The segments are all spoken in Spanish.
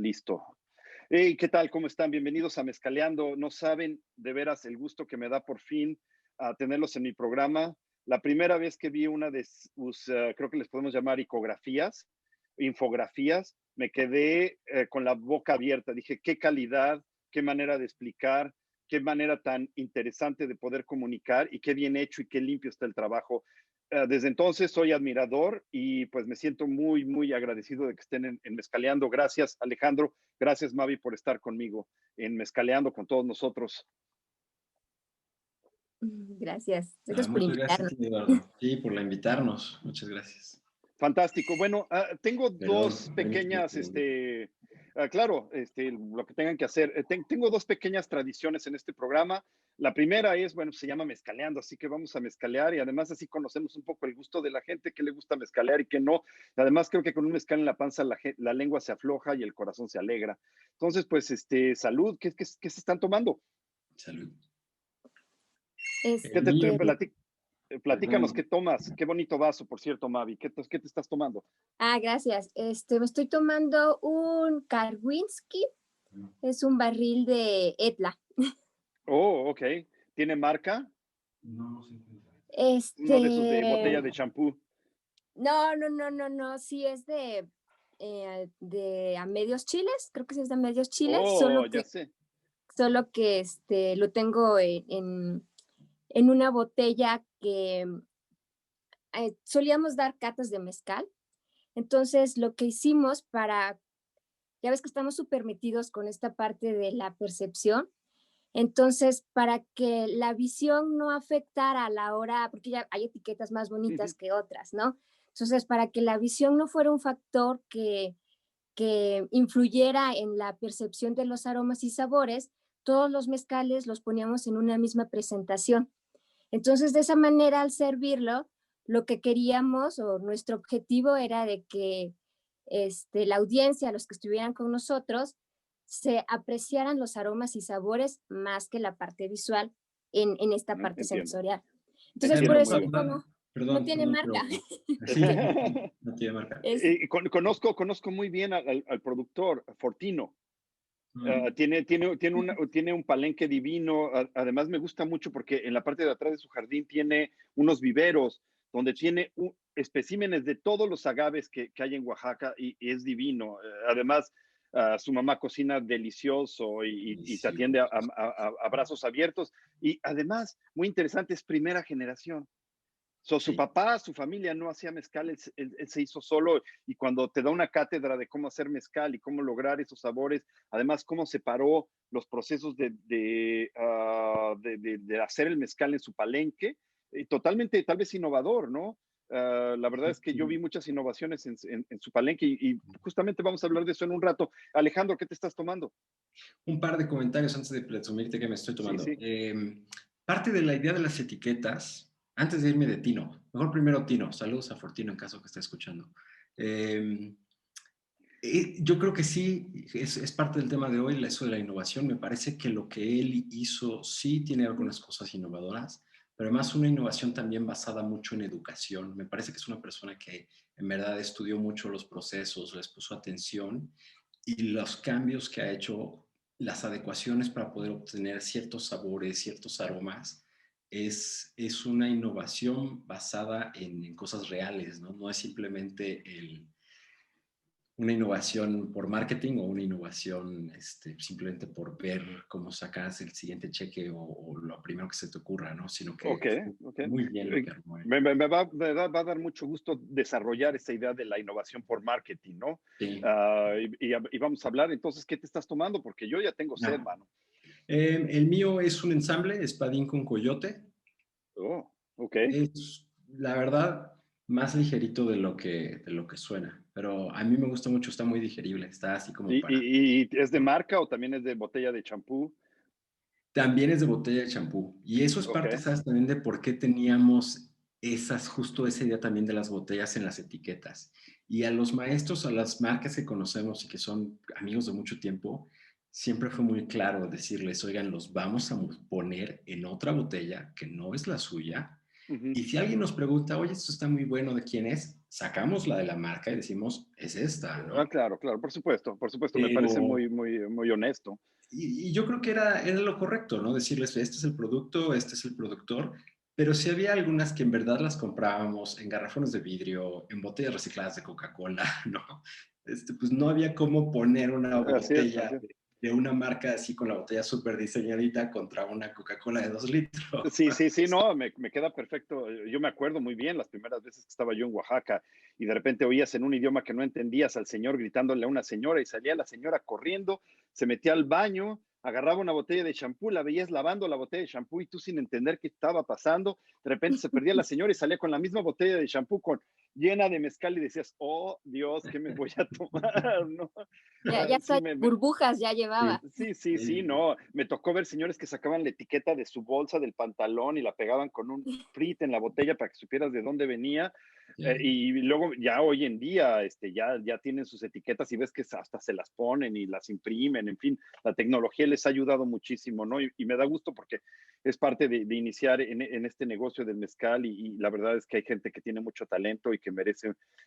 Listo. Hey, ¿qué tal? ¿Cómo están? Bienvenidos a Mezcaleando. No saben de veras el gusto que me da por fin tenerlos en mi programa. La primera vez que vi una de sus, creo que les podemos llamar infografías, me quedé con la boca abierta. Dije, qué calidad, qué manera de explicar, qué manera tan interesante de poder comunicar y qué bien hecho y qué limpio está el trabajo. Desde entonces soy admirador y pues me siento muy, muy agradecido de que estén en Mezcaleando. Gracias, Alejandro. Gracias, Mavi, por estar conmigo en Mezcaleando con todos nosotros. Gracias. Gracias por Muchas gracias, invitarnos. Eduardo. Sí, por la invitarnos. Muchas gracias. Fantástico. Bueno, tengo Perdón, dos permíteme pequeñas, un claro, lo que tengan que hacer. Tengo dos pequeñas tradiciones en este programa. La primera es, bueno, se llama Mezcaleando, así que vamos a mezcalear y además así conocemos un poco el gusto de la gente, que le gusta mezcalear y que no. Además, creo que con un mezcal en la panza la lengua se afloja y el corazón se alegra. Entonces, pues, salud. ¿Qué se están tomando? Salud. ¿Qué El mío, Platícanos perdón. qué tomas. Qué bonito vaso, por cierto, Mavi. ¿Qué te estás tomando? Gracias. Me estoy tomando un Karwinski. Es un barril de Etla. Oh, ok. ¿Tiene marca? No, no se encuentra. Uno de esos de Este, botella de champú. no. Sí es de a medios chiles. Creo que sí es de medios chiles. Oh, ya sé. Solo que lo tengo en una botella que solíamos dar catas de mezcal. Entonces, lo que hicimos ya ves que estamos súper metidos con esta parte de la percepción. Entonces, para que la visión no afectara a la hora, porque ya hay etiquetas más bonitas Ujú. que otras, ¿no? Entonces, para que la visión no fuera un factor que influyera en la percepción de los aromas y sabores, todos los mezcales los poníamos en una misma presentación. Entonces, de esa manera, al servirlo, lo que queríamos o nuestro objetivo era de que la audiencia, los que estuvieran con nosotros, se apreciaran los aromas y sabores más que la parte visual en esta parte Entiendo. sensorial. Entonces, por Entiendo muy eso bien. no tiene Perdón, marca. pero sí, no tiene marca. Es, Conozco muy bien al productor, Fortino. Mm, Tiene un palenque divino. Además, me gusta mucho porque en la parte de atrás de su jardín tiene unos viveros donde tiene especímenes de todos los agaves que hay en Oaxaca y es divino. Además, su mamá cocina delicioso y te atiende delicioso. a brazos abiertos. Y además, muy interesante, es primera generación. Su Sí. papá, su familia no hacía mezcal, él se hizo solo y cuando te da una cátedra de cómo hacer mezcal y cómo lograr esos sabores, además cómo separó los procesos de hacer el mezcal en su palenque, totalmente tal vez innovador, ¿no? La verdad Sí, es que yo vi sí. muchas innovaciones en su palenque y justamente vamos a hablar de eso en un rato. Alejandro, ¿qué te estás tomando? Un par de comentarios antes de presumirte que me estoy Sí, tomando. sí. Parte de la idea de las etiquetas, antes de irme de Tino, mejor primero Tino, saludos a Fortino en caso que esté escuchando. Eh, yo creo que sí, es parte del tema de hoy, eso de la innovación. Me parece que lo que él hizo sí tiene algunas cosas innovadoras, pero además una innovación también basada mucho en educación. Me parece que es una persona que en verdad estudió mucho los procesos, les puso atención y los cambios que ha hecho, las adecuaciones para poder obtener ciertos sabores, ciertos aromas, es una innovación basada en cosas reales, ¿no? No es simplemente una innovación por marketing o una innovación simplemente por ver cómo sacas el siguiente cheque o lo primero que se te ocurra, ¿no? Sino que Ok, ok. muy bien lo que armó él. Va a dar mucho gusto desarrollar esa idea de la innovación por marketing, ¿no? Sí. Y vamos a hablar entonces, ¿qué te estás tomando? Porque yo ya tengo sed, Ah. mano. El mío es un ensamble, espadín con coyote. Oh, ok. Es, la verdad, más ligerito de lo que suena, pero a mí me gusta mucho, está muy digerible, está así como para... Y es de marca o también es de botella de champú? También es de botella de champú. Y eso es Ok. parte, ¿sabes? También de por qué teníamos justo esa idea también de las botellas en las etiquetas. Y a los maestros, a las marcas que conocemos y que son amigos de mucho tiempo, siempre fue muy claro decirles, oigan, los vamos a poner en otra botella que no es la suya. Ujú. Y si alguien nos pregunta, oye, esto está muy bueno, ¿de quién es? sacamos la de la marca y decimos, es esta, Ah, ¿no? claro, claro, por supuesto, me parece Pero, muy honesto. y yo creo que era lo correcto, ¿no? Decirles, este es el producto, este es el productor, pero sí había algunas que en verdad las comprábamos en garrafones de vidrio, en botellas recicladas de Coca-Cola, ¿no? Pues no había cómo poner una Así es, botella así es. de una marca así con la botella súper diseñadita contra una Coca-Cola de 2 litros. Sí, sí, sí, no, me queda perfecto. Yo me acuerdo muy bien las primeras veces que estaba yo en Oaxaca y de repente oías en un idioma que no entendías al señor gritándole a una señora y salía la señora corriendo, se metía al baño, agarraba una botella de champú, la veías lavando la botella de champú y tú sin entender qué estaba pasando, de repente se perdía la señora y salía con la misma botella de champú llena de mezcal y decías, oh Dios, ¿qué me voy a tomar? ¿No? Ya Sí, hasta burbujas ya llevaba. Sí, sí, sí, sí, sí, no. Me tocó ver señores que sacaban la etiqueta de su bolsa del pantalón y la pegaban con un frit en la botella para que supieras de dónde venía. sí. Y luego ya hoy en día ya tienen sus etiquetas y ves que hasta se las ponen y las imprimen. En fin, la tecnología les ha ayudado muchísimo, ¿no? Y me da gusto porque es parte de iniciar en este negocio del mezcal y la verdad es que hay gente que tiene mucho talento y que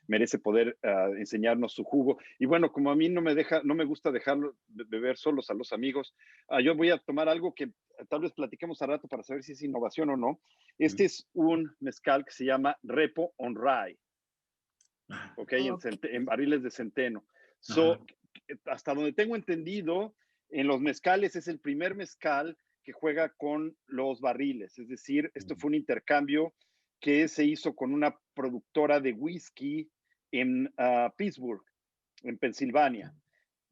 merece poder enseñarnos su jugo. Y bueno, como a mí no me gusta dejarlo beber solos a los amigos, yo voy a tomar algo que tal vez platiquemos a rato para saber si es innovación o no. Este Mm. es un mezcal que se llama Repo on Rye, Ajá, ¿ok? Ok. En barriles de centeno. ajá. Hasta donde tengo entendido, en los mezcales es el primer mezcal que juega con los barriles, es decir, esto fue un intercambio que se hizo con una productora de whisky en Pittsburgh, en Pensilvania.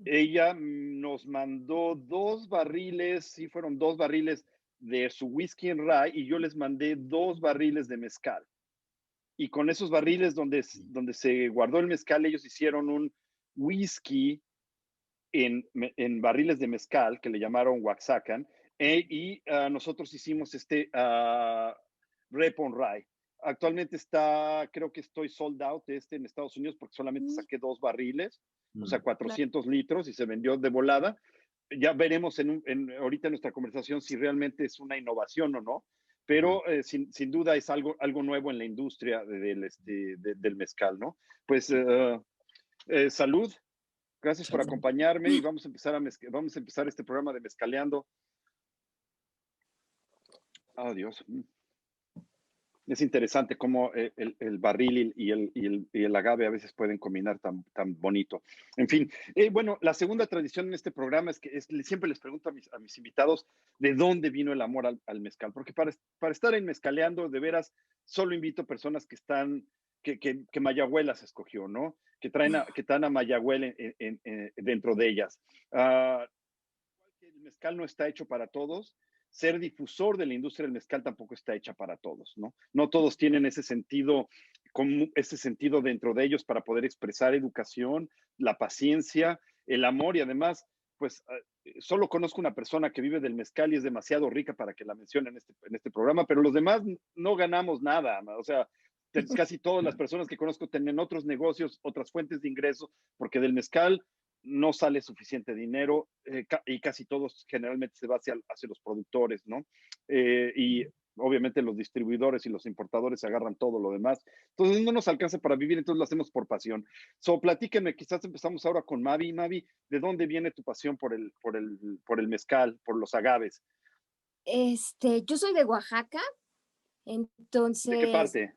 Ella nos mandó 2 barriles, sí fueron 2 barriles de su whisky en rye y yo les mandé 2 barriles de mezcal. Y con esos barriles donde se guardó el mezcal, ellos hicieron un whisky en barriles de mezcal que le llamaron Waxacan, y nosotros hicimos este Repon Rye. Actualmente creo que estoy sold out en Estados Unidos porque solamente Mm, saqué 2 barriles, o sea, Mm. claro. 400 litros y se vendió de volada. Ya veremos ahorita en nuestra conversación si realmente es una innovación o no, Ujú. pero sin duda es algo nuevo en la industria del mezcal, ¿no? Pues salud. Gracias por Salud. acompañarme y vamos a empezar este programa de Mezcaleando. Oh, Dios. Es interesante cómo el barril y el agave a veces pueden combinar tan bonito. En fin, bueno, la segunda tradición en este programa es que siempre les pregunto a mis invitados de dónde vino el amor al mezcal, porque para estar en Mezcaleando, de veras, solo invito personas que Mayagüel las escogió, ¿no? Que traen a Mayagüel dentro de ellas. Ah, el mezcal no está hecho para todos, ser difusor de la industria del mezcal tampoco está hecha para todos, ¿no? No todos tienen ese sentido dentro de ellos para poder expresar educación, la paciencia, el amor y además, pues solo conozco una persona que vive del mezcal y es demasiado rica para que la mencione en este programa, pero los demás no ganamos nada, o sea, casi todas las personas que conozco tienen otros negocios, otras fuentes de ingreso, porque del mezcal no sale suficiente dinero y casi todos generalmente se va hacia los productores, ¿no? Y obviamente los distribuidores y los importadores agarran todo lo demás. Entonces no nos alcanza para vivir, entonces lo hacemos por pasión. Platíquenme, quizás empezamos ahora con Mavi. Mavi, ¿de dónde viene tu pasión por el mezcal, por los agaves? Yo soy de Oaxaca, ¿De qué entonces parte?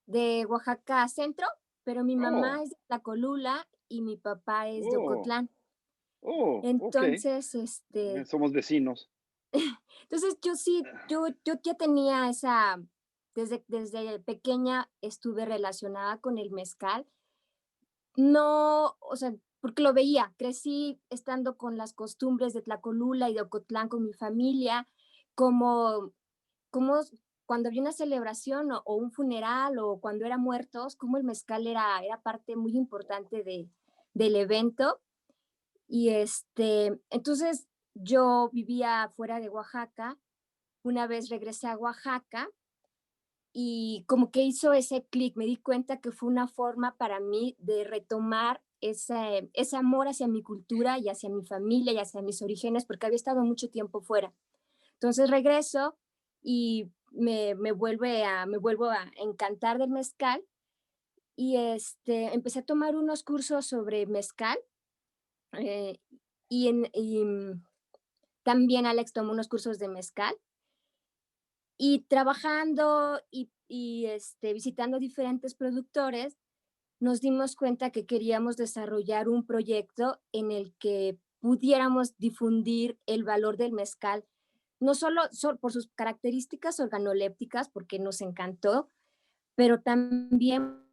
de Oaxaca Centro, pero mi mamá Oh, es de Tlacolula y mi papá es de oh, Ocotlán. ok. Entonces, Somos vecinos. entonces yo sí, yo ya tenía desde pequeña estuve relacionada con el mezcal. No, o sea, porque lo veía, crecí estando con las costumbres de Tlacolula y de Ocotlán con mi familia, como, como cuando había una celebración o un funeral o cuando eran muertos, como el mezcal era parte muy importante del evento. Y entonces yo vivía fuera de Oaxaca, una vez regresé a Oaxaca y como que hizo ese clic, me di cuenta que fue una forma para mí de retomar ese amor hacia mi cultura y hacia mi familia y hacia mis orígenes, porque había estado mucho tiempo fuera. Entonces regreso y me vuelvo a encantar del mezcal empecé a tomar unos cursos sobre mezcal, eh, también Alex tomó unos cursos de mezcal, y trabajando visitando diferentes productores, nos dimos cuenta que queríamos desarrollar un proyecto en el que pudiéramos difundir el valor del mezcal, no solo por sus características organolépticas, porque nos encantó, pero también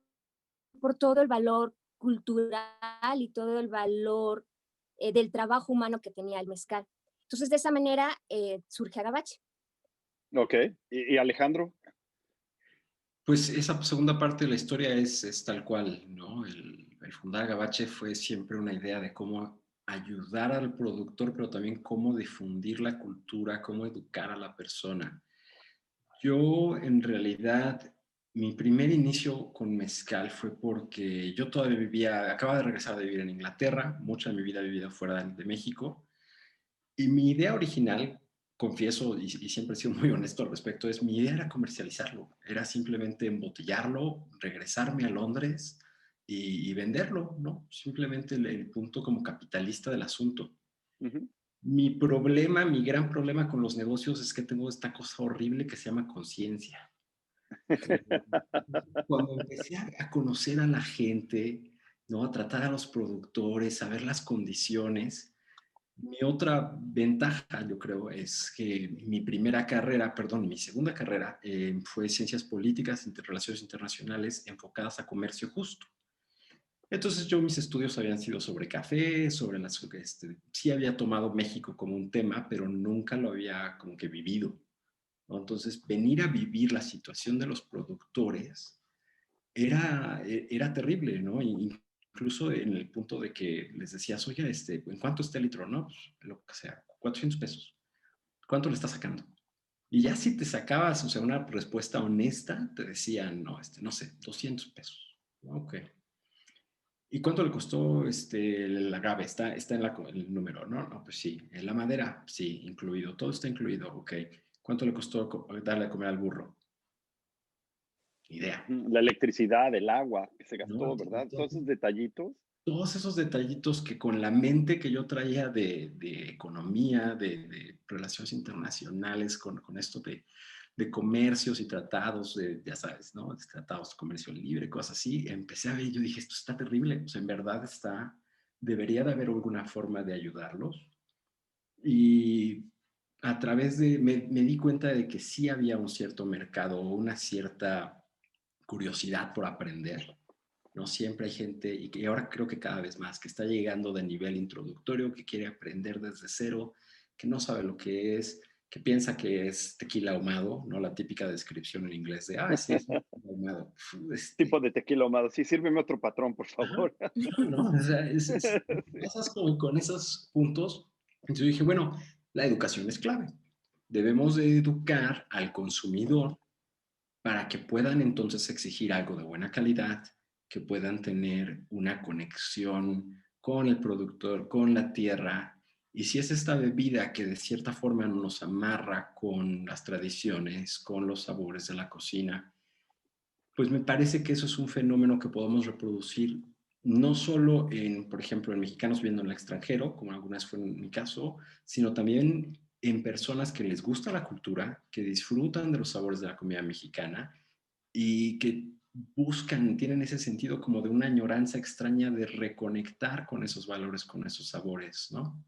por todo el valor cultural y todo el valor del trabajo humano que tenía el mezcal. Entonces, de esa manera surge Agabache. Ok. ¿Y Alejandro? Pues esa segunda parte de la historia es tal cual, ¿no? El fundar Gabache fue siempre una idea de cómo ayudar al productor, pero también cómo difundir la cultura, cómo educar a la persona. Yo, en realidad, mi primer inicio con mezcal fue porque yo todavía acababa de regresar de vivir en Inglaterra, mucha de mi vida he vivido fuera de México, y mi idea original, confieso, y siempre he sido muy honesto al respecto, mi idea era comercializarlo, era simplemente embotellarlo, regresarme a Londres y venderlo, ¿no? Simplemente el punto como capitalista del asunto. Ujú. Mi gran problema con los negocios es que tengo esta cosa horrible que se llama conciencia. Cuando empecé a conocer a la gente, ¿no? A tratar a los productores, a ver las condiciones, mi otra ventaja, yo creo, es que mi segunda carrera fue Ciencias Políticas, Relaciones Internacionales enfocadas a comercio justo. Entonces mis estudios habían sido sobre café, sí había tomado México como un tema, pero nunca lo había como que vivido, ¿no? Entonces, venir a vivir la situación de los productores era terrible, ¿no? Incluso en el punto de que les decías, oye, ¿en cuánto está el litro? No, pues, lo que sea, 400 pesos. ¿Cuánto le está sacando? Y ya si te sacabas, o sea, una respuesta honesta, te decían, no, no sé, 200 pesos. Ok. ¿Y cuánto le costó el agave? Está en el número, ¿no? No, pues sí. ¿En la madera? Sí, incluido. Todo está incluido, ok. ¿Cuánto le costó darle a comer al burro? Ni idea. La electricidad, el agua, que se ¿No? gastó, ¿verdad? Todos Entonces, esos detallitos. todos esos detallitos que con la mente que yo traía de economía, de relaciones internacionales, con esto de comercios y tratados, ya sabes, ¿no? De tratados de comercio libre, cosas así, empecé a ver y yo dije, esto está terrible, o sea, en verdad debería de haber alguna forma de ayudarlos. Y a través me di cuenta de que sí había un cierto mercado o una cierta curiosidad por aprender, ¿no? Siempre hay gente, y que ahora creo que cada vez más, que está llegando de nivel introductorio, que quiere aprender desde cero, que no sabe lo que es, que piensa que es tequila ahumado, ¿no? La típica descripción en inglés de, sí, es un tequila ahumado. Tipo de tequila ahumado. Sí, sírveme otro patrón, por Ajá, favor. no, o sea, Sí. pasas con esos puntos. Entonces yo dije, bueno, la educación es clave. Debemos de educar al consumidor para que puedan entonces exigir algo de buena calidad, que puedan tener una conexión con el productor, con la tierra. Y si es esta bebida que de cierta forma nos amarra con las tradiciones, con los sabores de la cocina, pues me parece que eso es un fenómeno que podemos reproducir no solo por ejemplo, en mexicanos viviendo en el extranjero, como algunas fue en mi caso, sino también en personas que les gusta la cultura, que disfrutan de los sabores de la comida mexicana y que tienen ese sentido como de una añoranza extraña de reconectar con esos valores, con esos sabores, ¿no?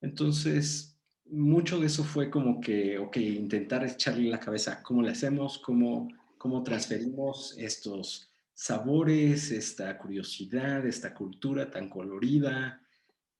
Entonces, mucho de eso fue como que, ok, intentar echarle la cabeza cómo le hacemos, cómo transferimos estos sabores, esta curiosidad, esta cultura tan colorida.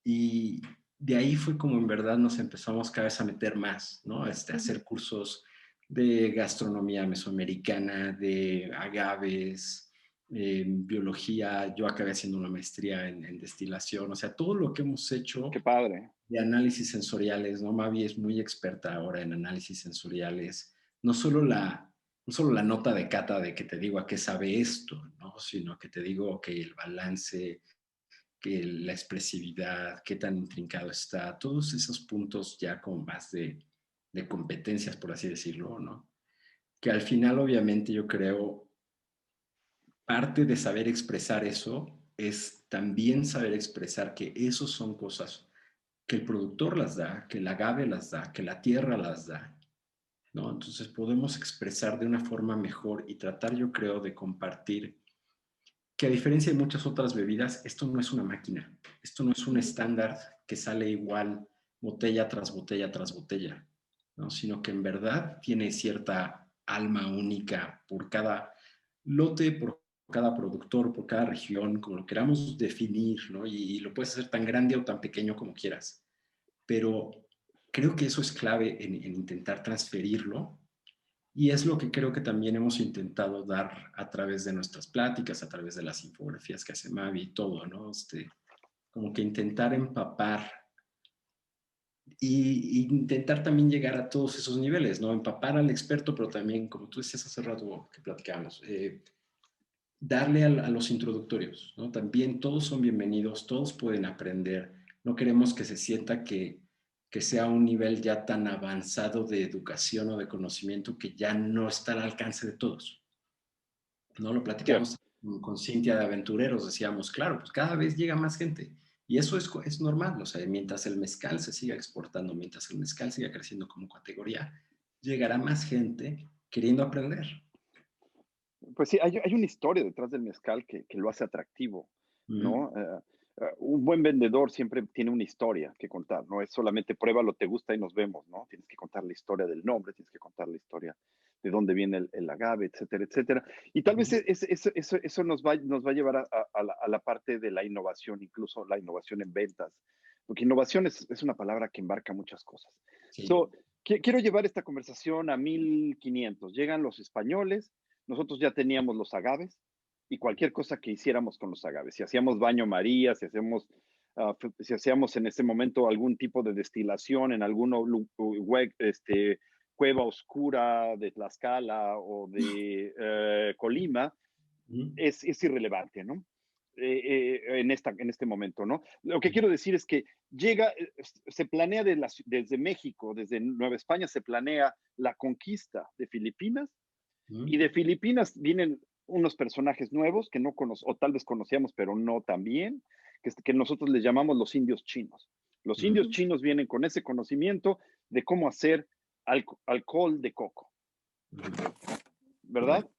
Y de ahí fue como en verdad nos empezamos cada vez a meter más, ¿no? Hacer cursos de gastronomía mesoamericana, de agaves, biología. Yo acabé haciendo una maestría en destilación, o sea, todo lo que hemos Qué hecho padre. de análisis sensoriales, ¿no? Mavi es muy experta ahora en análisis sensoriales. No solo la nota de cata de que te digo a qué sabe esto, ¿no? Sino que te digo que el balance, que la expresividad, qué tan intrincado está, todos esos puntos ya como más de competencias, por así decirlo, ¿no? Que al final, obviamente, yo creo, parte de saber expresar eso es también saber expresar que esos son cosas que el productor las da, que el agave las da, que la tierra las da, ¿no? Entonces podemos expresar de una forma mejor y tratar, yo creo, de compartir que a diferencia de muchas otras bebidas, esto no es una máquina, esto no es un estándar que sale igual botella tras botella tras botella, ¿no? Sino que en verdad tiene cierta alma única por cada lote, por cada productor, por cada región, como lo queramos definir, ¿no? Y lo puedes hacer tan grande o tan pequeño como quieras. Pero creo que eso es clave en intentar transferirlo y es lo que creo que también hemos intentado dar a través de nuestras pláticas, a través de las infografías que hace Mavi y todo, ¿no? Como que intentar empapar y intentar también llegar a todos esos niveles, ¿no? Empapar al experto, pero también, como tú decías hace rato que platicábamos, darle a los introductorios, ¿no? También todos son bienvenidos, todos pueden aprender. No queremos que se sienta que sea un nivel ya tan avanzado de educación o de conocimiento que ya no está al alcance de todos. ¿No? Lo Cierto. platicamos con Cintia de Aventureros, decíamos, claro, pues cada vez llega más gente. Y eso es normal, o sea, mientras el mezcal se siga exportando, mientras el mezcal siga creciendo como categoría, llegará más gente queriendo aprender. Pues sí, hay una historia detrás del mezcal que lo hace atractivo, ¿no? Un buen vendedor siempre tiene una historia que contar, no es solamente pruébalo, te gusta y nos vemos, ¿no? Tienes que contar la historia del nombre, tienes que contar la historia de dónde viene el agave, etcétera, etcétera. Y tal vez eso nos va a llevar a la parte de la innovación, incluso la innovación en ventas, porque innovación es una palabra que embarca muchas cosas. Sí. So, quiero llevar esta conversación a 1500. Llegan los españoles, nosotros ya teníamos los agaves y cualquier cosa que hiciéramos con los agaves, si hacíamos baño María, si hacíamos en ese momento algún tipo de destilación en alguna cueva oscura de Tlaxcala o de Colima, es irrelevante, ¿no? En este momento, ¿no? Lo que quiero decir es que se planea desde México, desde Nueva España, se planea la conquista de Filipinas y de Filipinas vienen unos personajes nuevos que no o tal vez conocíamos, pero no tan bien, que nosotros les llamamos los indios chinos. Los indios chinos vienen con ese conocimiento de cómo hacer alcohol de coco, ¿verdad?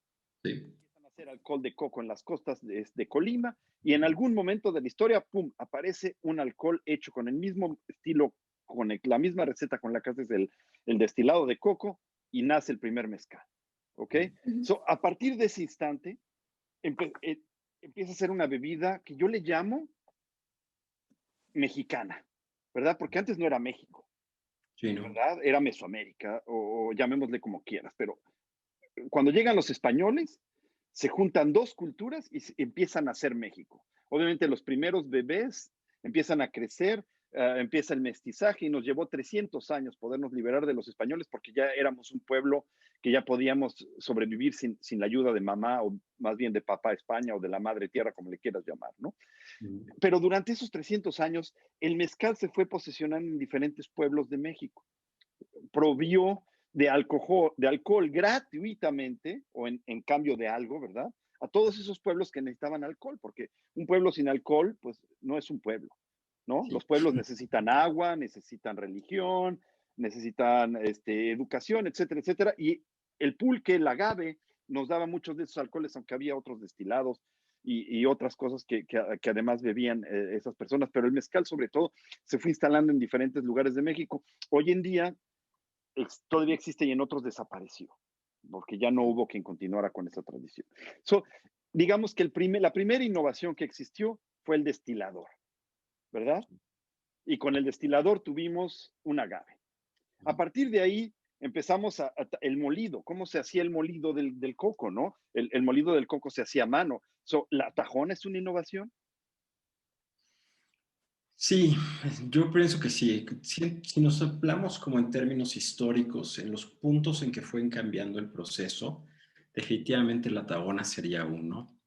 Sí. Empiezan a hacer alcohol de coco en las costas de Colima y en algún momento de la historia, ¡pum!, aparece un alcohol hecho con el mismo estilo, con la misma receta con la que haces el destilado de coco y nace el primer mezcal. ¿Ok? So, a partir de ese instante, empieza a ser una bebida que yo le llamo mexicana, ¿verdad? Porque antes no era México, Sí, ¿no? ¿verdad? Era Mesoamérica o llamémosle como quieras, pero cuando llegan los españoles, se juntan dos culturas y empiezan a ser México. Obviamente los primeros bebés empiezan a crecer, empieza el mestizaje y nos llevó 300 años podernos liberar de los españoles porque ya éramos un pueblo que ya podíamos sobrevivir sin la ayuda de mamá o más bien de papá España o de la madre tierra, como le quieras llamar, ¿no? Pero durante esos 300 años, el mezcal se fue posesionando en diferentes pueblos de México. Provió de alcohol gratuitamente o en cambio de algo, ¿verdad? A todos esos pueblos que necesitaban alcohol, porque un pueblo sin alcohol, pues no es un pueblo, ¿no? Sí. Los pueblos necesitan agua, necesitan religión, necesitan educación, etcétera, etcétera. Y el pulque, el agave, nos daba muchos de esos alcoholes, aunque había otros destilados y otras cosas que además bebían esas personas, pero el mezcal sobre todo se fue instalando en diferentes lugares de México. Hoy en día todavía existe y en otros desapareció, porque ya no hubo quien continuara con esa tradición. So, digamos que la primera innovación que existió fue el destilador, ¿verdad? Y con el destilador tuvimos un agave. A partir de ahí empezamos el molido, cómo se hacía el molido del coco, ¿no? El molido del coco se hacía a mano. So, ¿la tajona es una innovación? Sí, yo pienso que sí. Si nos hablamos como en términos históricos, en los puntos en que fue cambiando el proceso, definitivamente la Tahona sería uno.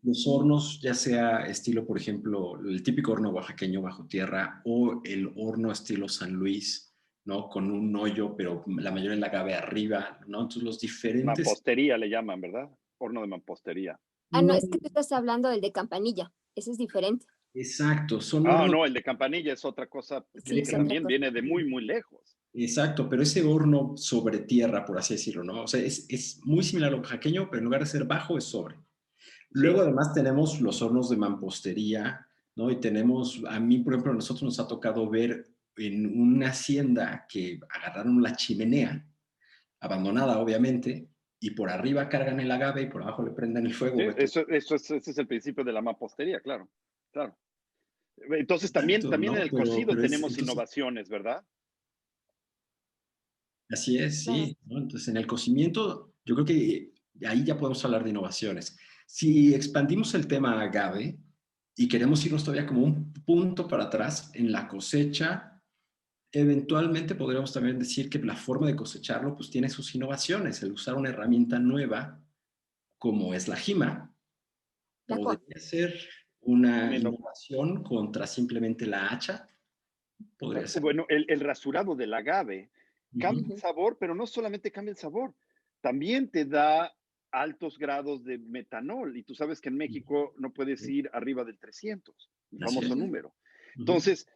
Los hornos, ya sea estilo, por ejemplo, el típico horno oaxaqueño bajo tierra o el horno estilo San Luis, ¿no? Con un hoyo, pero la mayoría del agave arriba, ¿no? Entonces los diferentes... Mampostería le llaman, ¿verdad? Horno de mampostería. Ah, no, No, es que tú estás hablando del de Campanilla. Ese es diferente. exacto, son Ah, hornos no, el de Campanilla es otra cosa Sí, que es otra también cosa. viene de muy, muy lejos. exacto, pero ese horno sobre tierra, por así decirlo, ¿no? O sea, es muy similar al oaxaqueño, pero en lugar de ser bajo, es sobre. Luego, Sí, además, tenemos los hornos de mampostería, ¿no? Y tenemos, a mí, por ejemplo, a nosotros nos ha tocado ver en una hacienda que agarraron la chimenea, abandonada, obviamente, y por arriba cargan el agave y por abajo le prenden el fuego. sí, Beto. ese es el principio de la mampostería, claro, claro. Entonces Exacto, también en ¿no? el cocido Pero es, tenemos entonces, innovaciones, ¿verdad? así es, Claro. sí, ¿no? Entonces, en el cocimiento, yo creo que ahí ya podemos hablar de innovaciones. Si expandimos el tema agave y queremos irnos todavía como un punto para atrás en la cosecha, eventualmente podríamos también decir que la forma de cosecharlo pues tiene sus innovaciones. El usar una herramienta nueva como es la jima La cua. podría ser una Una inno- innovación contra simplemente la hacha. Podría ser. Bueno, el rasurado del agave cambia el Ujú. Ujú. sabor, pero no solamente cambia el sabor, también te da altos grados de metanol. Y tú sabes que en México no puedes Sí, ir arriba del 300, el así famoso es. Ujú. número. Ujú. Entonces,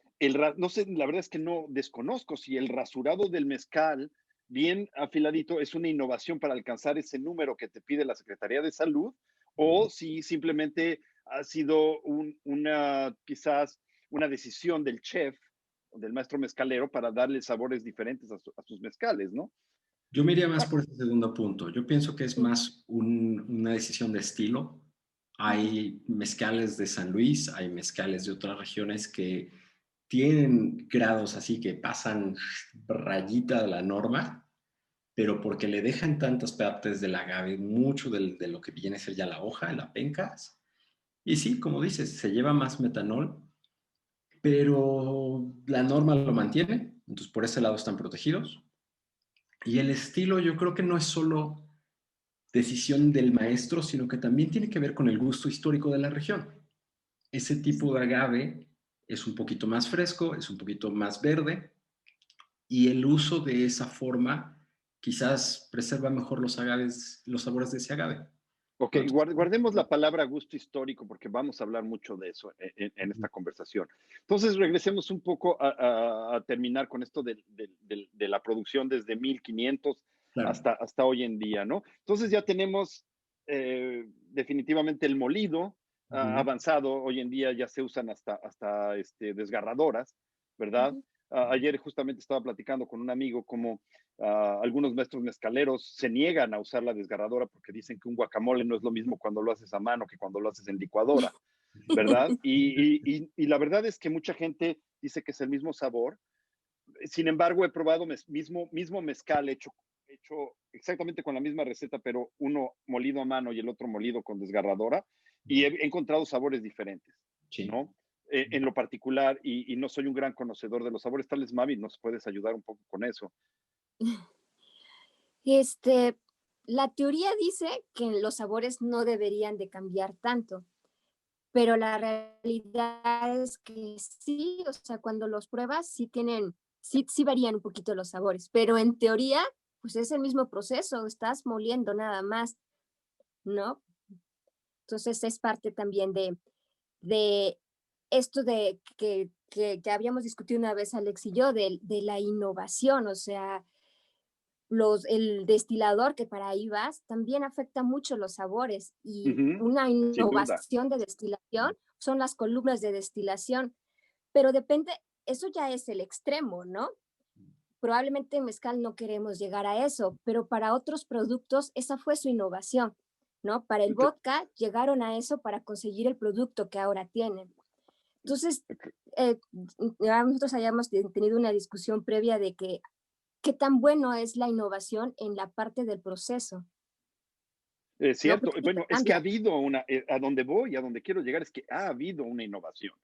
no sé, la verdad es que no desconozco si el rasurado del mezcal, bien afiladito, es una innovación para alcanzar ese número que te pide la Secretaría de Salud, o si simplemente ha sido quizás una decisión del chef del maestro mezcalero para darle sabores diferentes a sus mezcales, ¿no? Yo me iría más Ah, por ese segundo punto. Yo pienso que es sí. más una decisión de estilo. Ujú. Hay mezcales de San Luis, hay mezcales de otras regiones que tienen grados así que pasan rayita de la norma, pero porque le dejan tantas partes del agave, mucho de lo que viene a ser ya la hoja, la pencas. Y sí, como dices, se lleva más metanol, pero la norma lo mantiene, entonces por ese lado están protegidos. Y el estilo yo creo que no es solo decisión del maestro, sino que también tiene que ver con el gusto histórico de la región. Ese tipo de agave es un poquito más fresco, es un poquito más verde, y el uso de esa forma quizás preserva mejor los agaves, los sabores de ese agave. Ok, ¿No? Entonces, guardemos la palabra gusto histórico porque vamos a hablar mucho de eso en esta conversación. Entonces, regresemos un poco a terminar con esto de la producción desde 1500 claro. hasta hoy en día, ¿no? Entonces ya tenemos definitivamente el molido Ujú. avanzado. Hoy en día ya se usan hasta desgarradoras, ¿verdad? Ujú. Ayer justamente estaba platicando con un amigo como algunos maestros mezcaleros se niegan a usar la desgarradora porque dicen que un guacamole no es lo mismo cuando lo haces a mano que cuando lo haces en licuadora, ¿verdad? Y la verdad es que mucha gente dice que es el mismo sabor. Sin embargo, he probado mismo mezcal hecho exactamente con la misma receta, pero uno molido a mano y el otro molido con desgarradora, y he encontrado sabores diferentes, Sí. ¿no? En lo particular, y no soy un gran conocedor de los sabores, tal vez Mavi nos puedes ayudar un poco con eso. Este, la teoría dice que los sabores no deberían de cambiar tanto, pero la realidad es que sí, o sea, cuando los pruebas sí varían un poquito los sabores, pero en teoría, pues es el mismo proceso, estás moliendo nada más, ¿no? Entonces es parte también de esto de que habíamos discutido una vez Alex y yo, de la innovación, o sea, el destilador, que para ahí vas, también afecta mucho los sabores y Ujú, una sin duda. innovación de destilación son las columnas de destilación, pero depende, eso ya es el extremo, ¿no? Probablemente en mezcal no queremos llegar a eso, pero para otros productos esa fue su innovación, ¿no? Para el Ente- vodka llegaron a eso para conseguir el producto que ahora tienen. Entonces, eh, ya nosotros hayamos tenido una discusión previa de que qué tan bueno es la innovación en la parte del proceso, Es ¿no? cierto. Porque sí te Bueno, es que ha cambia. habido a donde voy, a donde quiero llegar, es que ha habido una innovación.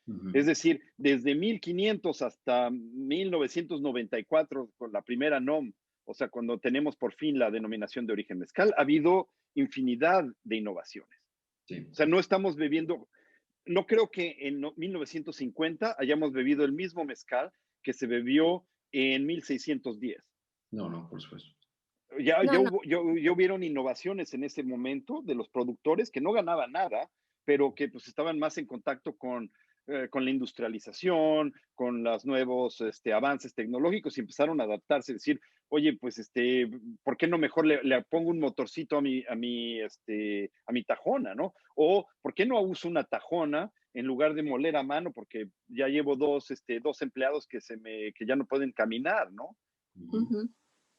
Ujú. Es decir, desde 1500 hasta 1994, con la primera NOM, o sea, cuando tenemos por fin la denominación de origen mezcal, ha habido infinidad de innovaciones. Sí. O sea, no estamos bebiendo, no creo que en 1950 hayamos bebido el mismo mezcal que se bebió en 1610. No, no, por supuesto. No, no. Ya hubieron innovaciones en ese momento de los productores que no ganaban nada, pero que pues estaban más en contacto con la industrialización, con los nuevos avances tecnológicos y empezaron a adaptarse, decir, oye, pues ¿por qué no mejor le pongo un motorcito a mi tajona, ¿no? O ¿por qué no uso una tajona en lugar de moler a mano? Porque ya llevo dos empleados que ya no pueden caminar, ¿no? Ujú.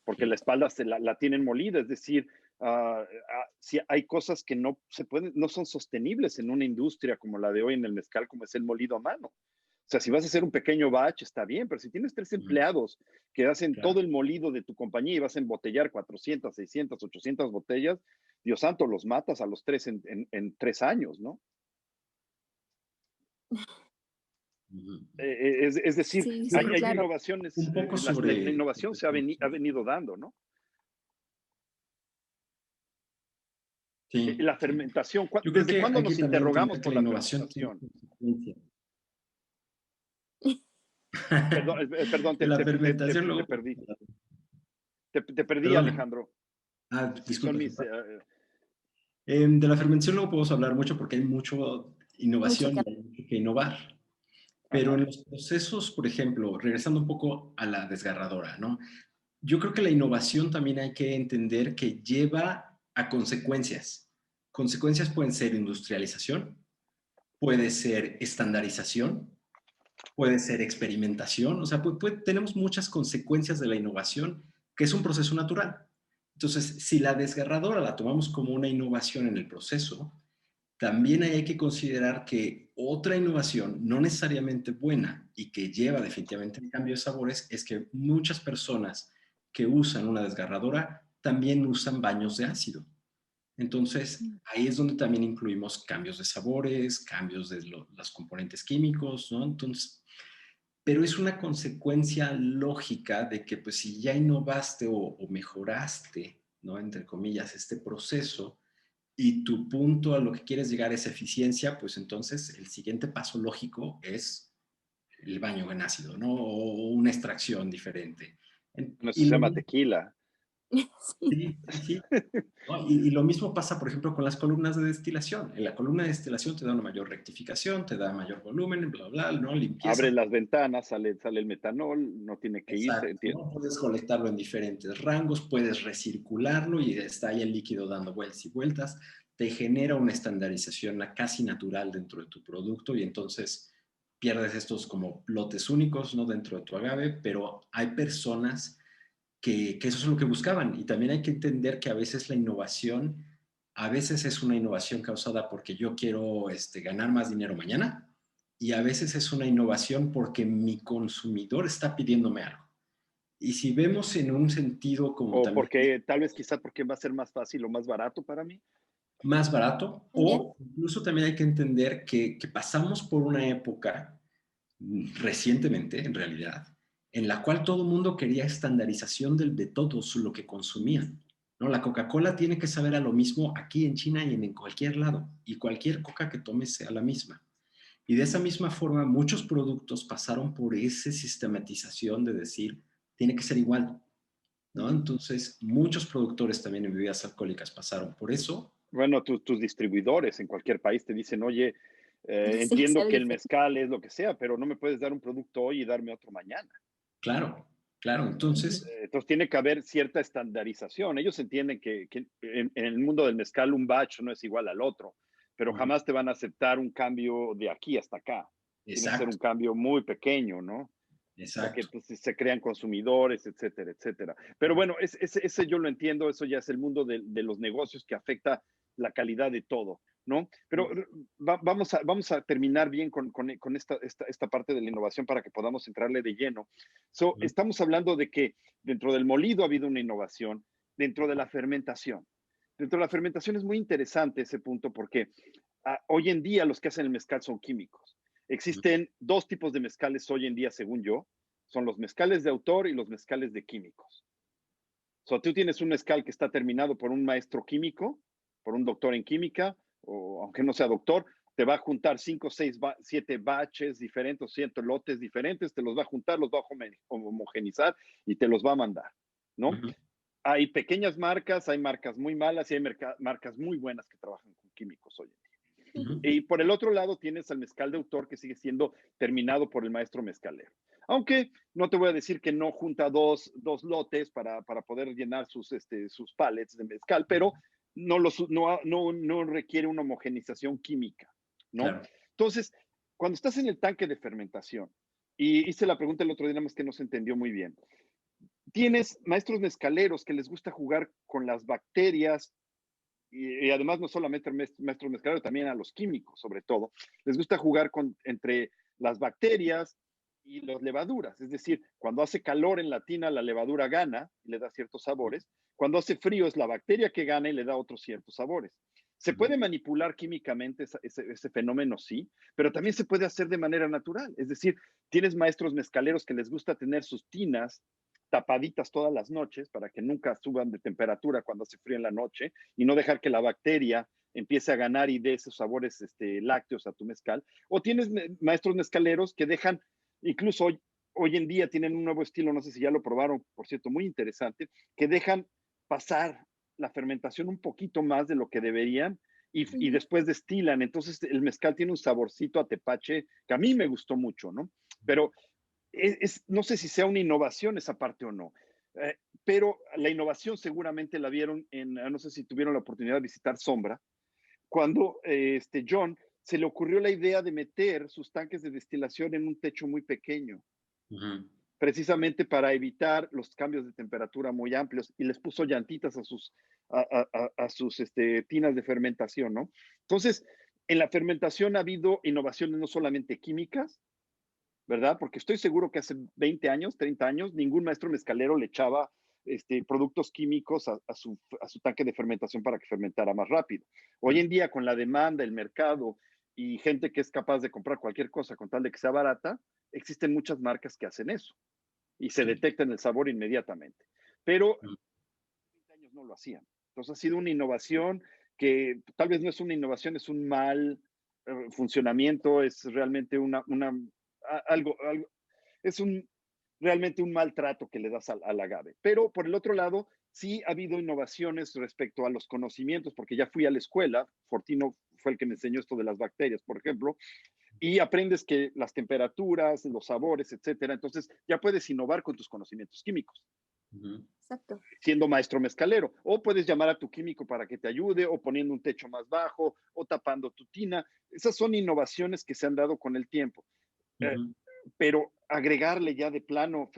Porque la espalda la tienen molida, es decir, si hay cosas que no se pueden, no son sostenibles en una industria como la de hoy en el mezcal, como es el molido a mano. O sea, si vas a hacer un pequeño batch, está bien, pero si tienes 3 empleados que hacen todo Claro. el molido de tu compañía y vas a embotellar 400, 600, 800 botellas, Dios santo, los matas a los tres en 3 años, ¿no? Ujú. Es decir, Sí, Yo sí, creo hay que claro. innovaciones, un poco la sobre... innovación ha venido dando, ¿no? Sí, La sí. fermentación, Yo creo ¿desde que cuándo hay que nos también interrogamos entender que por la la innovación tiene fermentación? consecuencias. Perdón, perdón, De la fermentación te luego... perdí. Te perdí, Perdona. Alejandro. Ah, Y son disculpa. mis... De la fermentación luego podemos hablar mucho porque hay mucha Mucho innovación que... y hay mucho que innovar. Pero ajá. en los procesos, por ejemplo, regresando un poco a la desgarradora, ¿no? Yo creo que la innovación también hay que entender que lleva a consecuencias. Consecuencias pueden ser industrialización, puede ser estandarización, puede ser experimentación, o sea, tenemos muchas consecuencias de la innovación, que es un proceso natural. Entonces, si la desgarradora la tomamos como una innovación en el proceso, también hay que considerar que otra innovación, no necesariamente buena y que lleva definitivamente el cambio de sabores, es que muchas personas que usan una desgarradora también usan baños de ácido. Entonces, ahí es donde también incluimos cambios de sabores, cambios de los componentes químicos, ¿no? Entonces, pero es una consecuencia lógica de que pues si ya innovaste o mejoraste, ¿no? Entre comillas, este proceso y tu punto a lo que quieres llegar es eficiencia, pues entonces el siguiente paso lógico es el baño en ácido, ¿no? O una extracción diferente. Eso Y se lo llama mismo, Sí. sí, sí, sí. ¿No? Y lo mismo pasa, por ejemplo, con las columnas de destilación. En la columna de destilación te da una mayor rectificación, te da mayor volumen, bla, bla, bla, ¿no? Abre Limpieza. las ventanas, sale el metanol, no tiene que irse, Exacto, entiendo. ¿no? Puedes colectarlo en diferentes rangos, puedes recircularlo y está ahí el líquido dando vueltas y vueltas. Te genera una estandarización casi natural dentro de tu producto y entonces pierdes estos como lotes únicos, ¿no? Dentro de tu agave, pero hay personas que eso es lo que buscaban y también hay que entender que a veces la innovación, a veces es una innovación causada porque yo quiero ganar más dinero mañana y a veces es una innovación porque mi consumidor está pidiéndome algo. Y si vemos en un sentido como O también porque, tal vez quizá porque va a ser más fácil o más barato para mí. más barato, También. o incluso también hay que entender que pasamos por una época recientemente, en realidad, en la cual todo el mundo quería estandarización de todo lo que consumían. ¿No? La Coca-Cola tiene que saber a lo mismo aquí en China y en cualquier lado, y cualquier coca que tomes sea la misma. Y de esa misma forma, muchos productos pasaron por esa sistematización de decir, tiene que ser igual, ¿no? Entonces, muchos productores también en bebidas alcohólicas pasaron por eso. Bueno, tus distribuidores en cualquier país te dicen, oye, Sí, entiendo sabe que el diferente. mezcal es lo que sea, pero no me puedes dar un producto hoy y darme otro mañana. Claro, claro. Ujú. Entonces, Entonces tiene que haber cierta estandarización. Ellos entienden que en el mundo del mezcal un batch no es igual al otro, pero ujú, jamás te van a aceptar un cambio de aquí hasta acá. Tiene que ser exacto, un cambio muy pequeño, ¿no? Porque exacto. entonces se crean consumidores, etcétera, etcétera. Pero bueno, ese yo lo entiendo, eso ya es el mundo de los negocios que afecta la calidad de todo, ¿no? Pero vamos a terminar bien con esta parte de la innovación para que podamos entrarle de lleno. Ujú, Estamos hablando de que dentro del molido ha habido una innovación, dentro de la fermentación. Dentro de la fermentación es muy interesante ese punto porque hoy en día los que hacen el mezcal son químicos. ujú, Existen dos tipos de mezcales hoy en día, según yo, son los mezcales de autor y los mezcales de químicos. O sea, tú tienes un mezcal que está terminado por un maestro químico, por un doctor en química, o aunque no sea doctor, te va a juntar 5, 6, 7 baches diferentes, 100 lotes diferentes, te los va a juntar, los va a homogenizar y te los va a mandar, ¿no? ujú. Hay pequeñas marcas, hay marcas muy malas y hay marcas muy buenas que trabajan con químicos hoy en día. Ujú. Y por el otro lado tienes al mezcal de autor que sigue siendo terminado por el maestro mezcalero. Aunque no te voy a decir que no junta dos lotes para poder llenar sus pallets de mezcal, pero no requiere una homogenización química, ¿no? Claro. Entonces, cuando estás en el tanque de fermentación, y hice la pregunta el otro día, nada más que no se entendió muy bien, tienes maestros mezcaleros que les gusta jugar con las bacterias y además no solamente maestros mezcaleros, también a los químicos, sobre todo, les gusta jugar entre las bacterias y las levaduras. Es decir, cuando hace calor en la tina, la levadura gana y le da ciertos sabores. Cuando hace frío es la bacteria que gana y le da otros ciertos sabores. Se Ujú. puede manipular químicamente ese fenómeno, sí, pero también se puede hacer de manera natural. Es decir, tienes maestros mezcaleros que les gusta tener sus tinas tapaditas todas las noches para que nunca suban de temperatura cuando hace frío en la noche y no dejar que la bacteria empiece a ganar y dé esos sabores lácteos a tu mezcal. O tienes maestros mezcaleros que dejan, incluso hoy en día tienen un nuevo estilo, no sé si ya lo probaron, por cierto, muy interesante, que dejan pasar la fermentación un poquito más de lo que deberían y Ujú. después destilan. Entonces el mezcal tiene un saborcito a tepache que a mí me gustó mucho, ¿no? Pero no sé si sea una innovación esa parte o no, pero la innovación seguramente la vieron no sé si tuvieron la oportunidad de visitar Sombra, cuando John se le ocurrió la idea de meter sus tanques de destilación en un techo muy pequeño, Ujú. precisamente para evitar los cambios de temperatura muy amplios y les puso llantitas a sus tinas de fermentación, ¿no? Entonces, en la fermentación ha habido innovaciones no solamente químicas, ¿verdad? Porque estoy seguro que hace 20 años, 30 años, ningún maestro mezcalero le echaba productos químicos a su tanque de fermentación para que fermentara más rápido. Hoy en día, con la demanda, el mercado y gente que es capaz de comprar cualquier cosa con tal de que sea barata, existen muchas marcas que hacen eso y se Sí. detectan el sabor inmediatamente. Pero Ujú. 20 años no lo hacían. Entonces ha sido una innovación que tal vez no es una innovación, es un mal funcionamiento, es realmente algo, es realmente un maltrato que le das al agave. Pero por el otro lado, sí ha habido innovaciones respecto a los conocimientos, porque ya fui a la escuela, Fortino fue el que me enseñó esto de las bacterias, por ejemplo, y aprendes que las temperaturas, los sabores, etcétera, entonces ya puedes innovar con tus conocimientos químicos Ujú. Exacto. siendo maestro mezcalero. O puedes llamar a tu químico para que te ayude, o poniendo un techo más bajo, o tapando tu tina. Esas son innovaciones que se han dado con el tiempo. Eh, Ujú. pero agregarle ya de plano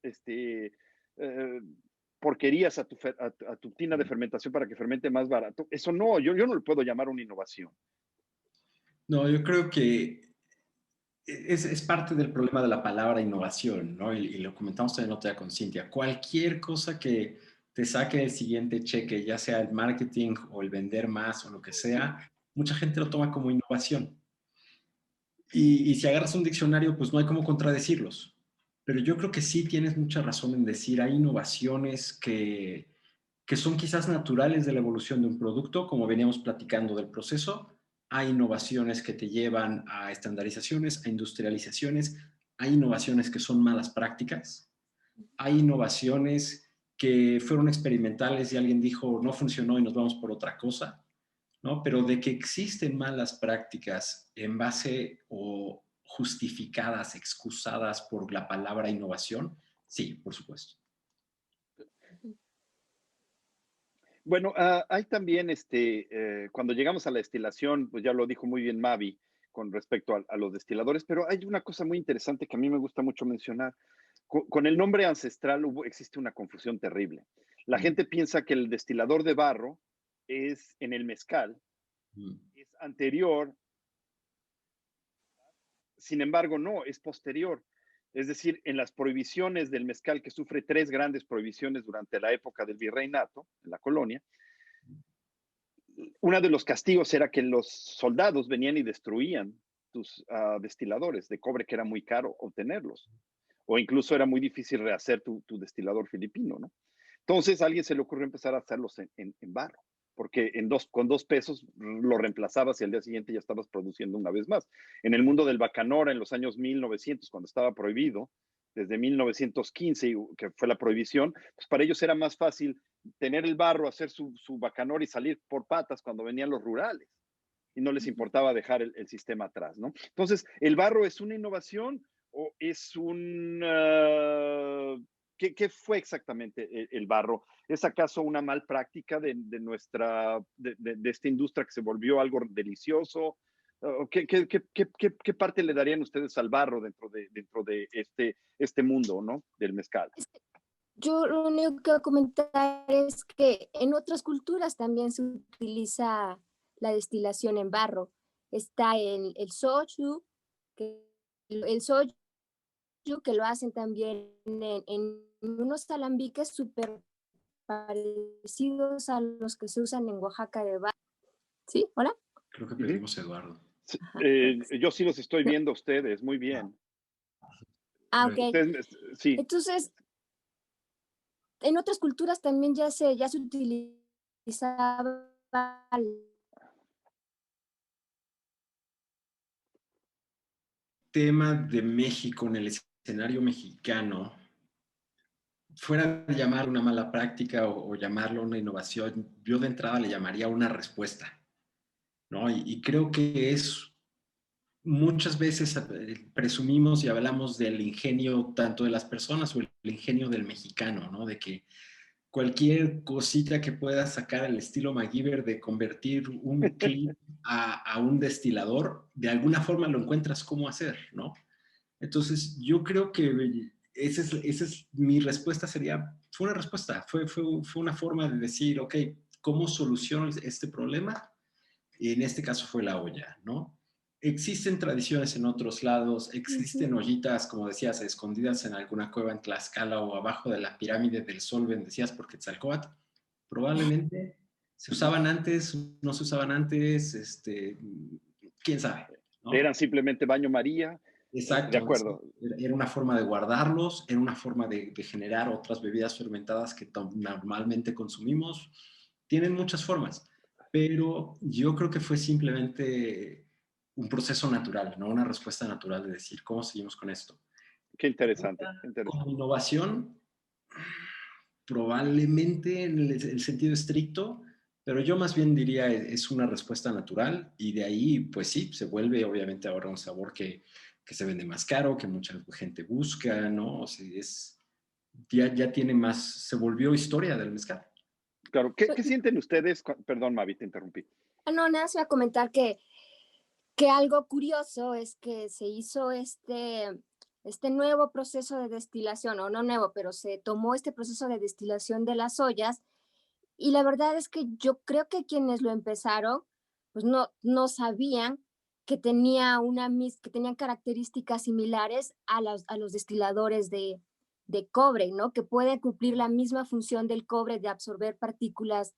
este, eh, porquerías a tu tina de fermentación para que fermente más barato, eso no, yo no le puedo llamar una innovación. No, yo creo que es parte del problema de la palabra innovación, ¿no? Y lo comentamos también otra día con Cintia. Cualquier cosa que te saque el siguiente cheque, ya sea el marketing o el vender más o lo que sea, mucha gente lo toma como innovación. Y si agarras un diccionario, pues no hay cómo contradecirlos. Pero yo creo que sí tienes mucha razón en decir, hay innovaciones que son quizás naturales de la evolución de un producto, como veníamos platicando del proceso. Hay innovaciones que te llevan a estandarizaciones, a industrializaciones. Hay innovaciones que son malas prácticas. Hay innovaciones que fueron experimentales y alguien dijo no funcionó y nos vamos por otra cosa, ¿no? Pero de que existen malas prácticas en base o justificadas, excusadas por la palabra innovación, sí, por supuesto. Bueno, hay también, cuando llegamos a la destilación, pues ya lo dijo muy bien Mavi con respecto a los destiladores, pero hay una cosa muy interesante que a mí me gusta mucho mencionar. Con el nombre ancestral existe una confusión terrible. La Mm, gente piensa que el destilador de barro es en el mezcal, mm, es anterior, sin embargo, no, es posterior. Es decir, en las prohibiciones del mezcal, que sufre 3 grandes prohibiciones durante la época del virreinato en la colonia, uno de los castigos era que los soldados venían y destruían tus destiladores de cobre, que era muy caro obtenerlos, o incluso era muy difícil rehacer tu destilador filipino, ¿no? Entonces a alguien se le ocurrió empezar a hacerlos en barro, porque con 2 pesos lo reemplazabas y al día siguiente ya estabas produciendo una vez más. En el mundo del bacanora, en los años 1900, cuando estaba prohibido, desde 1915, que fue la prohibición, pues para ellos era más fácil tener el barro, hacer su bacanora y salir por patas cuando venían los rurales. Y no les importaba dejar el sistema atrás, ¿no? Entonces, ¿el barro es una innovación o es ¿qué fue exactamente el barro? ¿Es acaso una mal práctica de esta industria que se volvió algo delicioso? ¿Qué parte le darían ustedes al barro dentro de este mundo, ¿no? Del mezcal. Yo lo único que voy a comentar es que en otras culturas también se utiliza la destilación en barro. Está el soju, el soju que lo hacen también en unos alambiques súper parecidos a los que se usan en Oaxaca de barro. ¿Sí? ¿Hola? Creo que perdimos a Eduardo. Yo sí los estoy viendo a ustedes, muy bien. Ok. Ustedes, sí. Entonces, en otras culturas también ya se utilizaba tema de México en el escenario mexicano, fuera de llamar una mala práctica o llamarlo una innovación, yo de entrada le llamaría una respuesta, ¿no? Y creo que es muchas veces presumimos y hablamos del ingenio tanto de las personas o el ingenio del mexicano, ¿no? De que cualquier cosita que pueda sacar el estilo MacGyver de convertir un clip a un destilador, de alguna forma lo encuentras cómo hacer, ¿no? Entonces, yo creo que esa es mi respuesta fue una respuesta, fue una forma de decir, ok, ¿cómo soluciono este problema? Y en este caso fue la olla, ¿no? Existen tradiciones en otros lados, existen ollitas, como decías, escondidas en alguna cueva en Tlaxcala o abajo de la pirámide del Sol, bendecías por Quetzalcóatl. Probablemente se usaban antes, no se usaban antes, quién sabe, ¿no? Eran simplemente baño María. Exacto. De acuerdo. Era una forma de guardarlos, era una forma de generar otras bebidas fermentadas que normalmente consumimos. Tienen muchas formas, pero yo creo que fue simplemente un proceso natural, ¿no? Una respuesta natural de decir, ¿cómo seguimos con esto? Qué interesante, qué Como interesante. innovación, probablemente en el sentido estricto, pero yo más bien diría es una respuesta natural y de ahí, pues sí, se vuelve obviamente ahora un sabor que se vende más caro, que mucha gente busca, ¿no? O sea, ya tiene más, se volvió historia del mezcal. Claro, ¿qué sienten ustedes? Perdón, Mavi, te interrumpí. No, nada, se va a comentar que algo curioso es que se hizo este nuevo proceso de destilación, o no nuevo, pero se tomó este proceso de destilación de las ollas y la verdad es que yo creo que quienes lo empezaron, pues no sabían que que tenían características similares a los destiladores de cobre, ¿no? Que pueden cumplir la misma función del cobre de absorber partículas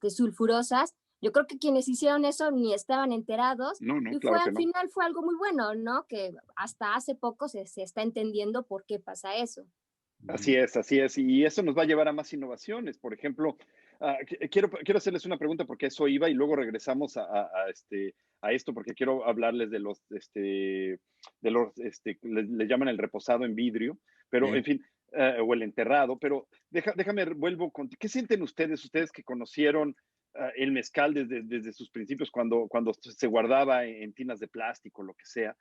sulfurosas. Yo creo que quienes hicieron eso ni estaban enterados No, y claro que al no. final fue algo muy bueno, ¿no? Que hasta hace poco se está entendiendo por qué pasa eso. Así es, así es. Y eso nos va a llevar a más innovaciones. Por ejemplo, quiero hacerles una pregunta porque eso iba y luego regresamos a esto porque quiero hablarles de le llaman el reposado en vidrio, pero en fin, o el enterrado, pero déjame, vuelvo con, ¿qué sienten ustedes que conocieron el mezcal desde sus principios cuando se guardaba en tinas de plástico, lo que sea?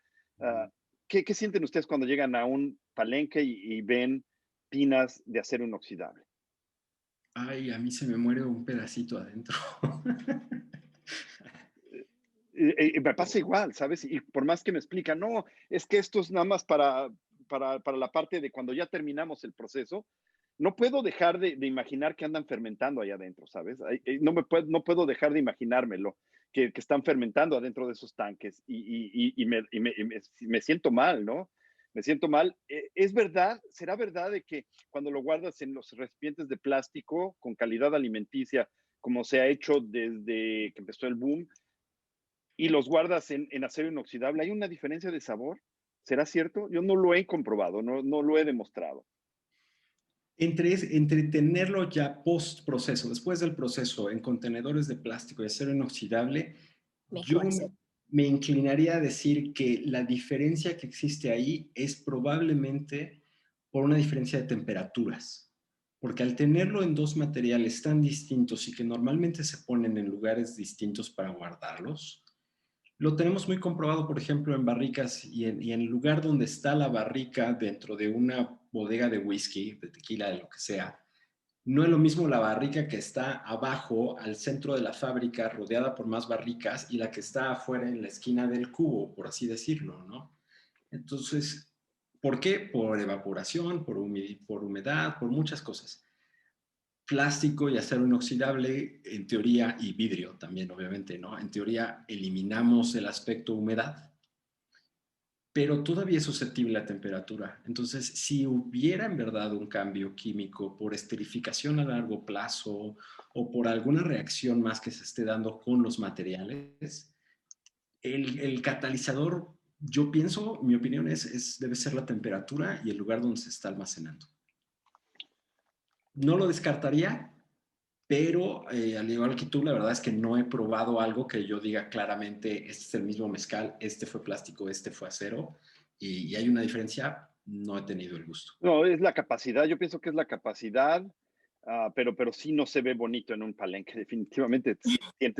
¿Qué sienten ustedes cuando llegan a un palenque y ven tinas de acero inoxidable? Ay, a mí se me muere un pedacito adentro. Me pasa igual, ¿sabes? Y por más que me explican, no, es que esto es nada más para la parte de cuando ya terminamos el proceso, no puedo dejar de imaginar que andan fermentando allá adentro, ¿sabes? No puedo dejar de imaginármelo, que están fermentando adentro de esos tanques y me siento mal, ¿no? Me siento mal. ¿Es verdad? ¿Será verdad de que cuando lo guardas en los recipientes de plástico con calidad alimenticia, como se ha hecho desde que empezó el boom, y los guardas en acero inoxidable, hay una diferencia de sabor? ¿Será cierto? Yo no lo he comprobado, no lo he demostrado. Entre tenerlo ya post proceso, después del proceso, en contenedores de plástico y acero inoxidable, yo Mejor hacer. me inclinaría a decir que la diferencia que existe ahí es probablemente por una diferencia de temperaturas. Porque al tenerlo en dos materiales tan distintos y que normalmente se ponen en lugares distintos para guardarlos, lo tenemos muy comprobado, por ejemplo, en barricas y en el lugar donde está la barrica dentro de una bodega de whisky, de tequila, de lo que sea. No es lo mismo la barrica que está abajo, al centro de la fábrica, rodeada por más barricas, y la que está afuera en la esquina del cubo, por así decirlo, ¿no? Entonces, ¿por qué? Por evaporación, por humedad, por muchas cosas. Plástico y acero inoxidable, en teoría, y vidrio también, obviamente, ¿no? En teoría, eliminamos el aspecto humedad, pero todavía es susceptible a temperatura. Entonces, si hubiera en verdad un cambio químico por esterificación a largo plazo o por alguna reacción más que se esté dando con los materiales, el catalizador, yo pienso, mi opinión debe ser la temperatura y el lugar donde se está almacenando. No lo descartaría, pero al igual que tú, la verdad es que no he probado algo que yo diga claramente, este es el mismo mezcal, este fue plástico, este fue acero, y hay una diferencia, no he tenido el gusto. No, es la capacidad, yo pienso que es la capacidad, pero sí no se ve bonito en un palenque, definitivamente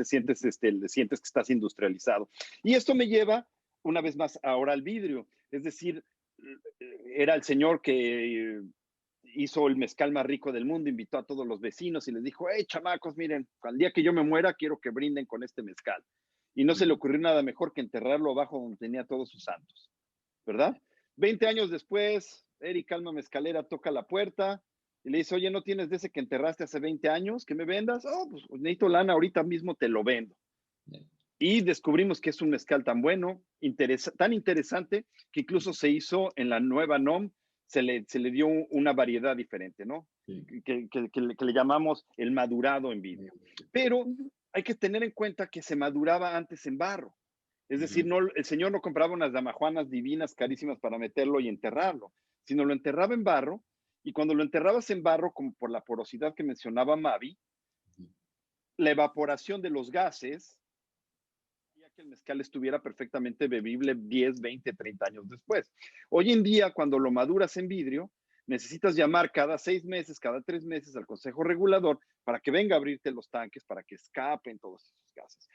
sientes que estás industrializado. Y esto me lleva una vez más ahora al vidrio, es decir, era el señor que hizo el mezcal más rico del mundo, invitó a todos los vecinos y les dijo, hey, chamacos, miren, al día que yo me muera quiero que brinden con este mezcal. Y no se le ocurrió nada mejor que enterrarlo abajo donde tenía todos sus santos, ¿verdad? 20 años después, Eric Alma Mezcalera toca la puerta y le dice, oye, ¿no tienes de ese que enterraste hace 20 años que me vendas? Oh, pues necesito lana, ahorita mismo te lo vendo. Y descubrimos que es un mezcal tan bueno, tan interesante, que incluso se hizo en la nueva NOM, se le dio una variedad diferente, ¿no? Sí. Que le llamamos el madurado en vidrio. Pero hay que tener en cuenta que se maduraba antes en barro. Es decir, no, el señor no compraba unas damajuanas divinas, carísimas para meterlo y enterrarlo, sino lo enterraba en barro, y cuando lo enterrabas en barro, como por la porosidad que mencionaba Mavi, la evaporación de los gases hacía que el mezcal estuviera perfectamente bebible 10, 20, 30 años después. Hoy en día, cuando lo maduras en vidrio, necesitas llamar cada 6 meses, cada 3 meses al Consejo Regulador para que venga a abrirte los tanques, para que escapen todos esos gases.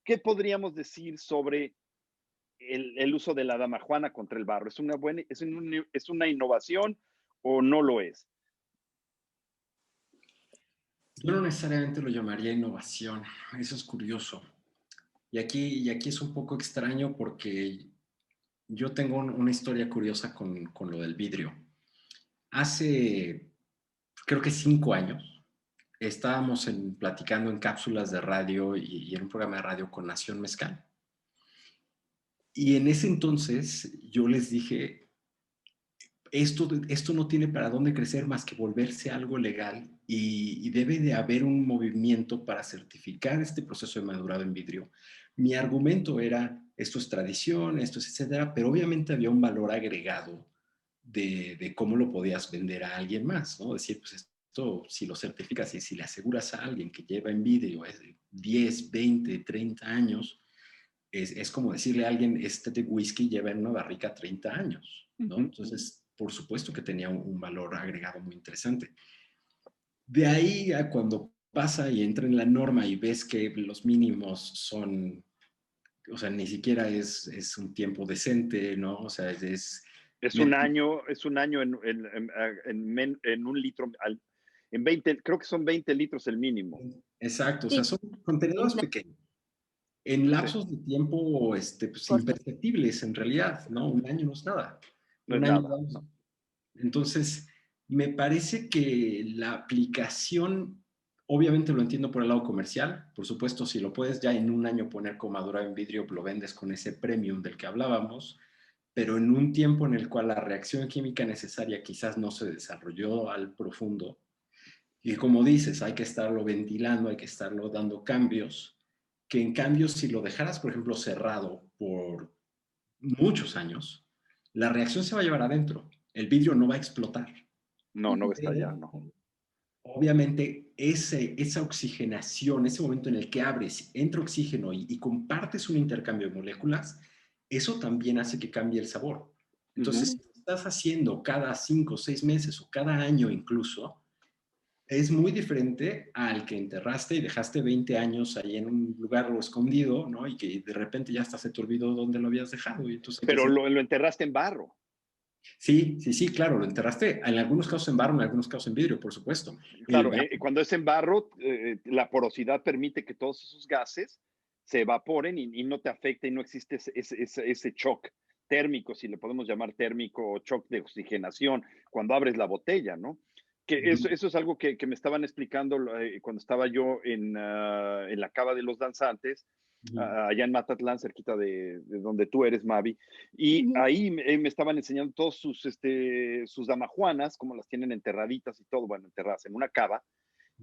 ¿Qué podríamos decir sobre el uso de la damajuana contra el barro? ¿Es una innovación o no lo es? Yo no necesariamente lo llamaría innovación, eso es curioso. Y aquí es un poco extraño porque yo tengo una historia curiosa con lo del vidrio. Hace, creo que 5 años, estábamos platicando en cápsulas de radio y en un programa de radio con Nación Mezcal. Y en ese entonces yo les dije, esto no tiene para dónde crecer más que volverse algo legal y debe de haber un movimiento para certificar este proceso de madurado en vidrio. Mi argumento era, esto es tradición, esto es etcétera, pero obviamente había un valor agregado de cómo lo podías vender a alguien más, ¿no? Decir, pues esto, si lo certificas y si le aseguras a alguien que lleva en vidrio 10, 20, 30 años, es como decirle a alguien, este de whisky lleva en una barrica 30 años, ¿no? Entonces, por supuesto que tenía un valor agregado muy interesante. De ahí a cuando pasa y entra en la norma y ves que los mínimos son, o sea, ni siquiera es un tiempo decente, ¿no? O sea, es un año en un litro, en 20, creo que son 20 litros el mínimo. Exacto, o sea, son contenedores pequeños. En lapsos de tiempo pues, imperceptibles en realidad, ¿no? Un año no es nada. No es Un año, nada. no. Entonces, me parece que la aplicación, obviamente lo entiendo por el lado comercial, por supuesto, si lo puedes ya en un año poner como madurado en vidrio, lo vendes con ese premium del que hablábamos, pero en un tiempo en el cual la reacción química necesaria quizás no se desarrolló al profundo, y como dices, hay que estarlo ventilando, hay que estarlo dando cambios, que en cambio si lo dejaras, por ejemplo, cerrado por muchos años, la reacción se va a llevar adentro. El vidrio no va a explotar. No va a estallar, no. Obviamente, esa oxigenación, ese momento en el que abres, entra oxígeno y compartes un intercambio de moléculas, eso también hace que cambie el sabor. Entonces, si estás haciendo cada 5 o 6 meses o cada año incluso, es muy diferente al que enterraste y dejaste 20 años ahí en un lugar escondido, ¿no? Y que de repente ya hasta se te olvidó dónde lo habías dejado. Y entonces, Pero lo enterraste en barro. sí, sí, sí, claro, lo enterraste en algunos casos en barro, en algunos casos en vidrio, por supuesto. El Claro, barro, cuando es en barro, la porosidad permite que todos esos gases se evaporen y no te afecta y no existe ese shock térmico, si le podemos llamar térmico, o shock de oxigenación, cuando abres la botella, ¿no? Que eso es algo que me estaban explicando cuando estaba yo en la Cava de los Danzantes, allá en Matatlán, cerquita de donde tú eres, Mavi. Y ahí me estaban enseñando todos sus damajuanas, como las tienen enterraditas y todo, bueno, enterradas en una cava.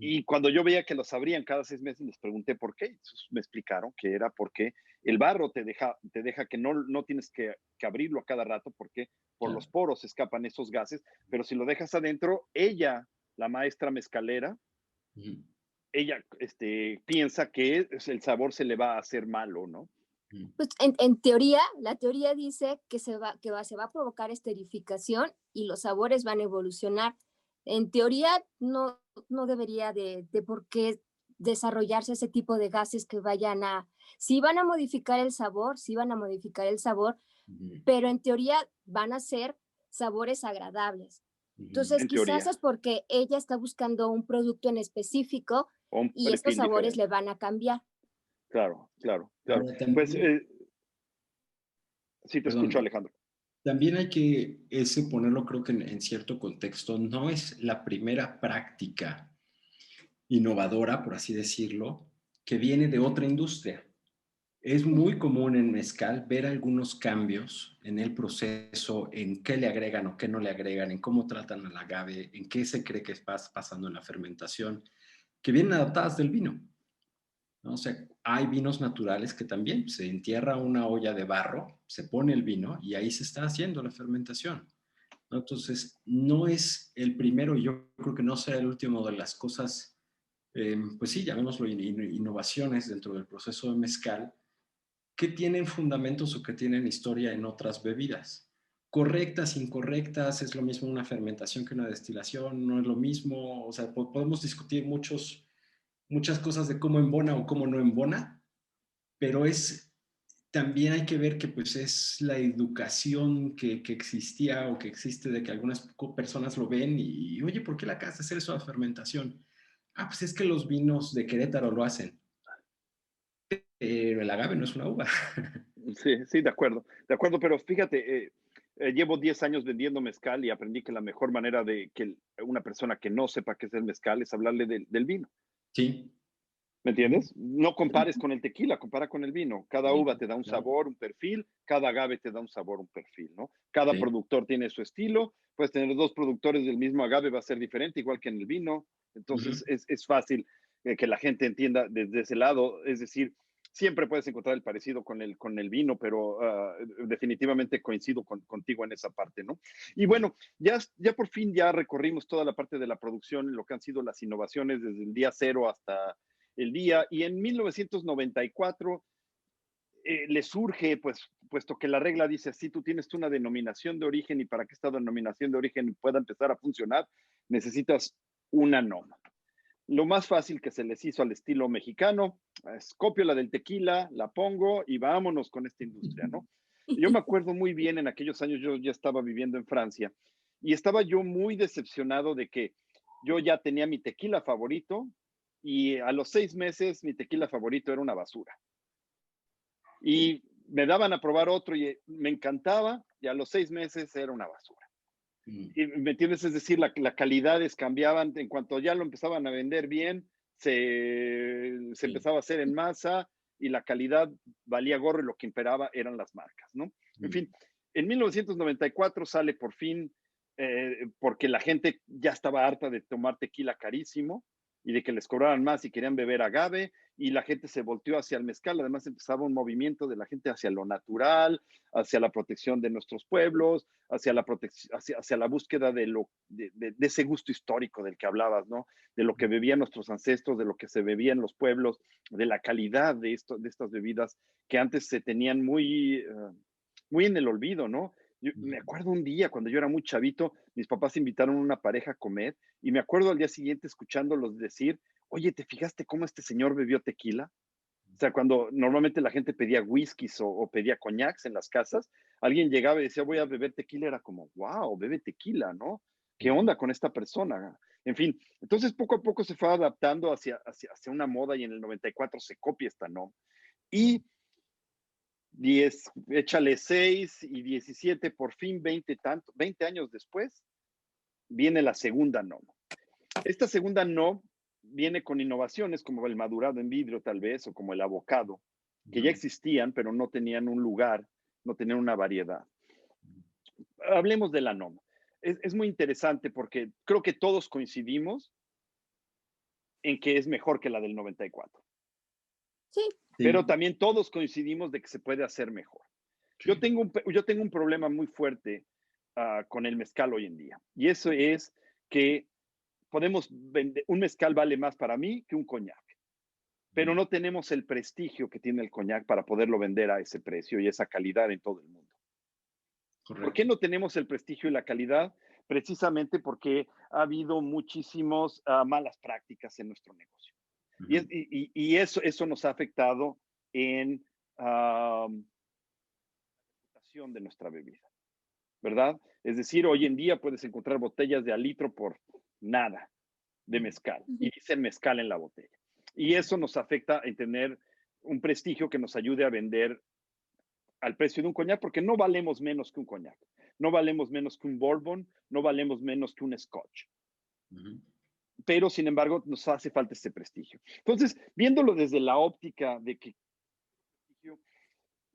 Y cuando yo veía que los abrían cada 6 meses, les pregunté por qué. Entonces me explicaron que era porque el barro te deja que no tienes que abrirlo a cada rato porque por los claro. poros escapan esos gases, pero si lo dejas adentro, ella, la maestra mezcalera, Ujú, ella piensa que el sabor se le va a hacer malo, ¿no? ujú. Pues en teoría, la teoría dice que se va a provocar esterificación y los sabores van a evolucionar. En teoría, no debería de por qué desarrollarse ese tipo de gases que vayan a, sí van a modificar el sabor, sí van a modificar el sabor, Ujú, pero en teoría van a ser sabores agradables. ujú. Entonces, En quizás teoría, es porque ella está buscando un producto en específico o un y estos perfil sabores le diferente. van a cambiar. Claro, claro, claro. Ahora Pues también, sí te escucho, perdón, Alejandro. también hay que ese ponerlo creo que en cierto contexto, no es la primera práctica innovadora, por así decirlo, que viene de otra industria. Es muy común en mezcal ver algunos cambios en el proceso, en qué le agregan o qué no le agregan, en cómo tratan al agave, en qué se cree que está pasando en la fermentación, que vienen adaptadas del vino, ¿no? O sea, hay vinos naturales que también se entierra una olla de barro, se pone el vino y ahí se está haciendo la fermentación, ¿no? Entonces, no es el primero y yo creo que no será el último de las cosas, pues sí, llamémoslo innovaciones dentro del proceso de mezcal, que tienen fundamentos o que tienen historia en otras bebidas. Correctas, incorrectas, es lo mismo una fermentación que una destilación, no es lo mismo, o sea, podemos discutir muchas cosas de cómo embona o cómo no embona, pero también hay que ver que pues es la educación que existía o que existe de que algunas personas lo ven y, oye, ¿por qué la acabas de hacer eso de fermentación? Ah, pues es que los vinos de Querétaro lo hacen, pero el agave no es una uva. Sí, sí, de acuerdo, pero fíjate, llevo 10 años vendiendo mezcal y aprendí que la mejor manera de que una persona que no sepa qué es el mezcal es hablarle del vino. Sí. ¿Me Sí, entiendes? No compares con el tequila, compara con el vino. Cada sí, uva te da un claro. sabor, un perfil, cada agave te da un sabor, un perfil, ¿no? Cada Sí. productor tiene su estilo, puedes tener dos productores del mismo agave, va a ser diferente, igual que en el vino. Ujú. Entonces es fácil que la gente entienda desde ese lado, es decir, siempre puedes encontrar el parecido con el vino, pero definitivamente coincido contigo en esa parte, ¿no? Y bueno, ya por fin ya recorrimos toda la parte de la producción, lo que han sido las innovaciones desde el día cero hasta el día, y en 1994 le surge, pues, puesto que la regla dice así, tú tienes una denominación de origen y para que esta denominación de origen pueda empezar a funcionar, necesitas una norma. Lo más fácil que se les hizo al estilo mexicano es copio la del tequila, la pongo y vámonos con esta industria, ¿no? Yo me acuerdo muy bien en aquellos años, yo ya estaba viviendo en Francia y estaba yo muy decepcionado de que yo ya tenía mi tequila favorito y a los 6 meses mi tequila favorito era una basura. Y me daban a probar otro y me encantaba y a los 6 meses era una basura. Mm. Y, ¿me entiendes? Es decir, la calidades cambiaban, en cuanto ya lo empezaban a vender bien, se Sí. empezaba a hacer en masa y la calidad valía gorro y lo que imperaba eran las marcas, ¿no? En Mm. fin, en 1994 sale por fin, porque la gente ya estaba harta de tomar tequila carísimo y de que les cobraran más y querían beber agave, y la gente se volteó hacia el mezcal. Además empezaba un movimiento de la gente hacia lo natural, hacia la protección de nuestros pueblos, hacia la búsqueda de ese gusto histórico del que hablabas, ¿no? De lo que bebían nuestros ancestros, de lo que se bebía en los pueblos, de la calidad de estas bebidas que antes se tenían muy en el olvido, ¿no? Me acuerdo un día cuando yo era muy chavito, mis papás invitaron a una pareja a comer y me acuerdo al día siguiente escuchándolos decir, oye, ¿te fijaste cómo este señor bebió tequila? O sea, cuando normalmente la gente pedía whiskies o pedía coñacs en las casas, alguien llegaba y decía, voy a beber tequila, era como, wow, bebe tequila, ¿no? ¿Qué onda con esta persona? En fin, entonces poco a poco se fue adaptando hacia una moda y en el 94 se copia esta, ¿no? Y 10, échale 6 y 17, por fin 20 años después, viene la segunda no. Esta segunda no viene con innovaciones como el madurado en vidrio tal vez, o como el avocado, que ya existían, pero no tenían un lugar, no tenían una variedad. Hablemos de la NOM. Es muy interesante porque creo que todos coincidimos en que es mejor que la del 94. Sí. Pero también todos coincidimos de que se puede hacer mejor. Sí. Yo tengo un problema muy fuerte con el mezcal hoy en día. Y eso es que podemos vender, un mezcal vale más para mí que un coñac. Pero no tenemos el prestigio que tiene el coñac para poderlo vender a ese precio y esa calidad en todo el mundo. Correcto. ¿Por qué no tenemos el prestigio y la calidad? Precisamente porque ha habido muchísimas malas prácticas en nuestro negocio. Y eso nos ha afectado en la reputación de nuestra bebida, ¿verdad? Es decir, hoy en día puedes encontrar botellas de alitro por nada de mezcal y dicen mezcal en la botella. Y eso nos afecta en tener un prestigio que nos ayude a vender al precio de un coñac, porque no valemos menos que un coñac, no valemos menos que un bourbon, no valemos menos que un scotch. Pero, sin embargo, nos hace falta ese prestigio. Entonces, viéndolo desde la óptica de que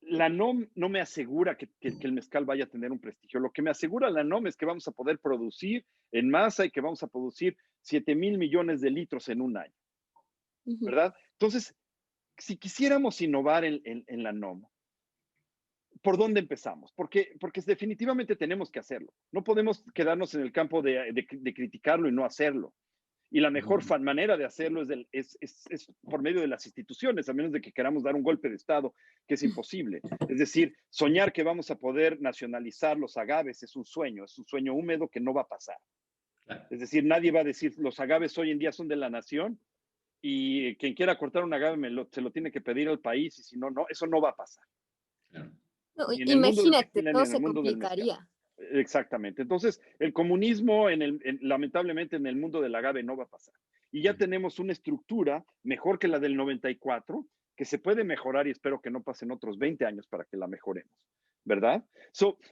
la NOM no me asegura que el mezcal vaya a tener un prestigio. Lo que me asegura la NOM es que vamos a poder producir en masa y que vamos a producir 7,000 millones de litros en un año, ¿verdad? Entonces, si quisiéramos innovar en la NOM, ¿por dónde empezamos? Porque definitivamente tenemos que hacerlo. No podemos quedarnos en el campo de criticarlo y no hacerlo. Y la mejor manera de hacerlo es por medio de las instituciones, a menos de que queramos dar un golpe de Estado, que es imposible. Es decir, soñar que vamos a poder nacionalizar los agaves es un sueño húmedo que no va a pasar. Claro. Es decir, nadie va a decir, los agaves hoy en día son de la nación y quien quiera cortar un agave se lo tiene que pedir al país y si no, no, eso no va a pasar. Claro. No, imagínate, todo se complicaría. Exactamente. Entonces, el comunismo, lamentablemente, en el mundo del agave no va a pasar. Y ya tenemos una estructura mejor que la del 94, que se puede mejorar y espero que no pasen otros 20 años para que la mejoremos, ¿verdad?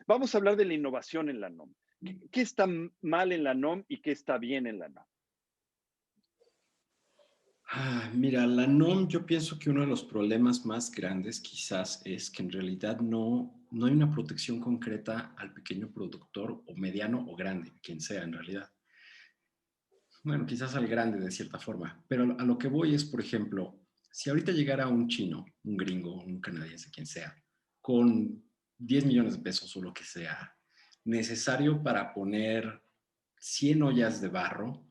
Vamos a hablar de la innovación en la NOM. ¿Qué está mal en la NOM y qué está bien en la NOM? Mira, la NOM, yo pienso que uno de los problemas más grandes quizás es que en realidad no hay una protección concreta al pequeño productor o mediano o grande, quien sea en realidad. Bueno, quizás al grande de cierta forma, pero a lo que voy es, por ejemplo, si ahorita llegara un chino, un gringo, un canadiense, quien sea, con 10 millones de pesos o lo que sea, necesario para poner 100 ollas de barro,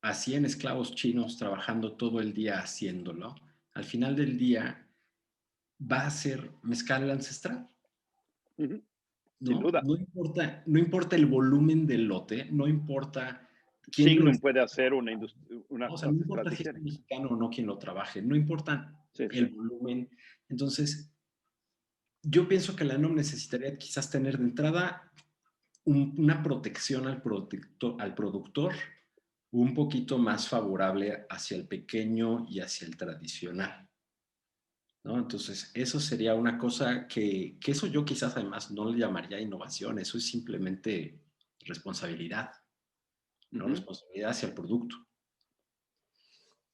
a 100 esclavos chinos trabajando todo el día haciéndolo, al final del día va a ser mezcal ancestral. Sin ¿No? duda. No importa el volumen del lote, no importa quién Signum puede hacer una o sea, no importa si es un mexicano o no quien lo trabaje, no importa el volumen. Entonces, yo pienso que la NOM necesitaría quizás tener de entrada una protección al productor un poquito más favorable hacia el pequeño y hacia el tradicional, ¿no? Entonces, eso sería una cosa que eso yo quizás además no le llamaría innovación, eso es simplemente responsabilidad, ¿no? Responsabilidad hacia el producto.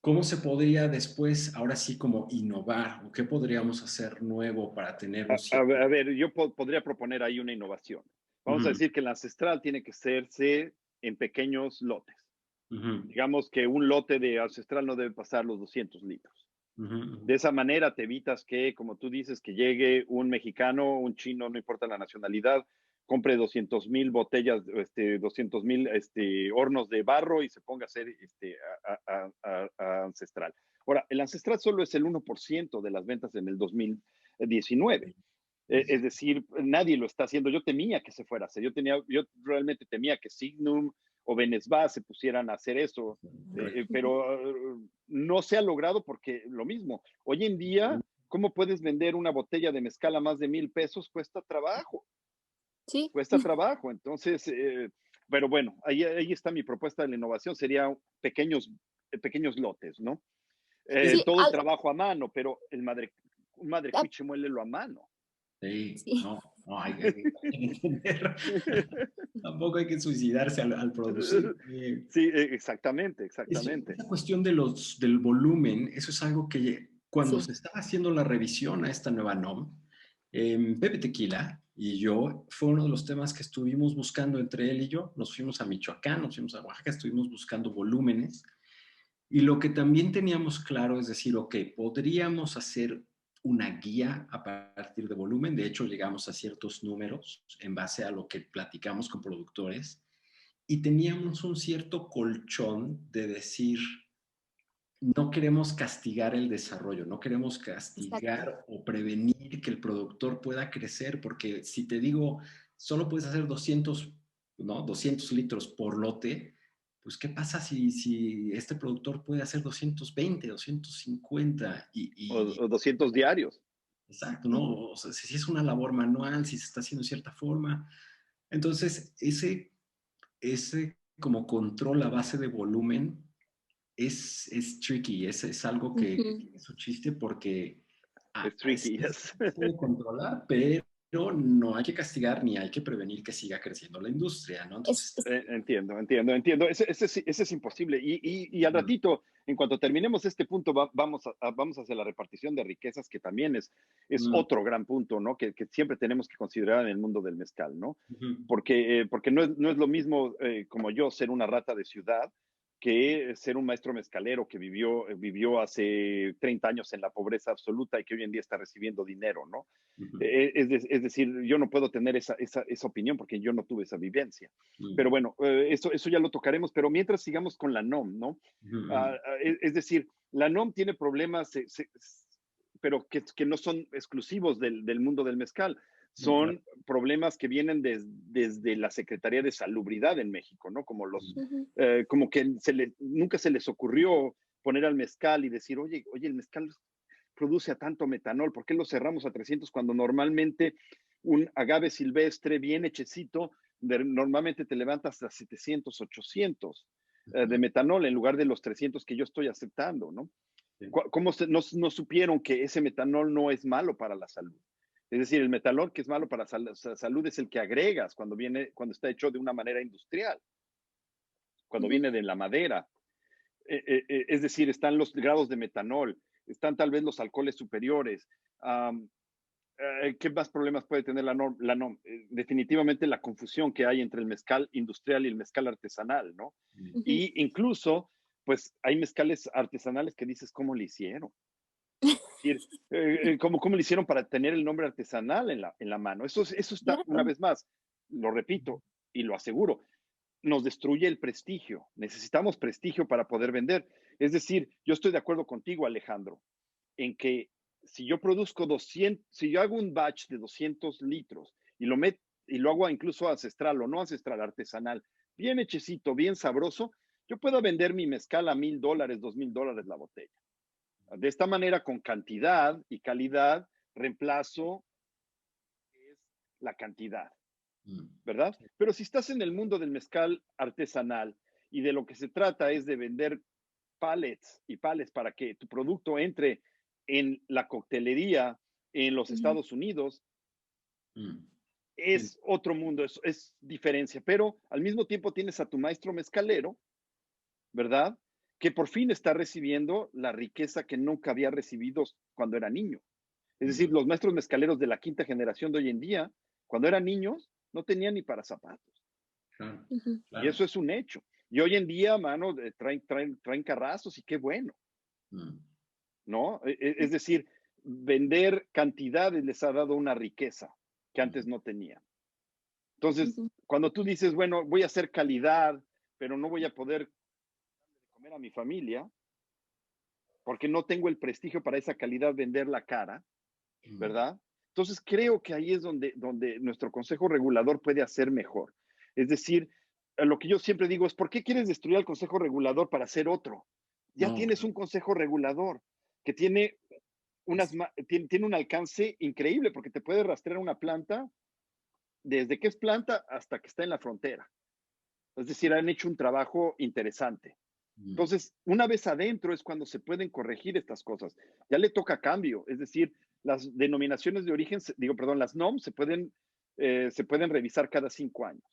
¿Cómo se podría después, ahora sí, como innovar? ¿O qué podríamos hacer nuevo para tener un a ver, yo podría proponer ahí una innovación. Vamos a decir que el ancestral tiene que hacerse en pequeños lotes. Digamos que un lote de ancestral no debe pasar los 200 litros. De esa manera te evitas que, como tú dices, que llegue un mexicano, un chino, no importa la nacionalidad, compre 200,000 botellas, 200,000 hornos de barro y se ponga a hacer ancestral. Ahora, el ancestral solo es el 1% de las ventas en el 2019. Es decir, nadie lo está haciendo. Yo temía que se fuera a hacer. Yo realmente temía que Signum o Benesvá se pusieran a hacer eso, Correcto. pero no se ha logrado porque lo mismo. Hoy en día, ¿cómo puedes vender una botella de mezcal a más de 1,000 pesos? Sí, Cuesta trabajo. Entonces, pero bueno, ahí está mi propuesta de la innovación. Sería pequeños lotes, ¿no? Sí, sí, Todo el trabajo a mano, pero un madre ah, cuiche muélelo a mano. sí, sí, no, no, hay que entender. Tampoco hay que suicidarse al producir. Sí, exactamente, exactamente. Esa cuestión del volumen, eso es algo que cuando sí. se estaba haciendo la revisión a esta nueva NOM, Pepe Tequila y yo, fue uno de los temas que estuvimos buscando entre él y yo. Nos fuimos a Michoacán, nos fuimos a Oaxaca, estuvimos buscando volúmenes. Y lo que también teníamos claro es decir, ok, podríamos hacer una guía a partir de volumen. De hecho, llegamos a ciertos números en base a lo que platicamos con productores y teníamos un cierto colchón de decir, no queremos castigar el desarrollo, no queremos Exacto. castigar o prevenir que el productor pueda crecer, porque si te digo, solo puedes hacer 200, ¿no? 200 litros por lote, pues ¿qué pasa si este productor puede hacer 220, 250? O 200 diarios. Exacto, ¿no? O sea, si es una labor manual, si se está haciendo de cierta forma. Entonces, ese como control a base de volumen es tricky, es algo que Ujú. tiene su chiste porque Es sí tricky, se yes. puede controlar, pero no hay que castigar ni hay que prevenir que siga creciendo la industria, ¿no? Es, Entonces, es- Entiendo. Ese es imposible. Y al ratito, en cuanto terminemos este punto, vamos hacia la repartición de riquezas, que también es mm, otro gran punto, ¿no? Que siempre tenemos que considerar en el mundo del mezcal, ¿no? ujú, Porque no es lo mismo como yo ser una rata de ciudad que ser un maestro mezcalero que vivió hace 30 años en la pobreza absoluta y que hoy en día está recibiendo dinero, ¿no? ujú, Es decir, yo no puedo tener esa opinión porque yo no tuve esa vivencia. mm, Pero bueno, eso ya lo tocaremos, pero mientras sigamos con la NOM, ¿no? ujú, ujú, Es decir, la NOM tiene problemas, pero que no son exclusivos del mundo del mezcal. no, claro. Son problemas que vienen desde la Secretaría de Salubridad en México, ¿no? ujú. Como que nunca se les ocurrió poner al mezcal y decir, oye, el mezcal produce a tanto metanol, ¿por qué lo cerramos a 300 cuando normalmente un agave silvestre bien hechecito, normalmente te levantas a 700, 800 de Ujú, metanol en lugar de los 300 que yo estoy aceptando, ¿no? sí, ¿Cómo no supieron que ese metanol no es malo para la salud? Es decir, el metanol que es malo para la salud es el que agregas cuando está hecho de una manera industrial, cuando Ujú. viene de la madera. Es decir, están los grados de metanol, están tal vez los alcoholes superiores. Um, ¿Qué más problemas puede tener la NOM? Definitivamente la confusión que hay entre el mezcal industrial y el mezcal artesanal, ¿no? mm, Ujú. Y incluso, pues hay mezcales artesanales que dices, ¿cómo le hicieron? Es decir, ¿cómo le hicieron para tener el nombre artesanal en la mano? Eso está, una Claro. vez más, lo repito y lo aseguro, nos destruye el prestigio. Necesitamos prestigio para poder vender. Es decir, yo estoy de acuerdo contigo, Alejandro, en que si yo produzco 200, si yo hago un batch de 200 litros y lo hago incluso ancestral o no ancestral, artesanal, bien hechecito, bien sabroso, yo puedo vender mi mezcal a $1,000, $2,000 la botella. De esta manera, con cantidad y calidad, reemplazo es la cantidad. mm, ¿Verdad? Pero si estás en el mundo del mezcal artesanal y de lo que se trata es de vender pallets y pallets para que tu producto entre en la coctelería en los Ujú. Estados Unidos, mm, sí, es otro mundo, es diferencia, pero al mismo tiempo tienes a tu maestro mezcalero, ¿verdad? Que por fin está recibiendo la riqueza que nunca había recibido cuando era niño. Es decir, mm, los maestros mezcaleros de la quinta generación de hoy en día, cuando eran niños, no tenían ni para zapatos. claro, Ujú. Y claro. eso es un hecho. Y hoy en día, mano, traen carrazos y qué bueno, Mm, ¿no? Es decir, vender cantidades les ha dado una riqueza que antes mm, no tenía. Entonces, Ujú. cuando tú dices, bueno, voy a hacer calidad, pero no voy a poder comer a mi familia porque no tengo el prestigio para esa calidad vender la cara, mm, ¿verdad? Entonces, creo que ahí es donde nuestro Consejo Regulador puede hacer mejor. Es decir, lo que yo siempre digo es, ¿por qué quieres destruir al Consejo Regulador para hacer otro? Ya No, tienes un Consejo Regulador que tiene un alcance increíble porque te puede rastrear una planta desde que es planta hasta que está en la frontera. Es decir, han hecho un trabajo interesante. mm, Entonces, una vez adentro es cuando se pueden corregir estas cosas. Ya le toca cambio, es decir, las denominaciones de origen, las NOM se pueden revisar cada 5 años.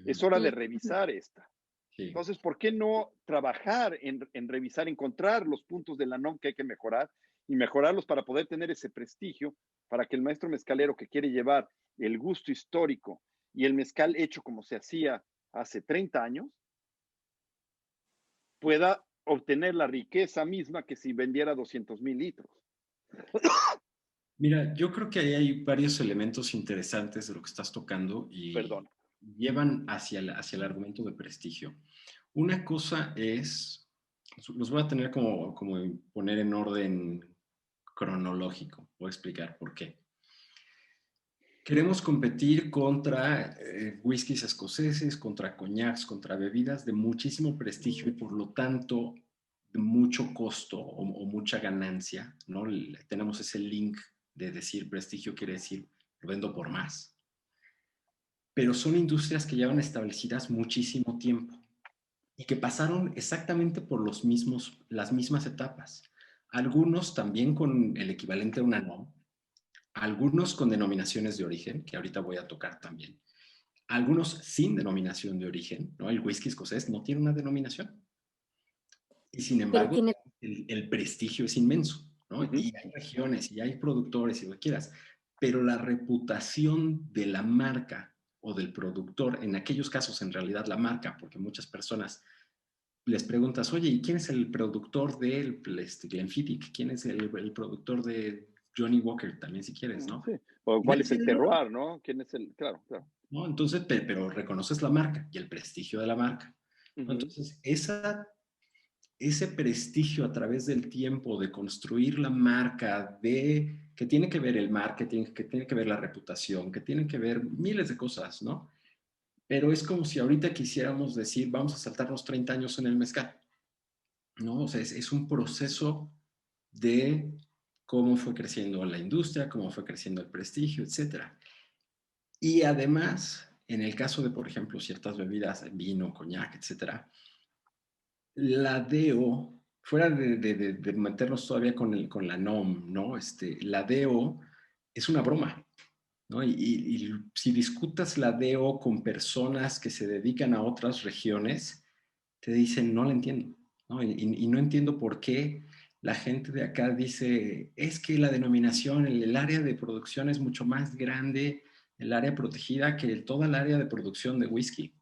Es ujú, hora de Mm, revisar esta. sí. Entonces, ¿por qué no trabajar en revisar, encontrar los puntos de la NOM que hay que mejorar y mejorarlos para poder tener ese prestigio, para que el maestro mezcalero que quiere llevar el gusto histórico y el mezcal hecho como se hacía hace 30 años, pueda obtener la riqueza misma que si vendiera 200,000 litros? Mira, yo creo que ahí hay varios elementos interesantes de lo que estás tocando y Perdón. llevan hacia el argumento de prestigio. Una cosa es, los voy a tener como poner en orden cronológico. Voy a explicar por qué. Queremos competir contra whiskies escoceses, contra coñacs, contra bebidas de muchísimo prestigio y por lo tanto de mucho costo o mucha ganancia, ¿no? Tenemos ese link de decir prestigio quiere decir lo vendo por más. Pero son industrias que llevan establecidas muchísimo tiempo y que pasaron exactamente por las mismas etapas. Algunos también con el equivalente a una NOM, algunos con denominaciones de origen, que ahorita voy a tocar también, algunos sin denominación de origen, ¿no? El whisky escocés no tiene una denominación y sin pero embargo tiene, el prestigio es inmenso, ¿no? Ujú. Y hay regiones y hay productores y lo que quieras, pero la reputación de la marca o del productor, en aquellos casos en realidad la marca, porque muchas personas les preguntas, oye, ¿y quién es el productor del Glenfiddich? ¿Quién es el productor de Johnny Walker? También si quieres, ¿no? Sí. O Y cuál nadie es el tiene nombre, terroir, ¿no? ¿Quién es el? Claro, claro. ¿no? Entonces, pero reconoces la marca y el prestigio de la marca, ¿no? Ujú. Entonces, ese prestigio a través del tiempo de construir la marca, de que tiene que ver el marketing, que tiene que ver la reputación, que tiene que ver miles de cosas, ¿no? Pero es como si ahorita quisiéramos decir, vamos a saltarnos 30 años en el mezcal, ¿no? O sea, es un proceso de cómo fue creciendo la industria, cómo fue creciendo el prestigio, etcétera. Y además, en el caso de, por ejemplo, ciertas bebidas, vino, coñac, etcétera, la DEO, fuera de meternos todavía con la NOM, ¿no? La DEO es una broma, ¿no? Y si discutas la DEO con personas que se dedican a otras regiones, te dicen, no la entiendo, ¿no? Y no entiendo por qué la gente de acá dice, es que la denominación, el área de producción es mucho más grande, el área protegida que toda el área de producción de whisky.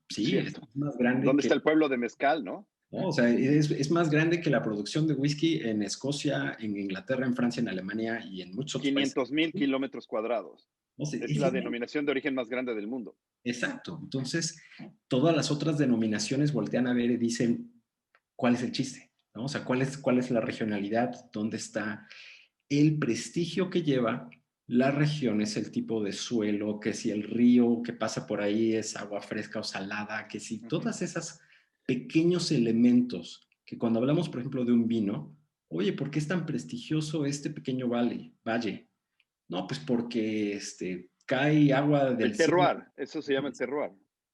Sí, es Cierto. más grande ¿Dónde que, está el pueblo de mezcal, no? ¿no? O sea, es más grande que la producción de whisky en Escocia, en Inglaterra, en Francia, en Alemania y en muchos otros países. 500,000 kilómetros cuadrados. No sé, Es es la inmenso. denominación de origen más grande del mundo. Exacto. Entonces, todas las otras denominaciones voltean a ver y dicen, ¿cuál es el chiste? ¿No? O sea, ¿cuál es la regionalidad? ¿Dónde está el prestigio que lleva la región? Es el tipo de suelo, que si el río que pasa por ahí es agua fresca o salada, que si Ujú. todas esas pequeños elementos que cuando hablamos, por ejemplo, de un vino, oye, ¿por qué es tan prestigioso este pequeño valle? No, pues porque cae agua El del cielo, terroir, eso se llama el terroir.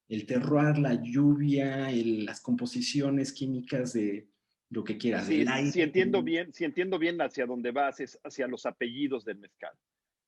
el terroir, la lluvia, las composiciones químicas de lo que quieras, Sí, del si aire. entiendo bien, si entiendo bien hacia dónde vas, es hacia los apellidos del mezcal,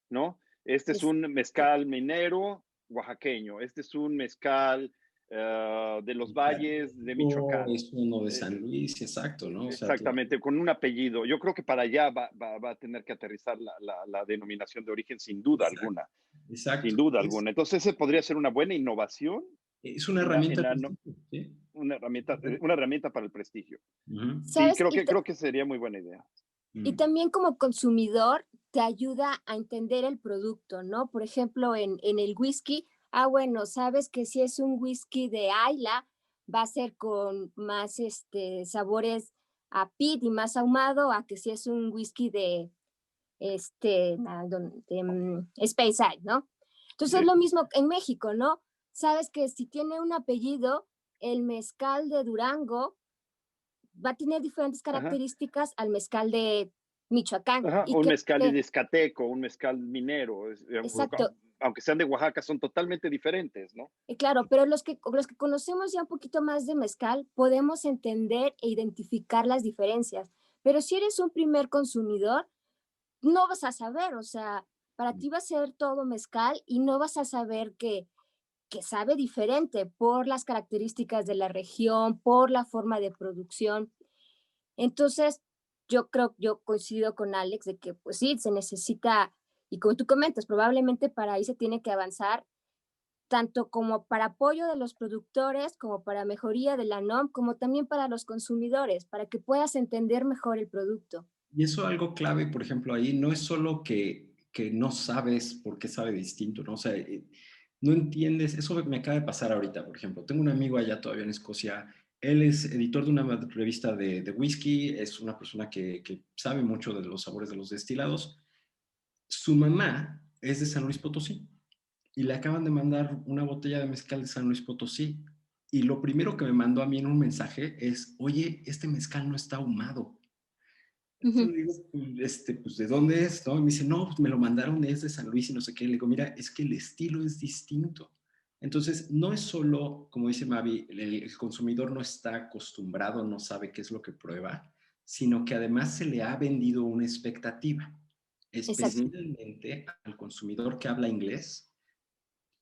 ¿no? Este es es, un mezcal minero oaxaqueño, este es un mezcal de los valles de Michoacán. Es uno de Eh, San Luis, exacto, ¿no? O sea, Exactamente, con un apellido. Yo creo que para allá va a tener que aterrizar la denominación de origen sin duda exacto, alguna, sin exacto. duda alguna. Entonces, ese podría ser una buena innovación Es una en la, herramienta en de la no- prestigio, ¿sí? una herramienta para el prestigio. Ujú, Sí, ¿sabes? creo que sería muy buena idea. Y ujú, también como consumidor te ayuda a entender el producto, ¿no? Por ejemplo, en el whisky, bueno, sabes que si es un whisky de Ayla, va a ser con más sabores a peat y más ahumado, a que si es un whisky Speyside, ¿no? Entonces es lo mismo en México, ¿no? Sabes que si tiene un apellido, el mezcal de Durango va a tener diferentes Ajá, características al mezcal de Michoacán. ajá. Y Un que, mezcal de Izcateco, un mezcal minero, exacto, aunque sean de Oaxaca, son totalmente diferentes, ¿no? claro, pero los que conocemos ya un poquito más de mezcal, podemos entender e identificar las diferencias. Pero si eres un primer consumidor, no vas a saber, o sea, para ti va a ser todo mezcal y no vas a saber que sabe diferente por las características de la región, por la forma de producción. Entonces, yo coincido con Alex de que, pues sí, se necesita, y como tú comentas, probablemente para ahí se tiene que avanzar, tanto como para apoyo de los productores, como para mejoría de la NOM, como también para los consumidores, para que puedas entender mejor el producto. Y eso algo clave, por ejemplo, ahí no es solo que no sabes por qué sabe distinto, ¿no? O sea, no entiendes, eso me acaba de pasar ahorita, por ejemplo, tengo un amigo allá todavía en Escocia, él es editor de una revista de whisky, es una persona que sabe mucho de los sabores de los destilados. Su mamá es de San Luis Potosí y le acaban de mandar una botella de mezcal de San Luis Potosí. Y lo primero que me mandó a mí en un mensaje es, oye, este mezcal no está ahumado. Entonces Ujú. le digo, pues, ¿de dónde es? ¿No? Y me dice, no, pues me lo mandaron desde San Luis y no sé qué. Le digo, mira, es que el estilo es distinto. Entonces, no es solo, como dice Mavi, el consumidor no está acostumbrado, no sabe qué es lo que prueba, sino que además se le ha vendido una expectativa, Exacto. Ujú. especialmente al consumidor que habla inglés.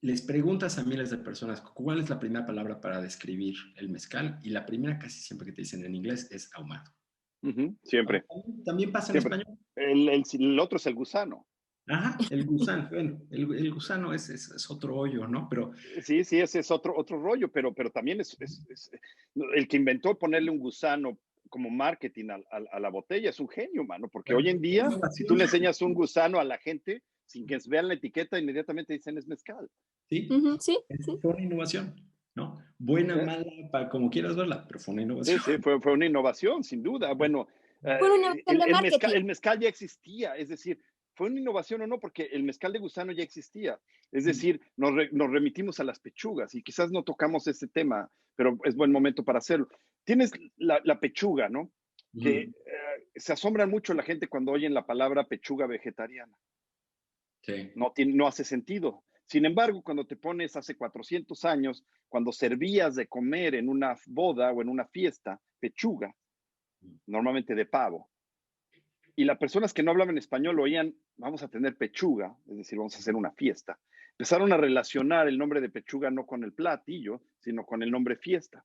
Les preguntas a miles de personas cuál es la primera palabra para describir el mezcal y la primera casi siempre que te dicen en inglés es ahumado. Ujú, siempre, También pasa en siempre. español. El otro es el gusano. Ajá, el gusano, bueno, el gusano es otro hoyo, ¿no? Pero Sí, sí, ese es otro rollo, pero también el que inventó ponerle un gusano como marketing a la botella es un genio, mano, porque bueno, hoy en es día, si tú innovación, le enseñas un gusano a la gente, sin que vean la etiqueta, inmediatamente dicen es mezcal. ¿sí? Ujú, sí, sí. Fue una innovación, ¿no? Buena, ¿Eh? mala, como quieras verla, pero fue una Sí, innovación. sí, fue una innovación, sin duda. Bueno, Fue una innovación de el marketing. mezcal ya existía, es decir, fue una innovación o no, porque el mezcal de gusano ya existía. Es decir, nos remitimos a las pechugas y quizás no tocamos ese tema, pero es buen momento para hacerlo. Tienes la pechuga, ¿no? Que Ujú, se asombra mucho la gente cuando oyen la palabra pechuga vegetariana. sí. No hace sentido. Sin embargo, cuando te pones hace 400 años, cuando servías de comer en una boda o en una fiesta, pechuga, normalmente de pavo, y las personas que no hablaban español oían, vamos a tener pechuga, es decir, vamos a hacer una fiesta. Empezaron a relacionar el nombre de pechuga no con el platillo, sino con el nombre fiesta.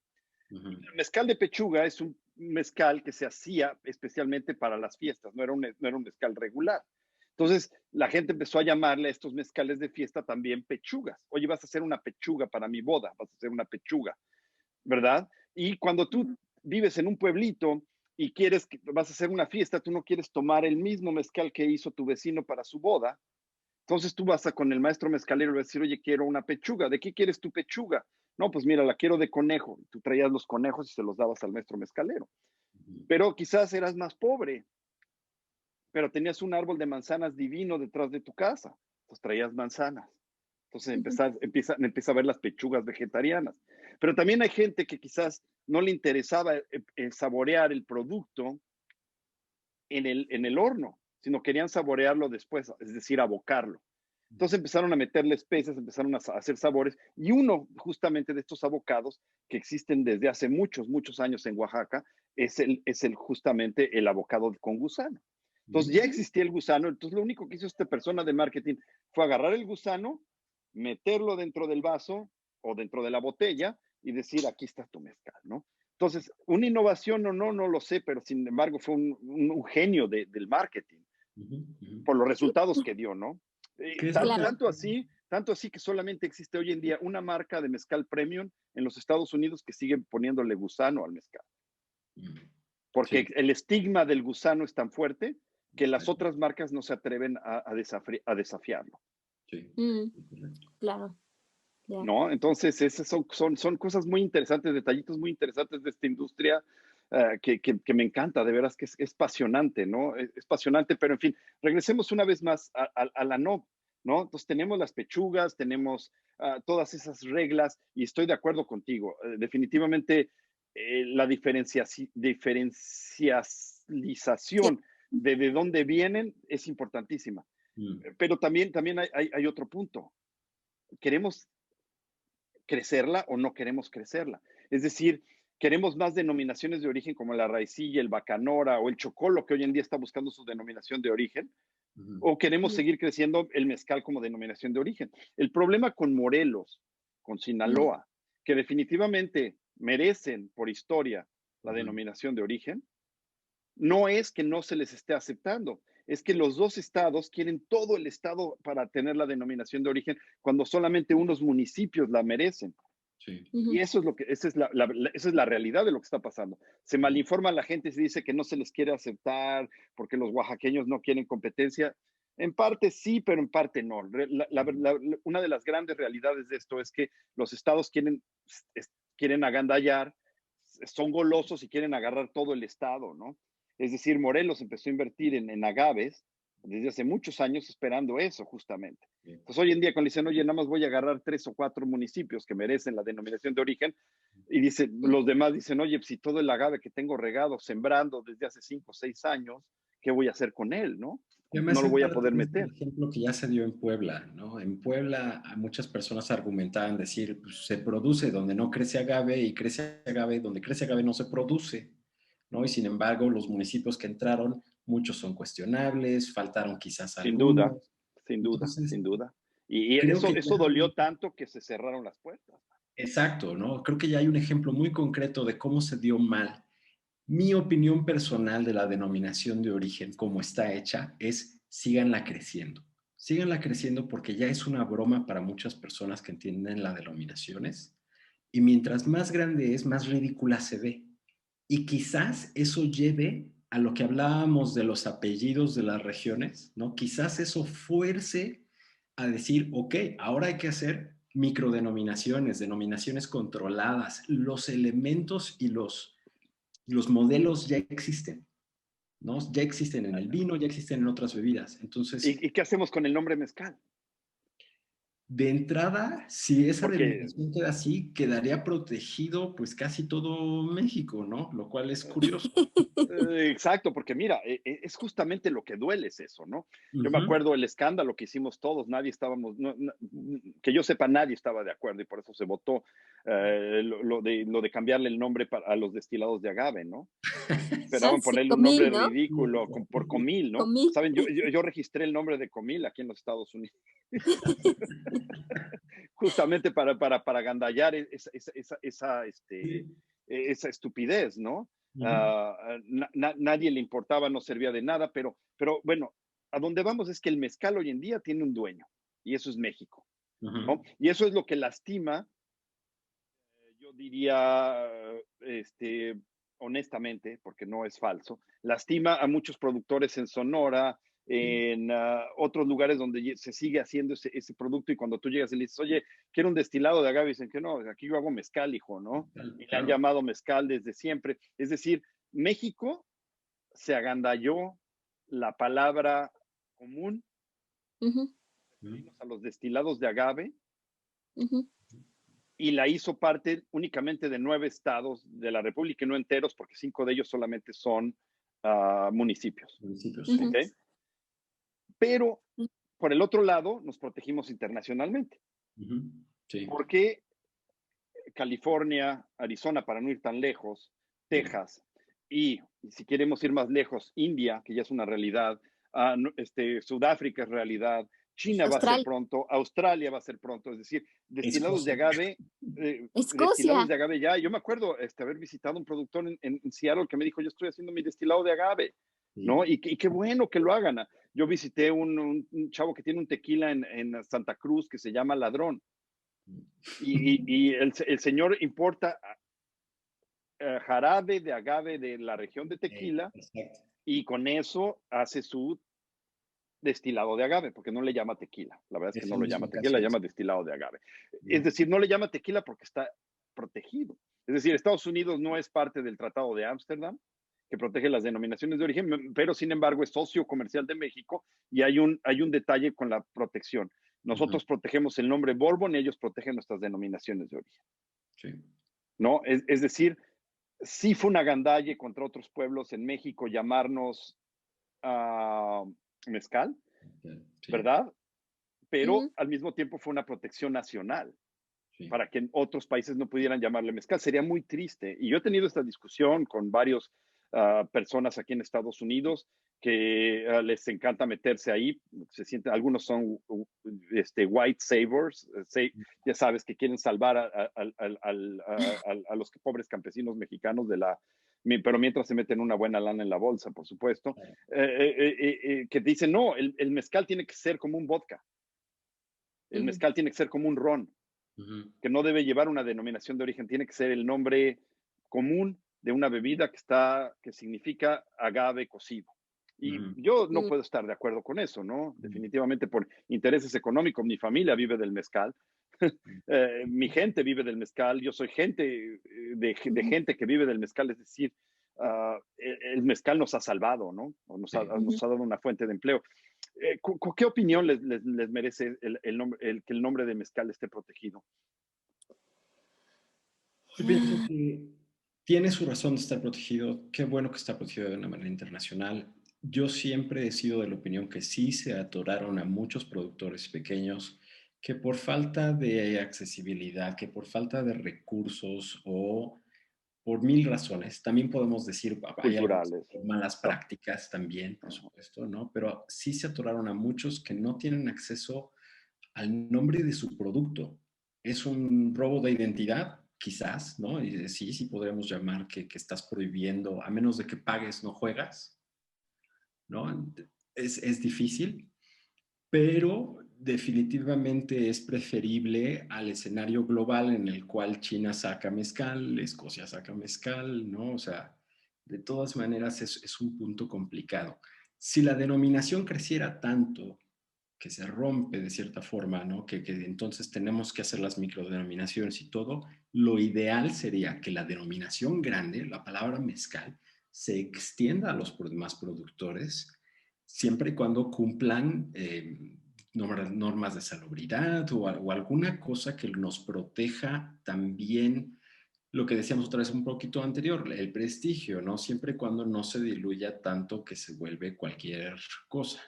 Ujú, El mezcal de pechuga es un mezcal que se hacía especialmente para las fiestas, no era un mezcal regular. Entonces, la gente empezó a llamarle a estos mezcales de fiesta también pechugas. Oye, vas a hacer una pechuga para mi boda, vas a hacer una pechuga, ¿verdad? Y cuando tú vives en un pueblito y vas a hacer una fiesta, tú no quieres tomar el mismo mezcal que hizo tu vecino para su boda, entonces tú vas con el maestro mezcalero y le vas a decir, oye, quiero una pechuga. ¿De qué quieres tu pechuga? No, pues mira, la quiero de conejo. Tú traías los conejos y se los dabas al maestro mezcalero. ujú, Pero quizás eras más pobre, pero tenías un árbol de manzanas divino detrás de tu casa. Entonces traías manzanas. Entonces Ujú. empieza a ver las pechugas vegetarianas. Pero también hay gente que quizás no le interesaba saborear el producto en el horno, sino querían saborearlo después, es decir, abocarlo. Entonces empezaron a meterle especias, empezaron a hacer sabores, y uno justamente de estos abocados que existen desde hace muchos, muchos años en Oaxaca es el justamente el abocado con gusano. Entonces ya ujú, existía el gusano, entonces lo único que hizo esta persona de marketing fue agarrar el gusano, meterlo dentro del vaso o dentro de la botella y decir, aquí está tu mezcal, ¿no? Entonces, una innovación o no, no lo sé, pero sin embargo fue un genio del marketing ujú, ujú. por los Sí, resultados que dio, ¿no? ¿Qué es lo que claro. Tanto así que solamente existe hoy en día una marca de mezcal premium en los Estados Unidos que sigue poniéndole gusano al mezcal, Mm, porque sí, el estigma del gusano es tan fuerte que las sí, otras marcas no se atreven a desafiarlo. sí, Mm, correcto. claro. Ya. ¿no? Entonces, esas son cosas muy interesantes, detallitos muy interesantes de esta industria que me encanta, de veras que es apasionante, ¿no? Es apasionante, pero en fin, regresemos una vez más a la ¿no? Entonces, tenemos las pechugas, tenemos todas esas reglas y estoy de acuerdo contigo. Definitivamente, la Sí. diferenciación de dónde vienen es importantísima. Pero también hay otro punto. ¿Queremos crecerla o no queremos crecerla? Es decir, queremos más denominaciones de origen como la raicilla, el bacanora o el chocolo, que hoy en día está buscando su denominación de origen, o queremos Ujú, seguir creciendo el mezcal como denominación de origen. El problema con Morelos, con ujú, Sinaloa, que definitivamente merecen por historia la Ujú. denominación de origen, no es que no se les esté aceptando, es que los dos estados quieren todo el estado para tener la denominación de origen cuando solamente unos municipios la merecen. Sí. Y ujú. eso es lo que, esa es la realidad de lo que está pasando. Se malinforma a la gente y se dice que no se les quiere aceptar porque los oaxaqueños no quieren competencia. En parte sí, pero en parte no. Una de las grandes realidades de esto es que los estados quieren agandallar, son golosos y quieren agarrar todo el estado, ¿no? Es decir, Morelos empezó a invertir en agaves desde hace muchos años esperando eso justamente. Entonces, hoy en día, cuando dicen, oye, nada más voy a agarrar 3 o 4 municipios que merecen la denominación de origen, y los demás dicen, oye, si todo el agave que tengo regado, sembrando desde hace 5 o 6 años, ¿qué voy a hacer con él, no? Y además No lo en voy a parte poder es el meter. ejemplo que ya se dio en Puebla, ¿no? En Puebla a muchas personas argumentaban decir, pues, se produce donde no crece agave y crece agave, donde crece agave no se produce, ¿no? Y sin embargo, los municipios que entraron, muchos son cuestionables, faltaron quizás Sin duda, algunos. sin duda, Entonces, sin duda. Y creo que eso ya hay, dolió tanto que se cerraron las puertas. exacto, ¿no? Creo que ya hay un ejemplo muy concreto de cómo se dio mal. Mi opinión personal de la denominación de origen, como está hecha, es síganla creciendo. Síganla creciendo porque ya es una broma para muchas personas que entienden las denominaciones. Y mientras más grande es, más ridícula se ve. Y quizás eso lleve a lo que hablábamos de los apellidos de las regiones, ¿no? Quizás eso fuerce a decir, ok, ahora hay que hacer microdenominaciones, denominaciones controladas. Los elementos y los modelos ya existen, ¿no? Ya existen en el vino, ya existen en otras bebidas. Entonces, ¿Y qué hacemos con el nombre mezcal? de entrada, si esa Porque denominación queda así, quedaría protegido pues casi todo México, ¿no? Lo cual es curioso. Exacto, porque mira, es justamente lo que duele es eso, ¿no? Yo me Ujú. acuerdo el escándalo que hicimos todos, nadie estábamos, que yo sepa, nadie estaba de acuerdo y por eso se votó lo de cambiarle el nombre a los destilados de agave, ¿no? Ah, Esperaban sí, ponerle un nombre comil, ¿no? ridículo por Comil, ¿no? Comil. Saben, yo registré el nombre de Comil aquí en los Estados Unidos, justamente para agandallar Sí. esa estupidez, ¿no? Ujú. Nadie le importaba, no servía de nada, pero bueno, a donde vamos es que el mezcal hoy en día tiene un dueño y eso es México, Ujú. ¿no? Y eso es lo que lastima, yo diría, honestamente, porque no es falso, lastima a muchos productores en Sonora, Sí. en otros lugares donde se sigue haciendo ese producto y cuando tú llegas y le dices, oye, quiero un destilado de agave, dicen que no, aquí yo hago mezcal, hijo, ¿no? Y le han Claro. llamado mezcal desde siempre. Es decir, México se agandalló la palabra común, Ujú, Ujú. referirnos a los destilados de agave, ujú, y la hizo parte únicamente de 9 estados de la República, y no enteros, porque 5 de ellos solamente son municipios. Municipios, ¿Ok? ujú, sí. Pero por el otro lado, nos protegimos internacionalmente. Ujú. Sí. Porque California, Arizona, para no ir tan lejos, Sí. Texas y si queremos ir más lejos, India, que ya es una realidad, Sudáfrica es realidad, China va a ser Australia. pronto, Australia va a ser pronto, es decir, Escocia. destilados de Escocia. agave ya. Yo me acuerdo haber visitado un productor en Seattle que me dijo, yo estoy haciendo mi destilado de agave, ¿no? Sí. Y qué bueno que lo hagan. Yo visité un chavo que tiene un tequila en Santa Cruz que se llama Ladrón. Y el señor importa jarabe de agave de la región de Tequila Exacto. y con eso hace su destilado de agave, porque no le llama tequila. La verdad es que Es no el lo mismo llama caso. tequila, le llama destilado de agave. Es Ujú. decir, no le llama tequila porque está protegido. Es decir, Estados Unidos no es parte del Tratado de Ámsterdam, que protege las denominaciones de origen, pero sin embargo es socio comercial de México y hay un detalle con la protección. Ujú. Nosotros protegemos el nombre Bourbon y ellos protegen nuestras denominaciones de origen, Sí. ¿no? Es decir, sí fue una gandalle contra otros pueblos en México llamarnos mezcal, Sí, ¿verdad? Pero Ujú. al mismo tiempo fue una protección nacional sí. para que en otros países no pudieran llamarle mezcal. Sería muy triste. Y yo he tenido esta discusión con varios personas aquí en Estados Unidos que les encanta meterse ahí. Se sienten, algunos son white savers, ya sabes, que quieren salvar a los pobres campesinos mexicanos pero mientras se meten una buena lana en la bolsa, por supuesto, que dicen, no, el mezcal tiene que ser como un vodka, el Ujú. mezcal tiene que ser como un ron, Ujú. que no debe llevar una denominación de origen, tiene que ser el nombre común de una bebida que significa agave cocido. Y Ujú. yo no Mm. puedo estar de acuerdo con eso, ¿no? Ujú. Definitivamente por intereses económicos, mi familia vive del mezcal, mi gente vive del mezcal, yo soy gente de Ujú. gente que vive del mezcal, es decir, el mezcal nos ha salvado, ¿no? O Sí. Ujú. nos ha dado una fuente de empleo. ¿Qué opinión les merece que el nombre de mezcal esté protegido? Yo pienso que tiene su razón de estar protegido. Qué bueno que está protegido de una manera internacional. Yo siempre he sido de la opinión que sí se atoraron a muchos productores pequeños que por falta de accesibilidad, que por falta de recursos o por mil razones, también podemos decir, hay algunas Culturales. malas prácticas también, por Ajá. supuesto, ¿no? Pero sí se atoraron a muchos que no tienen acceso al nombre de su producto. Es un robo de identidad, quizás, ¿no? Y sí, sí podríamos llamar que estás prohibiendo, a menos de que pagues, no juegas, ¿no? Es difícil, pero definitivamente es preferible al escenario global en el cual China saca mezcal, Escocia saca mezcal, ¿no? O sea, de todas maneras es un punto complicado. Si la denominación creciera tanto que se rompe de cierta forma, ¿no? Que entonces tenemos que hacer las microdenominaciones y todo, lo ideal sería que la denominación grande, la palabra mezcal, se extienda a los demás productores, siempre y cuando cumplan normas de salubridad o alguna cosa que nos proteja también lo que decíamos otra vez un poquito anterior, el prestigio, ¿no? Siempre y cuando no se diluya tanto que se vuelve cualquier cosa.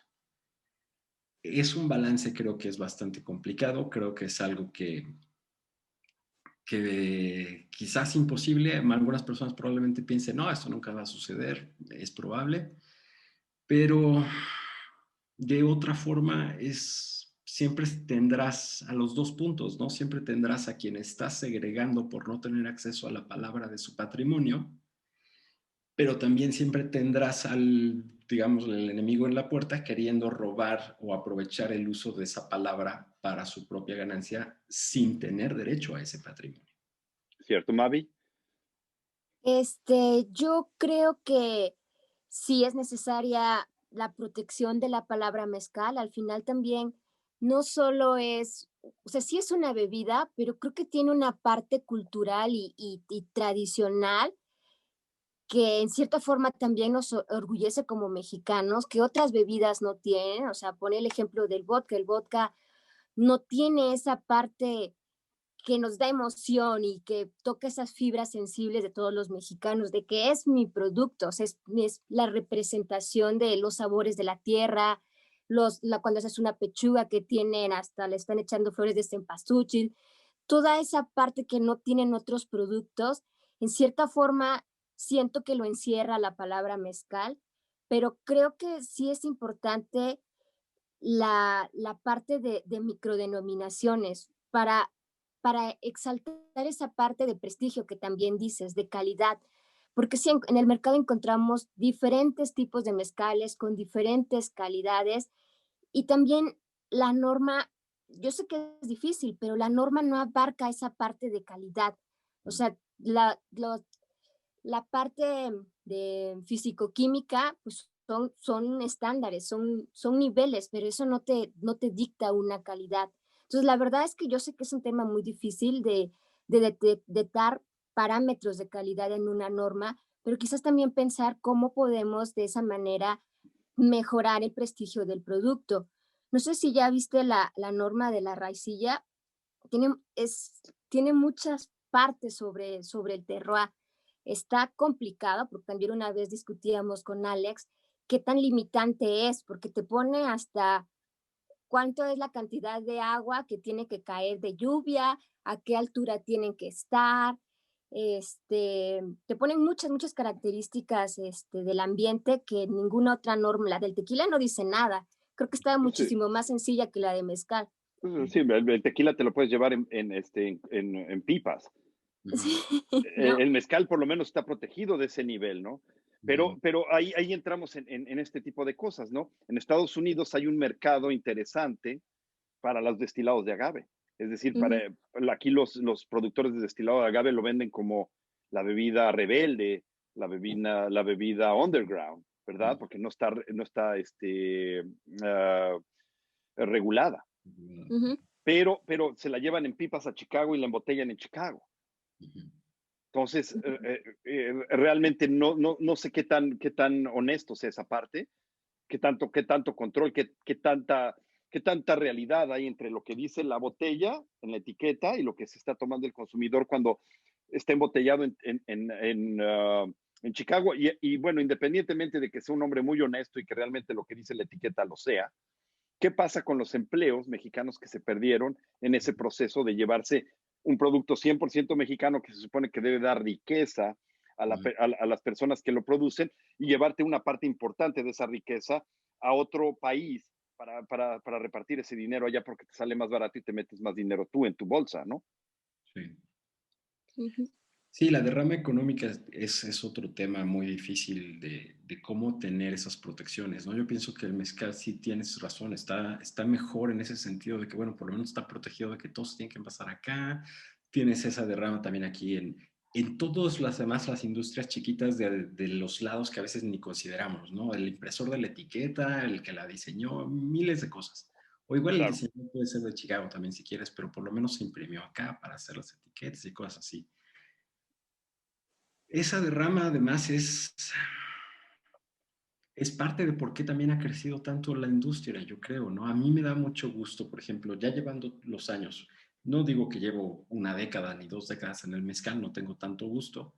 Es un balance, creo que es bastante complicado, creo que es algo que quizás imposible, algunas personas probablemente piensen, no, esto nunca va a suceder, es probable, pero de otra forma siempre tendrás a los dos puntos, ¿no? Siempre tendrás a quien estás segregando por no tener acceso a la palabra de su patrimonio, pero también siempre tendrás digamos, el enemigo en la puerta queriendo robar o aprovechar el uso de esa palabra para su propia ganancia sin tener derecho a ese patrimonio. ¿Cierto, Mavi? Yo creo que sí es necesaria la protección de la palabra mezcal. Al final también no solo es, o sea, sí es una bebida, pero creo que tiene una parte cultural y tradicional que en cierta forma también nos orgullece como mexicanos, que otras bebidas no tienen. O sea, pone el ejemplo del vodka. El vodka no tiene esa parte que nos da emoción y que toca esas fibras sensibles de todos los mexicanos, de que es mi producto, o sea, es la representación de los sabores de la tierra, cuando haces una pechuga que tienen, hasta le están echando flores de cempasúchil, toda esa parte que no tienen otros productos, en cierta forma siento que lo encierra la palabra mezcal, pero creo que sí es importante la parte de microdenominaciones para exaltar esa parte de prestigio que también dices, de calidad, porque sí, en el mercado encontramos diferentes tipos de mezcales con diferentes calidades y también la norma, yo sé que es difícil, pero la norma no abarca esa parte de calidad. O sea, la parte de fisicoquímica, pues son estándares, son niveles, pero eso no te dicta una calidad. Entonces, la verdad es que yo sé que es un tema muy difícil de dar parámetros de calidad en una norma, pero quizás también pensar cómo podemos de esa manera mejorar el prestigio del producto. No sé si ya viste la norma de la raicilla, tiene muchas partes sobre el terroir. Está complicado, porque también una vez discutíamos con Alex qué tan limitante es, porque te pone hasta cuánto es la cantidad de agua que tiene que caer de lluvia, a qué altura tienen que estar. Te ponen muchas características del ambiente que ninguna otra norma, la del tequila no dice nada. Creo que está Sí, muchísimo más sencilla que la de mezcal. sí, el tequila te lo puedes llevar en pipas. Ujú, ¿No? El mezcal por lo menos está protegido de ese nivel, ¿no? ujú, Pero ahí entramos en este tipo de cosas, ¿no? En Estados Unidos hay un mercado interesante para los destilados de agave. Es decir, Ujú, aquí los productores de destilado de agave lo venden como la bebida rebelde, la bebida underground, ¿verdad? Porque no está regulada. ujú, Pero se la llevan en pipas a Chicago y la embotellan en Chicago. ujú, Entonces, realmente no sé qué tan honesto sea esa parte, qué tanto control, qué tanta realidad hay entre lo que dice la botella en la etiqueta y lo que se está tomando el consumidor cuando está embotellado en Chicago. Y bueno, independientemente de que sea un hombre muy honesto y que realmente lo que dice la etiqueta lo sea, ¿qué pasa con los empleos mexicanos que se perdieron en ese proceso de llevarse un producto 100% mexicano que se supone que debe dar riqueza ujú. a las personas que lo producen y llevarte una parte importante de esa riqueza a otro país para repartir ese dinero allá porque te sale más barato y te metes más dinero tú en tu bolsa, ¿no? Sí. ujú, Sí, la derrama económica es otro tema muy difícil de cómo tener esas protecciones, ¿no? Yo pienso que el mezcal sí tienes razón, está mejor en ese sentido de que, bueno, por lo menos está protegido de que todos tienen que pasar acá, tienes esa derrama también aquí en todas las demás, las industrias chiquitas de los lados que a veces ni consideramos, ¿no? El impresor de la etiqueta, el que la diseñó, miles de cosas. O igual el Claro. diseño puede ser de Chicago también si quieres, pero por lo menos se imprimió acá para hacer las etiquetas y cosas así. Esa derrama además es parte de por qué también ha crecido tanto la industria, yo creo, ¿no? A mí me da mucho gusto, por ejemplo, ya llevando los años, no digo que llevo una década ni 2 décadas en el mezcal, no tengo tanto gusto.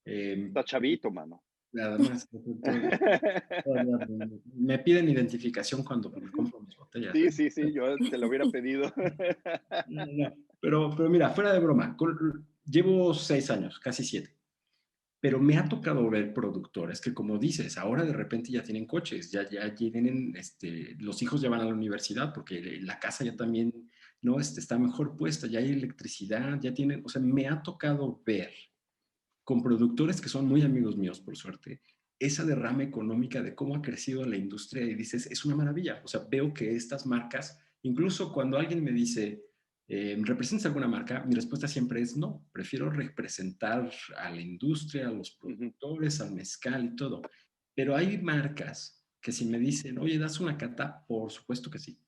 eh, Está chavito, mano. Además, me piden identificación cuando me compro mis botellas, Sí, ¿eh? sí, sí, yo te lo hubiera pedido. No, no, no. Pero mira, fuera de broma, llevo 6 años, casi 7. Pero me ha tocado ver productores que, como dices, ahora de repente ya tienen coches, ya tienen, los hijos ya van a la universidad porque la casa ya también, ¿no? Está mejor puesta, ya hay electricidad, ya tienen, o sea, me ha tocado ver con productores que son muy amigos míos, por suerte, esa derrama económica de cómo ha crecido la industria y dices, es una maravilla. O sea, veo que estas marcas, incluso cuando alguien me dice, ¿representas alguna marca? Mi respuesta siempre es no, prefiero representar a la industria, a los Ujú. productores, al mezcal y todo. Pero hay marcas que si me dicen, oye, ¿das una cata? Por supuesto que sí,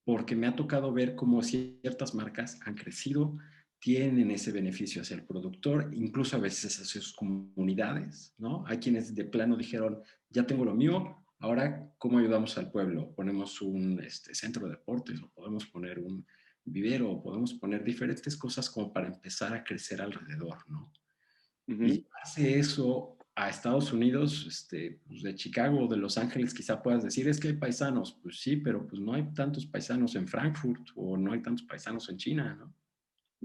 porque me ha tocado ver cómo ciertas marcas han crecido, tienen ese beneficio hacia el productor, incluso a veces hacia sus comunidades, ¿no? Hay quienes de plano dijeron, ya tengo lo mío, ahora, ¿cómo ayudamos al pueblo? Ponemos un centro de deportes, o podemos poner un vivero, o podemos poner diferentes cosas como para empezar a crecer alrededor, ¿no? Ujú. Y hace eso a Estados Unidos, pues de Chicago o de Los Ángeles, quizá puedas decir, es que hay paisanos. Pues sí, pero pues no hay tantos paisanos en Frankfurt o no hay tantos paisanos en China, ¿no?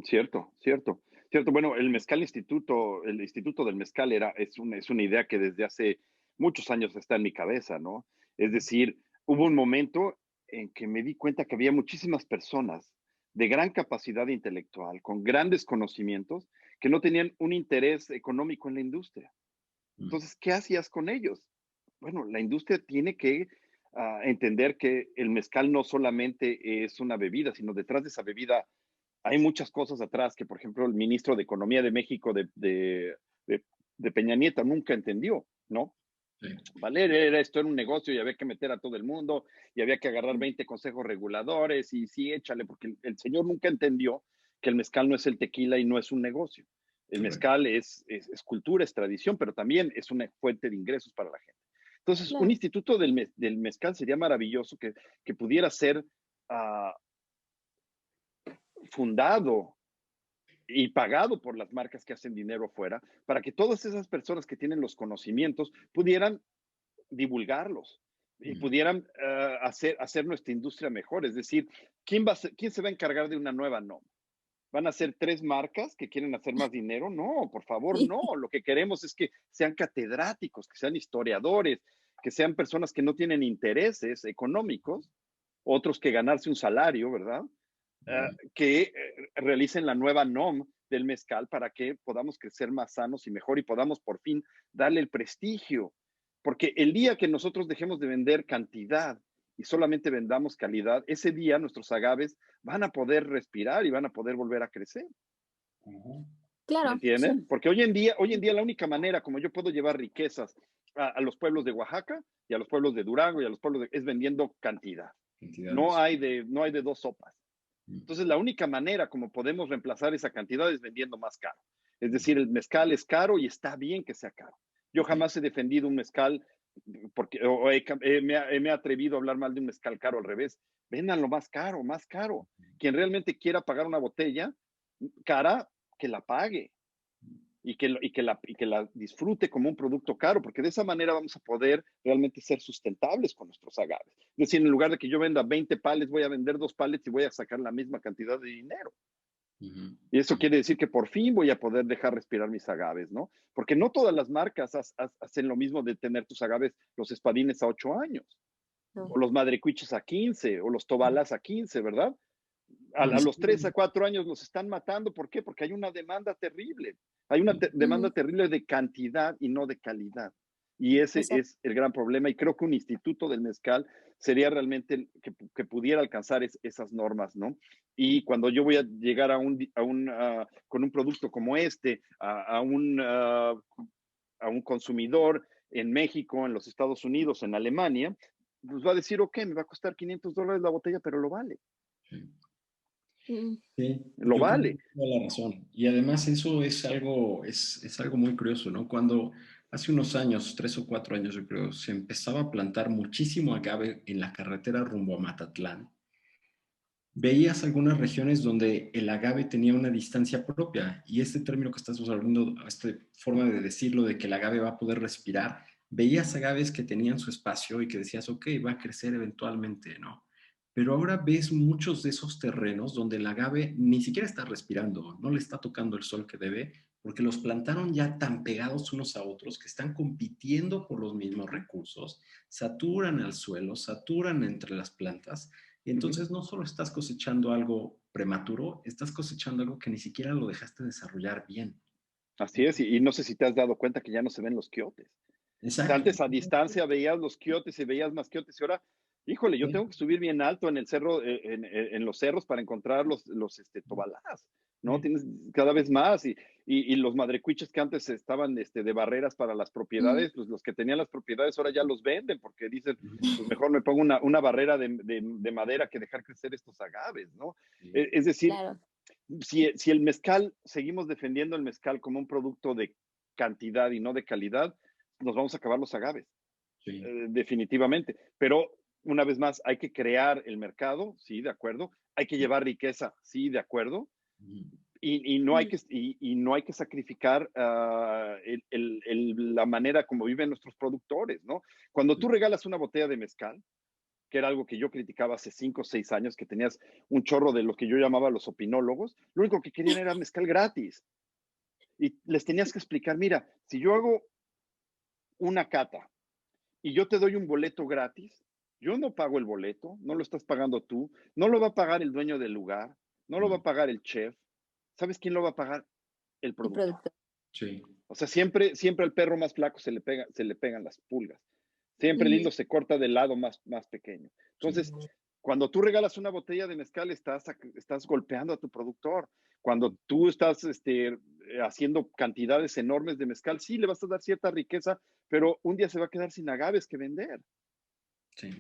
Cierto, cierto, cierto. Bueno, el Instituto del Mezcal es una idea que desde hace muchos años está en mi cabeza, ¿no? Es decir, hubo un momento en que me di cuenta que había muchísimas personas de gran capacidad intelectual, con grandes conocimientos, que no tenían un interés económico en la industria. Mm. Entonces, ¿qué hacías con ellos? Bueno, la industria tiene que entender que el mezcal no solamente es una bebida, sino detrás de esa bebida hay muchas cosas atrás que, por ejemplo, el ministro de Economía de México de Peña Nieto nunca entendió, ¿no? Sí. ¿vale? Esto era un negocio y había que meter a todo el mundo y había que agarrar 20 consejos reguladores y sí, échale, porque el señor nunca entendió que el mezcal no es el tequila y no es un negocio. El Correcto. mezcal es cultura, es tradición, pero también es una fuente de ingresos para la gente. Entonces, un Claro. instituto del mezcal sería maravilloso que pudiera ser uh, fundado y pagado por las marcas que hacen dinero afuera, para que todas esas personas que tienen los conocimientos pudieran divulgarlos y pudieran hacer nuestra industria mejor. Es decir, ¿quién se va a encargar de una nueva norma? ¿Van a ser 3 marcas que quieren hacer más dinero? No, por favor, Sí. no. Lo que queremos es que sean catedráticos, que sean historiadores, que sean personas que no tienen intereses económicos, otros que ganarse un salario, ¿verdad? Que realicen la nueva NOM del mezcal para que podamos crecer más sanos y mejor y podamos por fin darle el prestigio. Porque el día que nosotros dejemos de vender cantidad y solamente vendamos calidad, ese día nuestros agaves van a poder respirar y van a poder volver a crecer. ¿Me Claro, sí. entienden? Porque hoy en día la única manera como yo puedo llevar riquezas a los pueblos de Oaxaca y a los pueblos de Durango y a los pueblos es vendiendo cantidad. Cantidades. No hay de dos sopas. Entonces, la única manera como podemos reemplazar esa cantidad es vendiendo más caro. Es decir, el mezcal es caro y está bien que sea caro. Yo jamás he defendido un mezcal porque me he atrevido a hablar mal de un mezcal caro al revés. Véndanlo más caro, más caro. Quien realmente quiera pagar una botella cara, que la pague y que la disfrute como un producto caro, porque de esa manera vamos a poder realmente ser sustentables con nuestros agaves. Es decir, en lugar de que yo venda 20 palets, voy a vender 2 palets y voy a sacar la misma cantidad de dinero. Y eso quiere decir que por fin voy a poder dejar respirar mis agaves, ¿no? Porque no todas las marcas hacen lo mismo de tener tus agaves, los espadines a 8 años, No. o los madrecuiches a 15, o los tobalas a 15, ¿verdad? A los 3 a 4 años los están matando. ¿Por qué? Porque hay una demanda terrible. Hay una demanda terrible de cantidad y no de calidad. Y ese Exacto. es el gran problema. Y creo que un instituto del mezcal sería realmente que pudiera alcanzar esas normas, ¿no? Y cuando yo voy a llegar con un producto como este, a un consumidor en México, en los Estados Unidos, en Alemania, pues va a decir, ok, me va a costar $500 la botella, pero lo vale. Mm. Sí, Lo yo creo que vale. tienes toda la razón. Y además eso es algo muy curioso, ¿no? Cuando hace unos años, 3 o 4 años yo creo, se empezaba a plantar muchísimo agave en la carretera rumbo a Matatlán, veías algunas regiones donde el agave tenía una distancia propia y este término que estás hablando, esta forma de decirlo, de que el agave va a poder respirar, veías agaves que tenían su espacio y que decías, ok, va a crecer eventualmente, ¿no? Pero ahora ves muchos de esos terrenos donde el agave ni siquiera está respirando, no le está tocando el sol que debe, porque los plantaron ya tan pegados unos a otros que están compitiendo por los mismos recursos, saturan al suelo, saturan entre las plantas y entonces no solo estás cosechando algo prematuro, estás cosechando algo que ni siquiera lo dejaste desarrollar bien. Así es, y no sé si te has dado cuenta que ya no se ven los quiotes. O sea, Exacto. antes a distancia veías los quiotes y veías más quiotes y ahora, híjole, yo Sí. tengo que subir bien alto en el cerro, en los cerros para encontrar los tobalás, ¿no? Sí. Tienes cada vez más y los madrecuiches que antes estaban de barreras para las propiedades, pues los que tenían las propiedades ahora ya los venden porque dicen, pues mejor me pongo una barrera de madera que dejar crecer estos agaves, ¿no? Sí. Es decir, Claro. si el mezcal, seguimos defendiendo el mezcal como un producto de cantidad y no de calidad, nos vamos a acabar los agaves, Sí. definitivamente. Pero una vez más, hay que crear el mercado, sí, de acuerdo. Hay que llevar riqueza, sí, de acuerdo. Y no hay que sacrificar la manera como viven nuestros productores, ¿no? Cuando tú regalas una botella de mezcal, que era algo que yo criticaba hace 5 o 6 años, que tenías un chorro de lo que yo llamaba los opinólogos, lo único que querían era mezcal gratis. Y les tenías que explicar, mira, si yo hago una cata y yo te doy un boleto gratis, yo no pago el boleto, no lo estás pagando tú, no lo va a pagar el dueño del lugar, no lo va a pagar el chef. ¿Sabes quién lo va a pagar? El El productor. producto. Sí. O sea, siempre al perro más flaco se le pegan las pulgas. Siempre el hilo se corta del lado más pequeño. Sí. Entonces, Cuando tú regalas una botella de mezcal, estás golpeando a tu productor. Cuando tú estás haciendo cantidades enormes de mezcal, sí, le vas a dar cierta riqueza, pero un día se va a quedar sin agaves que vender. Sí,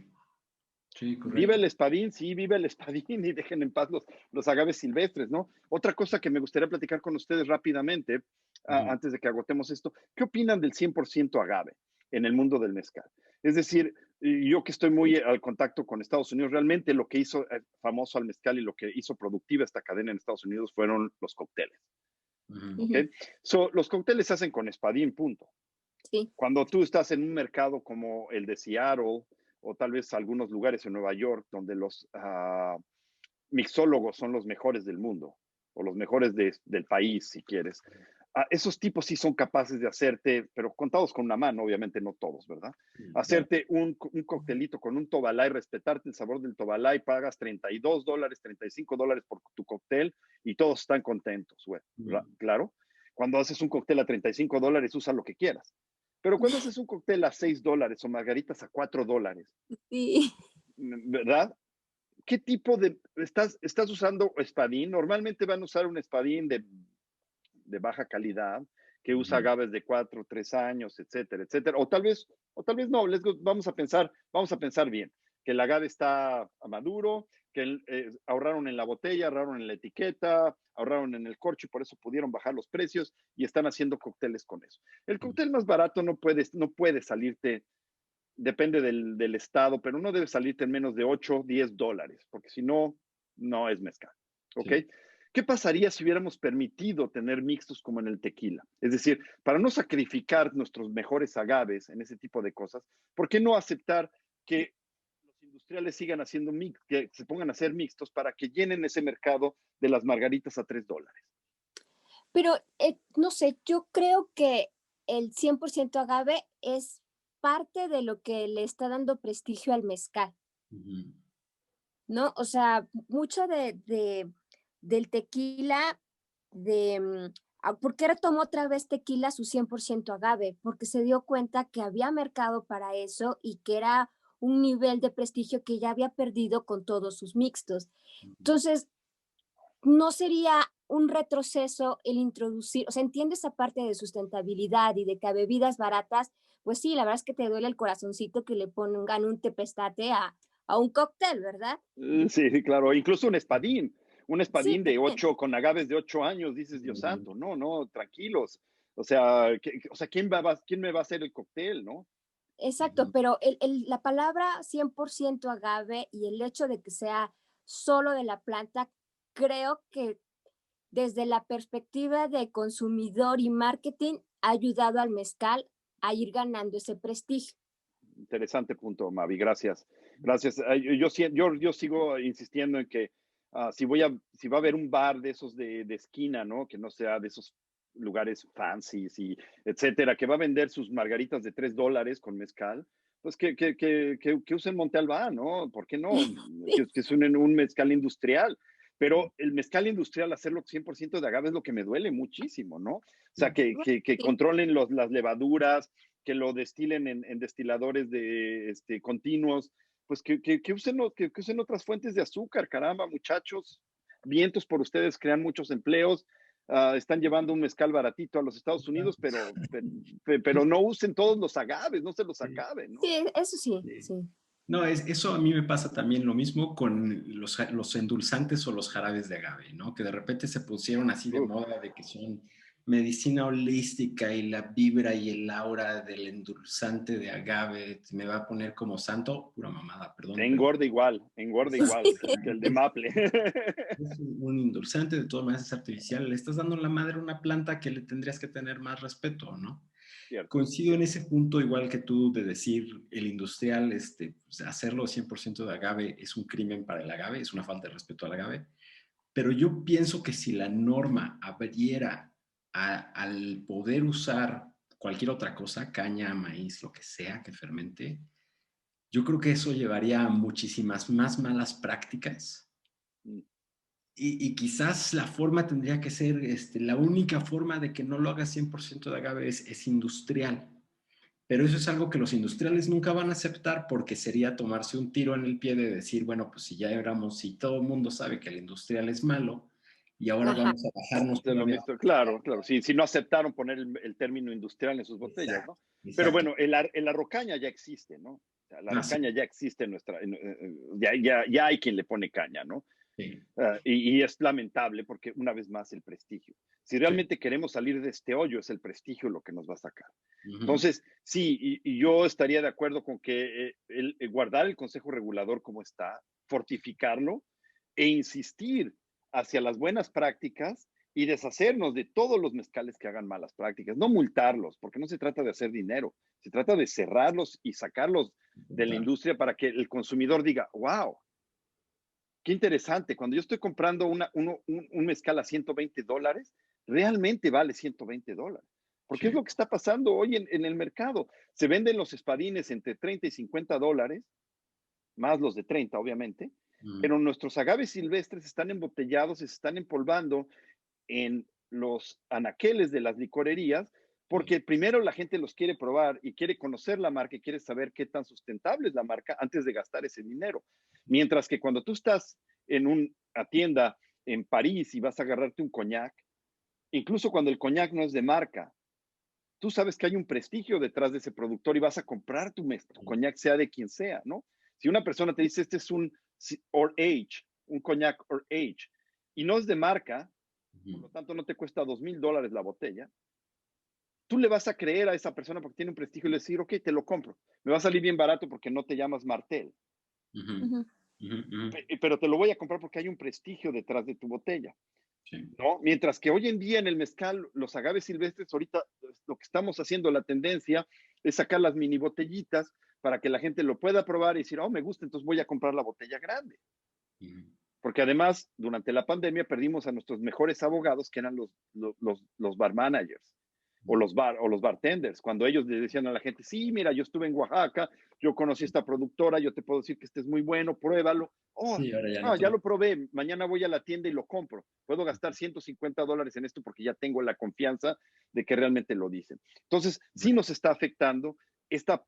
sí, Vive correcto. el espadín, sí, vive el espadín y dejen en paz los agaves silvestres, ¿no? Otra cosa que me gustaría platicar con ustedes rápidamente, Ujú. antes de que agotemos esto, ¿qué opinan del 100% agave en el mundo del mezcal? Es decir, yo que estoy muy al contacto con Estados Unidos, realmente lo que hizo famoso al mezcal y lo que hizo productiva esta cadena en Estados Unidos fueron los cócteles, Ujú. ¿ok? Ujú, Los cócteles se hacen con espadín, punto. sí. Cuando tú estás en un mercado como el de Seattle o tal vez algunos lugares en Nueva York donde los mixólogos son los mejores del mundo o los mejores del país, si quieres. Esos tipos sí son capaces de hacerte, pero contados con una mano, obviamente no todos, ¿verdad? Claro. Hacerte un coctelito con un tobalá y respetarte el sabor del tobalá y pagas $32, $35 por tu cóctel y todos están contentos, güey. Ujú. Claro. Cuando haces un cóctel a $35, usa lo que quieras. Pero cuando haces un cóctel a $6 o margaritas a $4, Sí. ¿verdad? ¿Qué tipo de estás usando espadín? Normalmente van a usar un espadín de baja calidad que usa Ujú. agaves de 4, 3 años, etcétera, etcétera. O tal vez no, vamos a pensar bien, que el agave está maduro, que ahorraron en la botella, ahorraron en la etiqueta, ahorraron en el corcho y por eso pudieron bajar los precios y están haciendo cócteles con eso. El cóctel más barato no puede salirte, depende del estado, pero no debe salirte en menos de 8, $10, porque si no, no es mezcal. ¿Ok? Sí. ¿Qué pasaría si hubiéramos permitido tener mixtos como en el tequila? Es decir, para no sacrificar nuestros mejores agaves en ese tipo de cosas, ¿por qué no aceptar que los industriales sigan haciendo mix, que se pongan a hacer mixtos para que llenen ese mercado de las margaritas a $3? Pero, no sé, yo creo que el 100% agave es parte de lo que le está dando prestigio al mezcal, Ujú. ¿no? O sea, mucho del tequila, ¿por qué retomó otra vez tequila su 100% agave? Porque se dio cuenta que había mercado para eso y que era un nivel de prestigio que ya había perdido con todos sus mixtos. Ujú. Entonces, no sería un retroceso el introducir, o sea, entiendo esa parte de sustentabilidad y de que a bebidas baratas, pues sí, la verdad es que te duele el corazoncito que le pongan un tepestate a un cóctel, ¿verdad? Sí, sí, claro, incluso un Sí, espadín de también. 8 con agaves de 8 años, dices, Dios Ujú. santo, no, no, tranquilos. O sea, ¿quién me va a hacer el cóctel, no? Exacto, Ujú. pero la palabra 100% agave y el hecho de que sea solo de la planta, creo que desde la perspectiva de consumidor y marketing ha ayudado al mezcal a ir ganando ese prestigio. Interesante punto, Mavi, gracias. Gracias. Yo sigo insistiendo en que si va a haber un bar de esos de esquina, ¿no? Que no sea de esos lugares fancies y etcétera, que va a vender sus margaritas de $3 con mezcal, pues que usen Monte Albán, ¿no? ¿Por qué no? Sí, Que usen un mezcal industrial. Pero el mezcal industrial, hacerlo 100% de agave es lo que me duele muchísimo, ¿no? O sea, Sí. que sí, controlen las levaduras, que lo destilen en destiladores continuos, pues que usen otras fuentes de azúcar, caramba, muchachos. Vientos por ustedes crean muchos empleos, están llevando un mezcal baratito a los Estados Unidos, pero no usen todos los agaves, no se los Sí. acaben, ¿no? sí, eso sí, Sí. sí. No, eso a mí me pasa también lo mismo con los endulzantes o los jarabes de agave, ¿no? Que de repente se pusieron así de Uf, moda de que son medicina holística y la vibra y el aura del endulzante de agave me va a poner como santo, pura mamada, perdón, pero engorda es, igual que el de Maple. es un endulzante, de todas maneras es artificial, le estás dando la madre a una planta que le tendrías que tener más respeto, ¿no? Cierto, Coincido en cierto. ese punto, igual que tú, de decir el industrial, pues, hacerlo 100% de agave es un crimen para el agave, es una falta de respeto al agave. Pero yo pienso que si la norma abriera al poder usar cualquier otra cosa, caña, maíz, lo que sea que fermente, yo creo que eso llevaría a muchísimas más malas prácticas Mm, y quizás la forma tendría que ser, la única forma de que no lo haga 100% de agave es industrial. Pero eso es algo que los industriales nunca van a aceptar porque sería tomarse un tiro en el pie de decir, bueno, pues si todo el mundo sabe que el industrial es malo y ahora Ajá. vamos a bajarnos De lo todavía. mismo, claro, claro. Si no aceptaron poner el término industrial en sus botellas, ¿no? Exacto, Pero exacto. bueno, el arrocaña ya existe, ¿no? O sea, la Ah, sí, arrocaña ya existe en ya hay quien le pone caña, ¿no? sí, Y es lamentable porque, una vez más, el prestigio. Si sí. realmente queremos salir de este hoyo, es el prestigio lo que nos va a sacar. Ujú. Entonces, sí, y yo estaría de acuerdo con que guardar el Consejo Regulador como está, fortificarlo e insistir hacia las buenas prácticas y deshacernos de todos los mezcales que hagan malas prácticas, no multarlos, porque no se trata de hacer dinero, se trata de cerrarlos y sacarlos de la Total. industria para que el consumidor diga, wow, qué interesante, cuando yo estoy comprando un mezcal a $120, realmente vale $120. Porque es Sí. lo que está pasando hoy en el mercado. Se venden los espadines entre 30 y $50, más los de 30, obviamente, Ujú. pero nuestros agaves silvestres están embotellados y se están empolvando en los anaqueles de las licorerías, Sí. porque primero la gente los quiere probar y quiere conocer la marca y quiere saber qué tan sustentable es la marca antes de gastar ese dinero. Mientras que cuando tú estás en una tienda en París y vas a agarrarte un coñac, incluso cuando el coñac no es de marca, tú sabes que hay un prestigio detrás de ese productor y vas a comprar tu coñac, sea de quien sea, ¿no? Si una persona te dice, este es un or age, un coñac or age, y no es de marca, por Ujú. lo tanto no te cuesta $2,000 la botella, tú le vas a creer a esa persona porque tiene un prestigio y le decir, ok, te lo compro. Me va a salir bien barato porque no te llamas Martel, Ujú. Ujú. Ujú. Ujú. pero te lo voy a comprar porque hay un prestigio detrás de tu botella, Sí. ¿no? Mientras que hoy en día en el mezcal, los agaves silvestres, ahorita lo que estamos haciendo, la tendencia es sacar las mini botellitas para que la gente lo pueda probar y decir, oh, me gusta, entonces voy a comprar la botella grande. Ujú. Porque además, durante la pandemia perdimos a nuestros mejores abogados, que eran los bar managers o los bartenders, cuando ellos le decían a la gente, sí, mira, yo estuve en Oaxaca, yo conocí esta productora, yo te puedo decir que este es muy bueno, pruébalo. Oh, Sí, ahora ya no no, ya toca. lo probé, mañana voy a la tienda y lo compro. Puedo gastar $150 en esto porque ya tengo la confianza de que realmente lo dicen. Entonces, sí nos está afectando esta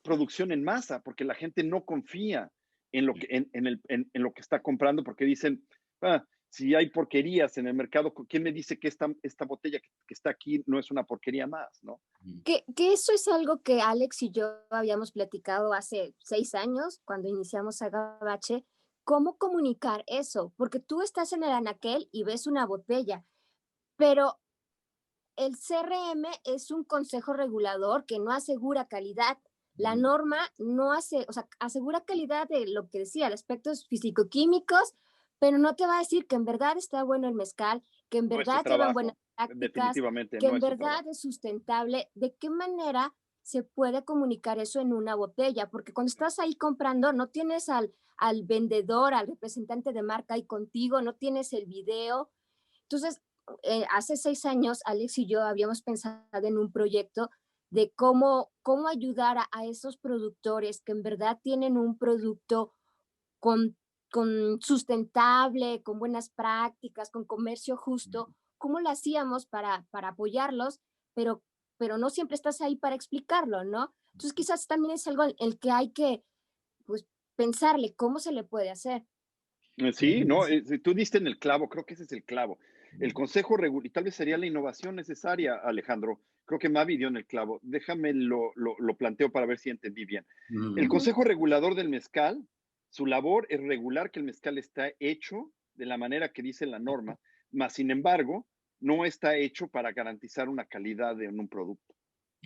producción en masa, porque la gente no confía en lo que, en lo que está comprando, porque dicen, si hay porquerías en el mercado, ¿quién me dice que esta botella que está aquí no es una porquería más, ¿no? Ujú. Que eso es algo que Alex y yo habíamos platicado hace 6 años, cuando iniciamos Agabache, cómo comunicar eso, porque tú estás en el anaquel y ves una botella, pero el CRM es un consejo regulador que no asegura calidad. La Ujú. norma no hace, o sea, asegura calidad de lo que decía, de aspectos físico-químicos, pero no te va a decir que en verdad está bueno el mezcal, que en No es su verdad llevan buenas trabajo, prácticas, definitivamente que no en es su verdad trabajo. es sustentable. ¿De qué manera se puede comunicar eso en una botella? Porque cuando estás ahí comprando, no tienes al vendedor, al representante de marca ahí contigo, no tienes el video. Entonces, hace 6 años, Alex y yo habíamos pensado en un proyecto de cómo ayudar a esos productores que en verdad tienen un producto con, con sustentable, con buenas prácticas, con comercio justo, cómo lo hacíamos para apoyarlos, pero no siempre estás ahí para explicarlo, ¿no? Entonces quizás también es algo en el que hay que pues, pensarle cómo se le puede hacer. Y Sí, no, además, tú diste en el clavo, creo que ese es el clavo. El consejo regular, y tal vez sería la innovación necesaria, Alejandro. Creo que Mavi dio en el clavo. Déjame lo planteo para ver si entendí bien. El ujú. Ujú. consejo regulador del mezcal, su labor es regular que el mezcal está hecho de la manera que dice la norma, mas sin embargo, no está hecho para garantizar una calidad en un producto.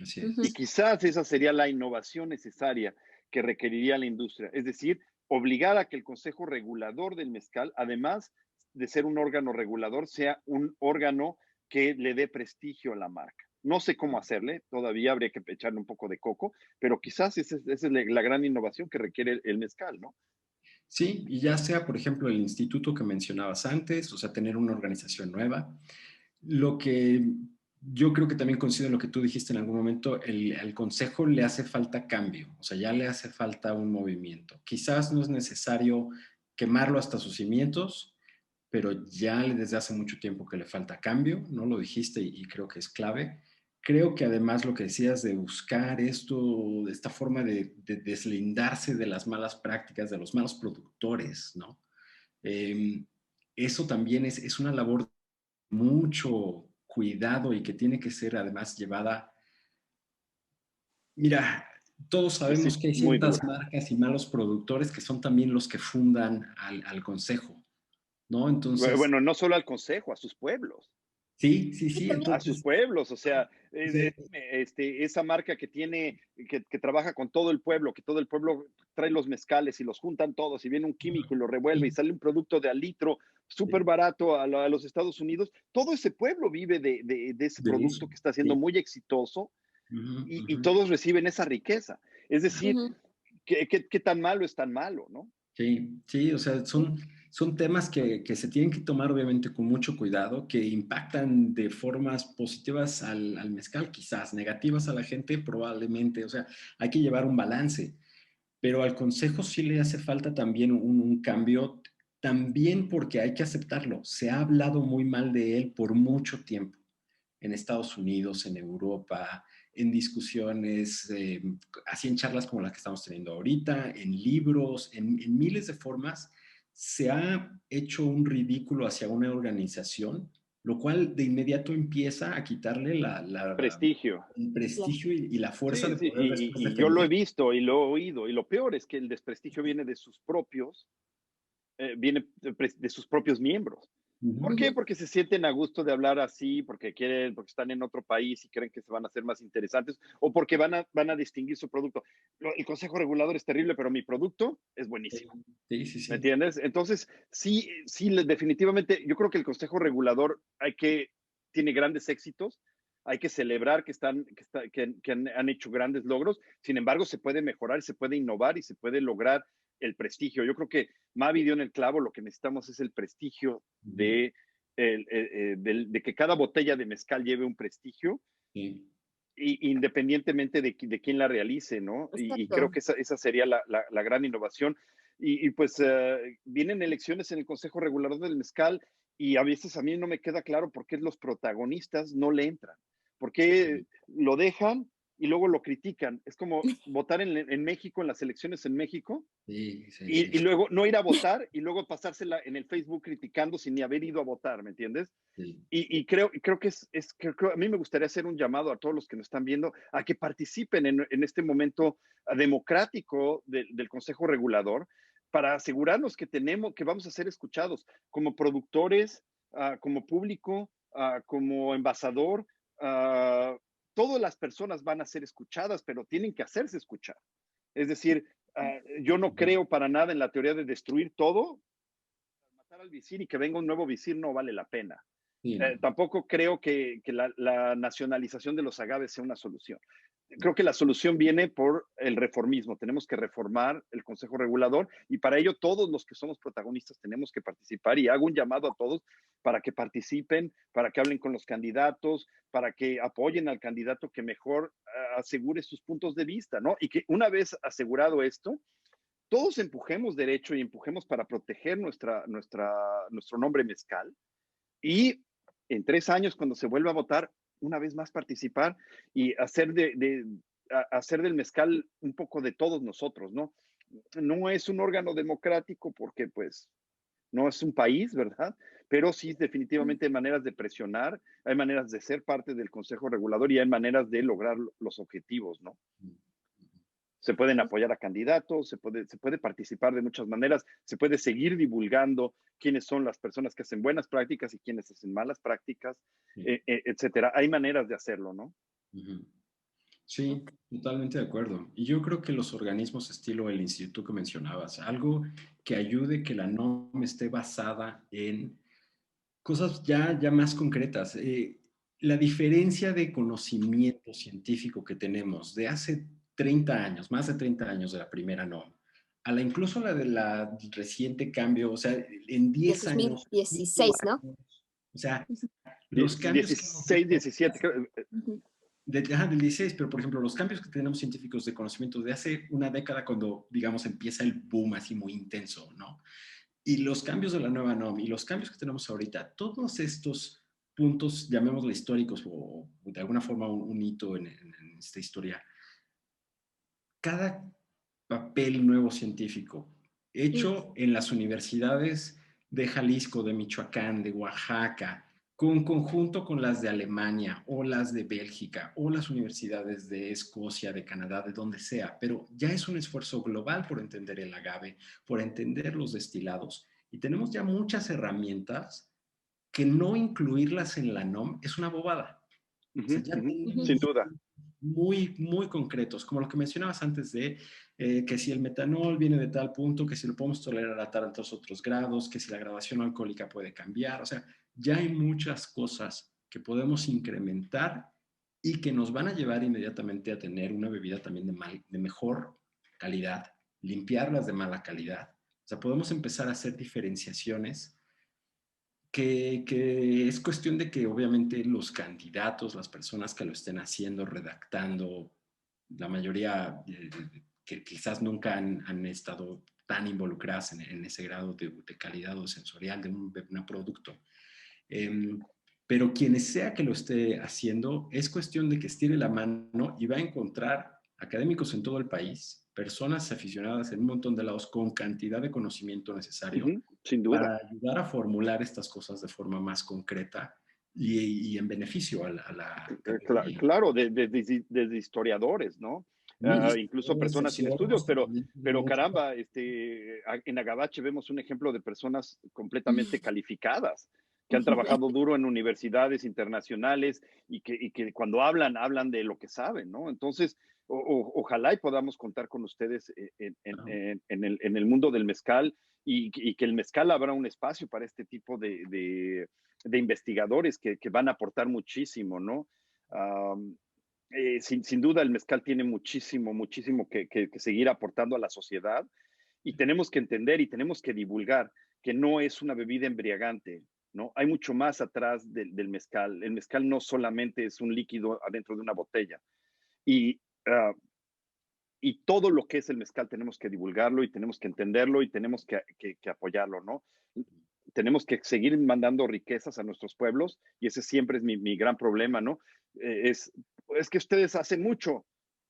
Así Ujú. Y es. quizás esa sería la innovación necesaria que requeriría la industria, es decir, obligar a que el Consejo Regulador del Mezcal, además de ser un órgano regulador, sea un órgano que le dé prestigio a la marca. No sé cómo hacerle, todavía habría que echarle un poco de coco, pero quizás esa es la gran innovación que requiere el mezcal, ¿no? Sí, y ya sea, por ejemplo, el instituto que mencionabas antes, o sea, tener una organización nueva. Lo que yo creo que también coincido en lo que tú dijiste en algún momento, al consejo le hace falta cambio, o sea, ya le hace falta un movimiento. Quizás no es necesario quemarlo hasta sus cimientos, pero ya desde hace mucho tiempo que le falta cambio, ¿no? Lo dijiste y creo que es clave. creo que además lo que decías de buscar esto, esta forma de deslindarse de las malas prácticas, de los malos productores, ¿no? Eh, Eso también es una labor de mucho cuidado y que tiene que ser además llevada. Mira, todos Pues sabemos sí, que hay muy ciertas dura. marcas y malos productores que son también los que fundan al consejo, ¿no? Entonces, Bueno, no solo al consejo, a sus pueblos. sí, sí, Y sí. también, A sus Entonces, pueblos, o sea, sí, esa marca que tiene, que trabaja con todo el pueblo, que todo el pueblo trae los mezcales y los juntan todos y viene un químico y lo revuelve y sí, sale un producto de al litro súper sí, barato a los Estados Unidos, todo ese pueblo vive de ese de eso, producto que está siendo sí. muy exitoso Ujú, y ujú. todos reciben esa riqueza. Es decir, ujú, ¿qué tan malo es tan malo, no? Sí, sí, o sea, sí, son temas que se tienen que tomar obviamente con mucho cuidado, que impactan de formas positivas al mezcal, quizás, negativas a la gente, probablemente, o sea, hay que llevar un balance, pero al consejo sí le hace falta también un cambio, también porque hay que aceptarlo, se ha hablado muy mal de él por mucho tiempo, en Estados Unidos, en Europa, en discusiones, así en charlas como las que estamos teniendo ahorita, en libros, en miles de formas, se ha hecho un ridículo hacia una organización, lo cual de inmediato empieza a quitarle Prestigio. el claro. prestigio y la fuerza Sí, de sí, poder después y yo lo he defender. visto y lo he oído, y lo peor es que el desprestigio viene de sus propios, viene de sus propios miembros. ¿Por Ujú. qué? Ujú, Porque se sienten a gusto de hablar así, porque quieren, porque están en otro país y creen que se van a hacer más interesantes, o porque van a distinguir su producto. El consejo regulador es terrible, pero mi producto es buenísimo. Sí, sí, ¿Me sí. entiendes? Entonces, sí, sí, definitivamente, yo creo que el consejo regulador tiene grandes éxitos, hay que celebrar que han hecho grandes logros. Sin embargo, se puede mejorar, se puede innovar y se puede lograr el prestigio. Yo creo que Mavi dio en el clavo, lo que necesitamos es el prestigio Ujú. de que cada botella de mezcal lleve un prestigio, Sí. independientemente de quién la realice, ¿no? Y creo exacto. que esa sería la gran innovación. Pues vienen elecciones en el Consejo Regulador del Mezcal y a veces a mí no me queda claro por qué los protagonistas no le entran, por qué lo dejan y luego lo critican. Es como votar en México, en las elecciones en México, Sí, sí, sí, y sí, luego no ir a votar y luego pasársela en el Facebook criticando sin ni haber ido a votar, ¿me entiendes? sí. Creo que a mí me gustaría hacer un llamado a todos los que nos están viendo a que participen en este momento democrático del Consejo Regulador para asegurarnos que vamos a ser escuchados como productores, como público, como embajador. ah, Todas las personas van a ser escuchadas, pero tienen que hacerse escuchar. Es decir, yo no Ujú. creo para nada en la teoría de destruir todo, matar al visir y que venga un nuevo visir no vale la pena. Sí, no. Tampoco creo que la nacionalización de los agaves sea una solución. Creo que la solución viene por el reformismo. Tenemos que reformar el Consejo Regulador y para ello todos los que somos protagonistas tenemos que participar y hago un llamado a todos para que participen, para que hablen con los candidatos, para que apoyen al candidato que mejor asegure sus puntos de vista, ¿no? Y que una vez asegurado esto, todos empujemos derecho y empujemos para proteger nuestro nombre mezcal y en 3 años, cuando se vuelva a votar, una vez más participar y hacer del mezcal un poco de todos nosotros, ¿no? No es un órgano democrático porque pues no es un país, ¿verdad? Pero sí definitivamente hay maneras de presionar, hay maneras de ser parte del Consejo Regulador y hay maneras de lograr los objetivos, ¿no? Se pueden apoyar a candidatos, se puede participar de muchas maneras, se puede seguir divulgando quiénes son las personas que hacen buenas prácticas y quiénes hacen malas prácticas, Sí. etcétera. Hay maneras de hacerlo, ¿no? Ujú. Sí, totalmente de acuerdo. Y yo creo que los organismos estilo el instituto que mencionabas, algo que ayude que la norma esté basada en cosas ya más concretas. La diferencia de conocimiento científico que tenemos de hace 30 años, más de 30 años de la primera norma, incluso la de la reciente cambio, o sea, en Del 10 dos mil años, 5 dieciséis ¿no? años, o sea, Ujú, los cambios que hemos 16, visto 17, ujú, del 16, pero por ejemplo, los cambios que tenemos científicos de conocimiento de hace una década cuando, digamos, empieza el boom así muy intenso, ¿no? Y los cambios de la nueva NOM y los cambios que tenemos ahorita, todos estos puntos, llamémoslo históricos, o de alguna forma un hito en esta historia. Cada papel nuevo científico hecho en las universidades de Jalisco, de Michoacán, de Oaxaca, con conjunto con las de Alemania o las de Bélgica o las universidades de Escocia, de Canadá, de donde sea, pero ya es un esfuerzo global por entender el agave, por entender los destilados. Y tenemos ya muchas herramientas que no incluirlas en la NOM es una bobada. O sea, ya Sin tenemos duda. muy, muy concretos, como lo que mencionabas antes de que si el metanol viene de tal punto, que si lo podemos tolerar a tantos otros grados, que si la graduación alcohólica puede cambiar. O sea, ya hay muchas cosas que podemos incrementar y que nos van a llevar inmediatamente a tener una bebida también de mejor calidad, limpiarlas de mala calidad. O sea, podemos empezar a hacer diferenciaciones que es cuestión de que obviamente los candidatos, las personas que lo estén haciendo, redactando, la mayoría que quizás nunca han estado tan involucradas en ese grado de calidad o sensorial de un producto. Pero quien sea que lo esté haciendo, es cuestión de que estire la mano y va a encontrar académicos en todo el país, personas aficionadas en un montón de lados con cantidad de conocimiento necesario Sin duda. para ayudar a formular estas cosas de forma más concreta y en beneficio a la categoría. Claro, desde historiadores, ¿no? Incluso personas sin estudios, pero caramba, en Agabache vemos un ejemplo de personas completamente calificadas, que han trabajado duro en universidades internacionales y que cuando hablan de lo que saben, ¿no? Entonces, ojalá y podamos contar con ustedes en el mundo del mezcal y que el mezcal abra un espacio para este tipo de investigadores que van a aportar muchísimo, ¿no? Um, sin duda el mezcal tiene muchísimo que seguir aportando a la sociedad y tenemos que entender y tenemos que divulgar que no es una bebida embriagante, ¿no? Hay mucho más atrás del mezcal. El mezcal no solamente es un líquido adentro de una botella y, uh, y todo lo que es el mezcal tenemos que divulgarlo y tenemos que entenderlo y tenemos que apoyarlo, ¿no? Tenemos que seguir mandando riquezas a nuestros pueblos y ese siempre es mi gran problema, ¿no? Es que ustedes hacen mucho.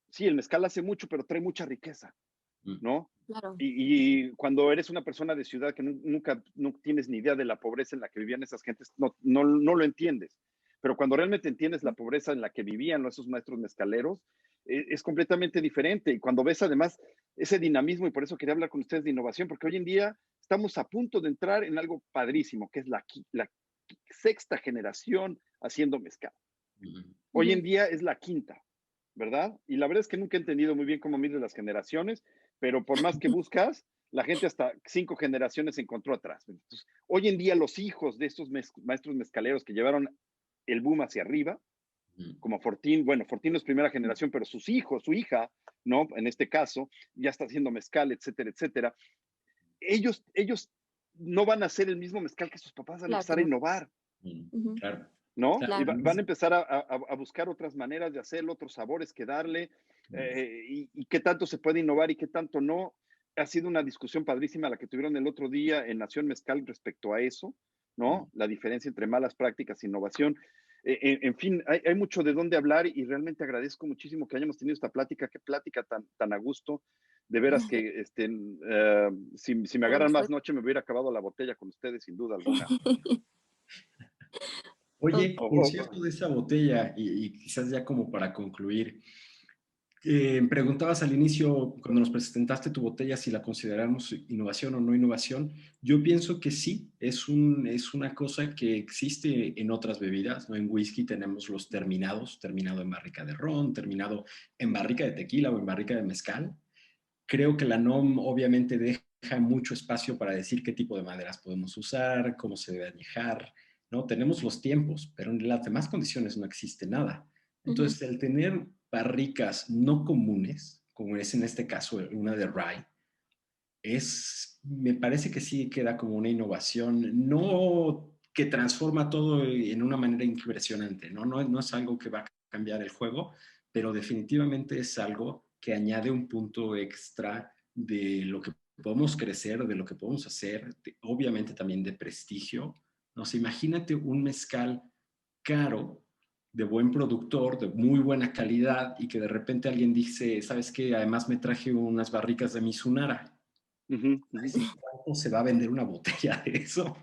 Sí, el mezcal hace mucho, pero trae mucha riqueza, ¿no? Claro. Y cuando eres una persona de ciudad que nunca no tienes ni idea de la pobreza en la que vivían esas gentes, no lo entiendes. Pero cuando realmente entiendes la pobreza en la que vivían esos maestros mezcaleros, es completamente diferente. Y cuando ves además ese dinamismo, y por eso quería hablar con ustedes de innovación, porque hoy en día estamos a punto de entrar en algo padrísimo, que es la sexta generación haciendo mezcal. Hoy en día es la quinta, ¿verdad? Y la verdad es que nunca he entendido muy bien cómo miden las generaciones, pero por más que buscas, la gente hasta 5 generaciones se encontró atrás. Entonces, hoy en día los hijos de estos maestros mezcaleros que llevaron el boom hacia arriba, como Fortín, bueno, Fortín no es primera generación, pero sus hijos, su hija, ¿no? En este caso, ya está haciendo mezcal, etcétera, etcétera. Ellos no van a hacer el mismo mezcal que sus papás, van a empezar a innovar. Claro. ¿No? Claro. Y van a empezar a buscar otras maneras de hacerlo, otros sabores que darle, y qué tanto se puede innovar y qué tanto no. Ha sido una discusión padrísima la que tuvieron el otro día en Nación Mezcal respecto a eso, ¿no? La diferencia entre malas prácticas e innovación. En fin, hay mucho de dónde hablar y realmente agradezco muchísimo que hayamos tenido esta plática, qué plática tan a gusto. De veras que si me agarran más noche me hubiera acabado la botella con ustedes, sin duda alguna. Oye, por cierto, de esa botella, y quizás ya como para concluir, preguntabas al inicio, cuando nos presentaste tu botella, si la consideramos innovación o no innovación. Yo pienso que sí, es una cosa que existe en otras bebidas, ¿no? En whisky tenemos los terminados, terminado en barrica de ron, terminado en barrica de tequila o en barrica de mezcal. Creo que la NOM obviamente deja mucho espacio para decir qué tipo de maderas podemos usar, cómo se debe añejar, ¿no? Tenemos los tiempos, pero en las demás condiciones no existe nada. Entonces, el tener barricas no comunes, como es en este caso una de rye, me parece que sí queda como una innovación, no que transforma todo en una manera impresionante, ¿no? No es algo que va a cambiar el juego, pero definitivamente es algo que añade un punto extra de lo que podemos crecer, de lo que podemos hacer, obviamente también de prestigio. No sé, imagínate un mezcal caro, de buen productor, de muy buena calidad, y que de repente alguien dice, ¿sabes qué? Además me traje unas barricas de Mizunara. ¿Cuánto se va a vender una botella de eso?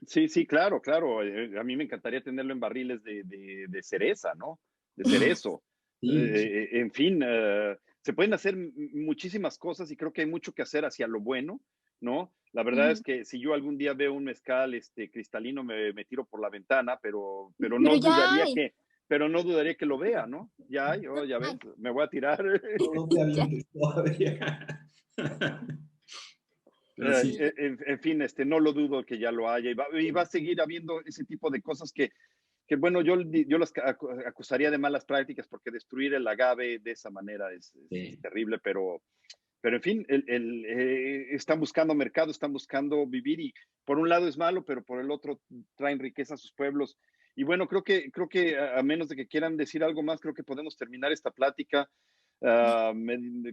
Sí, sí, claro, claro. A mí me encantaría tenerlo en barriles de cereza, ¿no? De cerezo. Sí, sí. En fin, se pueden hacer muchísimas cosas y creo que hay mucho que hacer hacia lo bueno, ¿no? La verdad es que si yo algún día veo un mezcal cristalino, me tiro por la ventana, Pero ya hay, pero no dudaría que lo vea, ¿no? Ya hay, no, oh, ya ves, hay. me voy a tirar. No te Ya. avientes todavía. Pero sí, En fin, no lo dudo que ya lo haya y va a seguir habiendo ese tipo de cosas que bueno, yo las acusaría de malas prácticas porque destruir el agave de esa manera es sí. terrible, pero en fin, están buscando mercado, están buscando vivir y por un lado es malo, pero por el otro traen riqueza a sus pueblos. Y bueno, creo que a menos de que quieran decir algo más, creo que podemos terminar esta plática.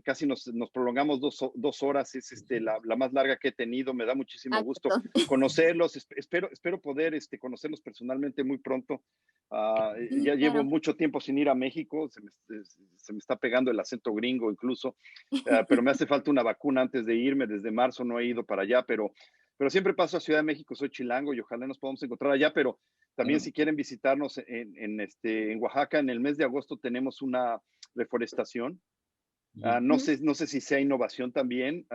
Casi nos prolongamos 2 horas, es la más larga que he tenido, me da muchísimo Ah, gusto perdón. conocerlos, espero poder conocerlos personalmente muy pronto. Sí, Ya llevo claro. mucho tiempo sin ir a México, se me está pegando el acento gringo incluso, pero me hace falta una vacuna antes de irme, desde marzo no he ido para allá, pero siempre paso a Ciudad de México, soy chilango y ojalá nos podamos encontrar allá, pero también Claro. si quieren visitarnos en Oaxaca, en el mes de agosto tenemos una reforestación. Ujú. No sé si sea innovación también.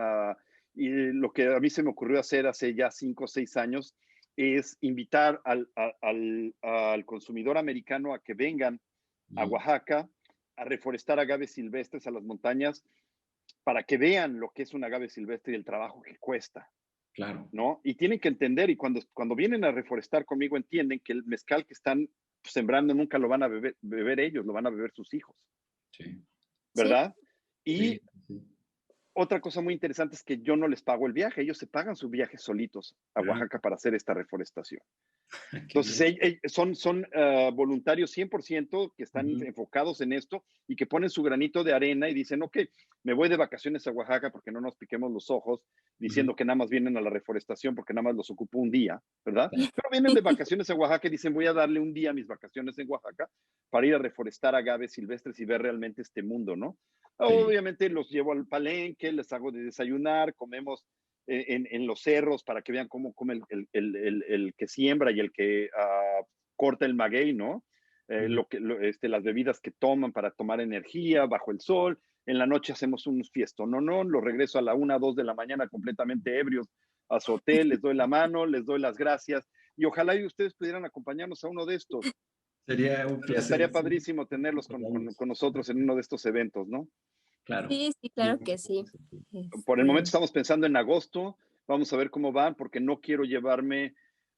Y lo que a mí se me ocurrió hacer hace ya 5 o 6 años es invitar al consumidor americano a que vengan a Ujú. Oaxaca a reforestar agaves silvestres a las montañas para que vean lo que es un agave silvestre y el trabajo que cuesta, Claro. ¿no? Y tienen que entender, y cuando vienen a reforestar conmigo, entienden que el mezcal que están sembrando nunca lo van a beber ellos, lo van a beber sus hijos, Sí. Sí, ¿verdad? Sí. Y Sí. otra cosa muy interesante es que yo no les pago el viaje, ellos se pagan su viaje solitos a Ah, Oaxaca para hacer esta reforestación. qué Entonces, bien. son voluntarios 100% que están Ujú. enfocados en esto y que ponen su granito de arena y dicen, ok, me voy de vacaciones a Oaxaca porque no nos piquemos los ojos Ujú. diciendo que nada más vienen a la reforestación porque nada más los ocupo un día, ¿verdad? Pero vienen de vacaciones a Oaxaca y dicen, voy a darle un día a mis vacaciones en Oaxaca para ir a reforestar agaves silvestres y ver realmente este mundo, ¿no? Sí. Obviamente los llevo al palenque, les hago de desayunar, comemos en los cerros para que vean cómo come el que siembra y el que corta el maguey, ¿no? Ujú. Las bebidas que toman para tomar energía bajo el sol. En la noche hacemos un fiestón, no, lo regreso a la 1 o 2 de la mañana completamente ebrios a su hotel, les doy la mano, les doy las gracias y ojalá y ustedes pudieran acompañarnos a uno de estos. Sería un placer. Estaría Sí. padrísimo tenerlos con nosotros en uno de estos eventos, ¿no? Claro. sí, sí, Sí, claro que sí. Por el momento Este, estamos pensando en agosto, vamos a ver cómo van, porque no quiero llevarme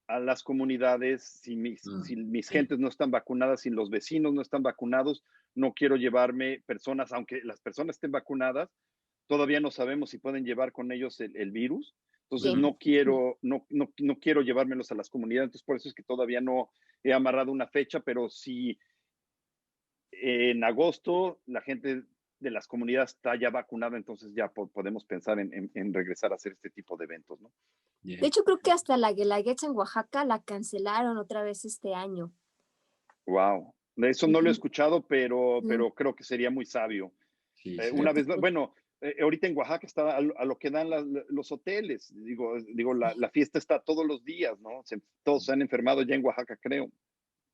a las comunidades si mis sí. gentes no están vacunadas, si los vecinos no están vacunados, no quiero llevarme personas, aunque las personas estén vacunadas, todavía no sabemos si pueden llevar con ellos el virus. Entonces sí. no quiero llevármelos a las comunidades, entonces por eso es que todavía no he amarrado una fecha, pero si en agosto la gente de las comunidades está ya vacunada, entonces ya podemos pensar en regresar a hacer este tipo de eventos, ¿no? De Bien. hecho, creo que hasta la Guelaguetza en Oaxaca la cancelaron otra vez este año. Wow. Eso no lo he Ujú, escuchado, ujú. pero creo que sería muy sabio. Sí, sería. Una vez, bueno, ahorita en Oaxaca está a lo que dan los hoteles. Digo la fiesta está todos los días, ¿no? Todos se han enfermado ya en Oaxaca, creo.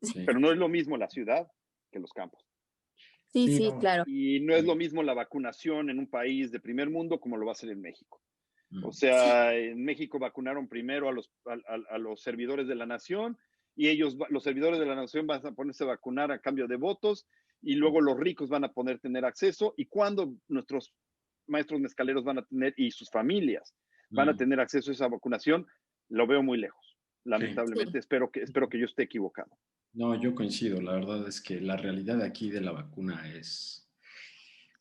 Sí. Pero no es lo mismo la ciudad que los campos. Sí, Sí, sí, no. claro. Y no es lo mismo la vacunación en un país de primer mundo como lo va a ser en México. O Mm. Sí, sea, en México vacunaron primero a los servidores de la nación y los servidores de la nación van a ponerse a vacunar a cambio de votos y luego los ricos van a poder tener acceso y cuando nuestros maestros mezcaleros van a tener y sus familias van a Mm. tener acceso a esa vacunación, lo veo muy lejos. Sí. sí, Lamentablemente, espero que yo esté equivocado. No, yo coincido. La verdad es que la realidad aquí de la vacuna es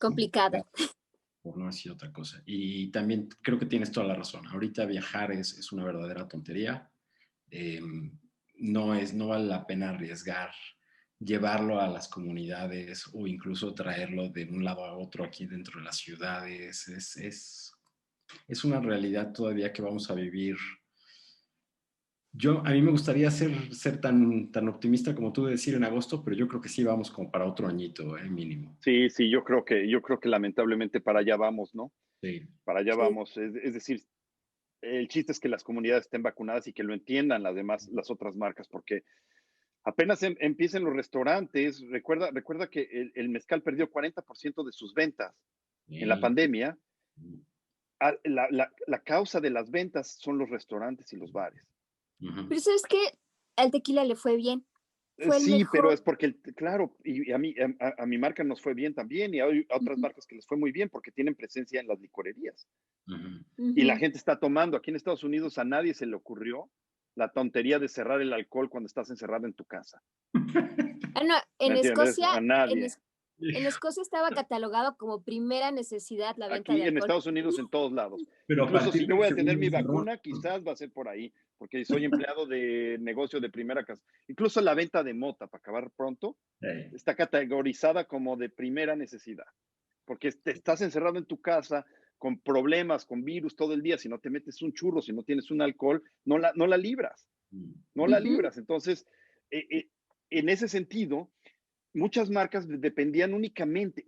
complicada. complicada, por no decir otra cosa. Y también creo que tienes toda la razón. Ahorita viajar es una verdadera tontería. Eh, no vale la pena arriesgar llevarlo a las comunidades o incluso traerlo de un lado a otro aquí dentro de las ciudades. Es una realidad todavía que vamos a vivir A mí me gustaría ser tan optimista como tú de decir en agosto, pero yo creo que sí vamos como para otro añito, mínimo. Sí, sí, yo creo que lamentablemente para allá vamos, ¿no? Sí. Para allá Sí. vamos. Es decir, el chiste es que las comunidades estén vacunadas y que lo entiendan las otras marcas, porque apenas empiecen los restaurantes. Recuerda que el mezcal perdió 40% de sus ventas en la Sí. pandemia. La causa de las ventas son los restaurantes y los bares. Ujú. Pero ¿sabes qué? Al tequila le fue bien. Fue el Sí, pero es mejor. porque, claro, y a mi marca nos fue bien también, y hay otras Ujú, marcas que les fue muy bien porque tienen presencia en las licorerías. Ujú. Y la ujú. gente está tomando. Aquí en Estados Unidos a nadie se le ocurrió la tontería de cerrar el alcohol cuando estás encerrado en tu casa. Ah, no, ¿Me en entiendes? Escocia, A en, nadie. Es- en Escocia estaba catalogado como primera necesidad la venta de Aquí en alcohol. Estados Unidos, en todos lados. Pero a Incluso si partir yo del voy a tener segundo mi cerró. vacuna, quizás va a ser por ahí, porque soy empleado de negocio de primera casa. Incluso la venta de mota, para acabar pronto, está categorizada como de primera necesidad, porque te estás encerrado en tu casa con problemas, con virus todo el día. Si no te metes un churro, si no tienes un alcohol, no la libras, no la Ujú. libras. Entonces, eh, eh, en ese sentido, muchas marcas dependían únicamente,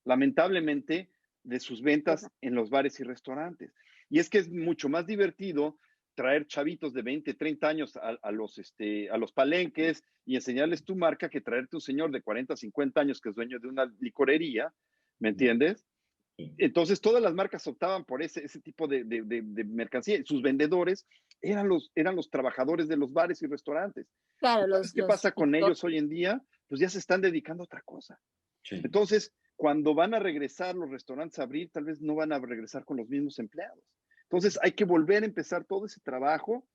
lamentablemente, de sus ventas en los bares y restaurantes. Y es que es mucho más divertido traer chavitos de 20, 30 años a los palenques y enseñarles tu marca que traerte un señor de 40, 50 años que es dueño de una licorería, ¿me entiendes? Entonces todas las marcas optaban por ese tipo de mercancía. Sus vendedores eran los trabajadores de los bares y restaurantes. Claro, ¿Y sabes qué los pasa con ellos hoy en día? Pues ya se están dedicando a otra cosa. Sí. Entonces, cuando van a regresar los restaurantes a abrir, tal vez no van a regresar con los mismos empleados. Entonces, hay que volver a empezar todo ese trabajo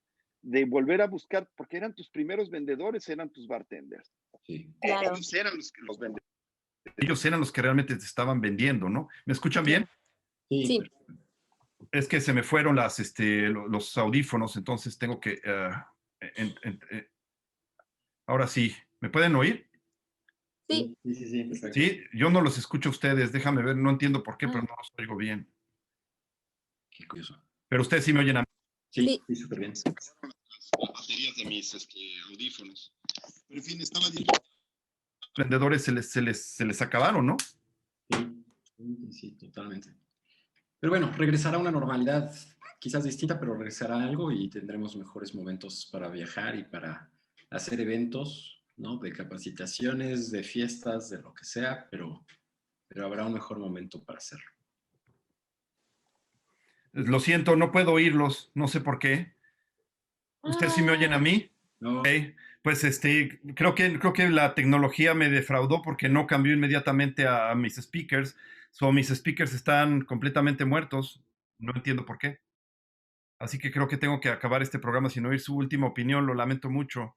de volver a buscar, porque eran tus primeros vendedores, eran tus bartenders. Sí. claro. Ellos eran los vendedores. Ellos eran los que realmente te estaban vendiendo, ¿no? ¿Me escuchan bien? Sí, Sí. Es que se me fueron los audífonos, entonces tengo que... en- en- eh, ahora sí, ¿me pueden oír? Sí. sí, perfecto. Sí, yo no los escucho a ustedes, déjame ver, no entiendo por qué, pero Ah, no los oigo bien. Qué curioso. Pero ustedes sí me oyen a mí. Sí, sí. sí, súper bien. Las baterías de mis audífonos. Pero en fin, estaba diciendo. Los vendedores se les acabaron, ¿no? Sí, totalmente. Pero bueno, regresará a una normalidad quizás distinta, pero regresará algo y tendremos mejores momentos para viajar y para hacer eventos, ¿no? De capacitaciones, de fiestas, de lo que sea, pero habrá un mejor momento para hacerlo. Lo siento, no puedo oírlos, no sé por qué. ¿Ustedes sí me oyen a mí? No, Ok, pues creo que la tecnología me defraudó porque no cambió inmediatamente a mis speakers. Mis speakers están completamente muertos. No entiendo por qué. Así que creo que tengo que acabar este programa sin oír su última opinión. Lo lamento mucho.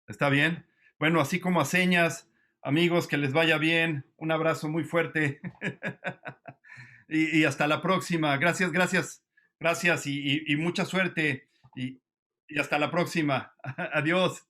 ¿Está bien? Bueno, así como a señas, amigos, que les vaya bien. Un abrazo muy fuerte. Y hasta la próxima. Gracias, gracias, gracias y mucha suerte. Y hasta la próxima. Adiós.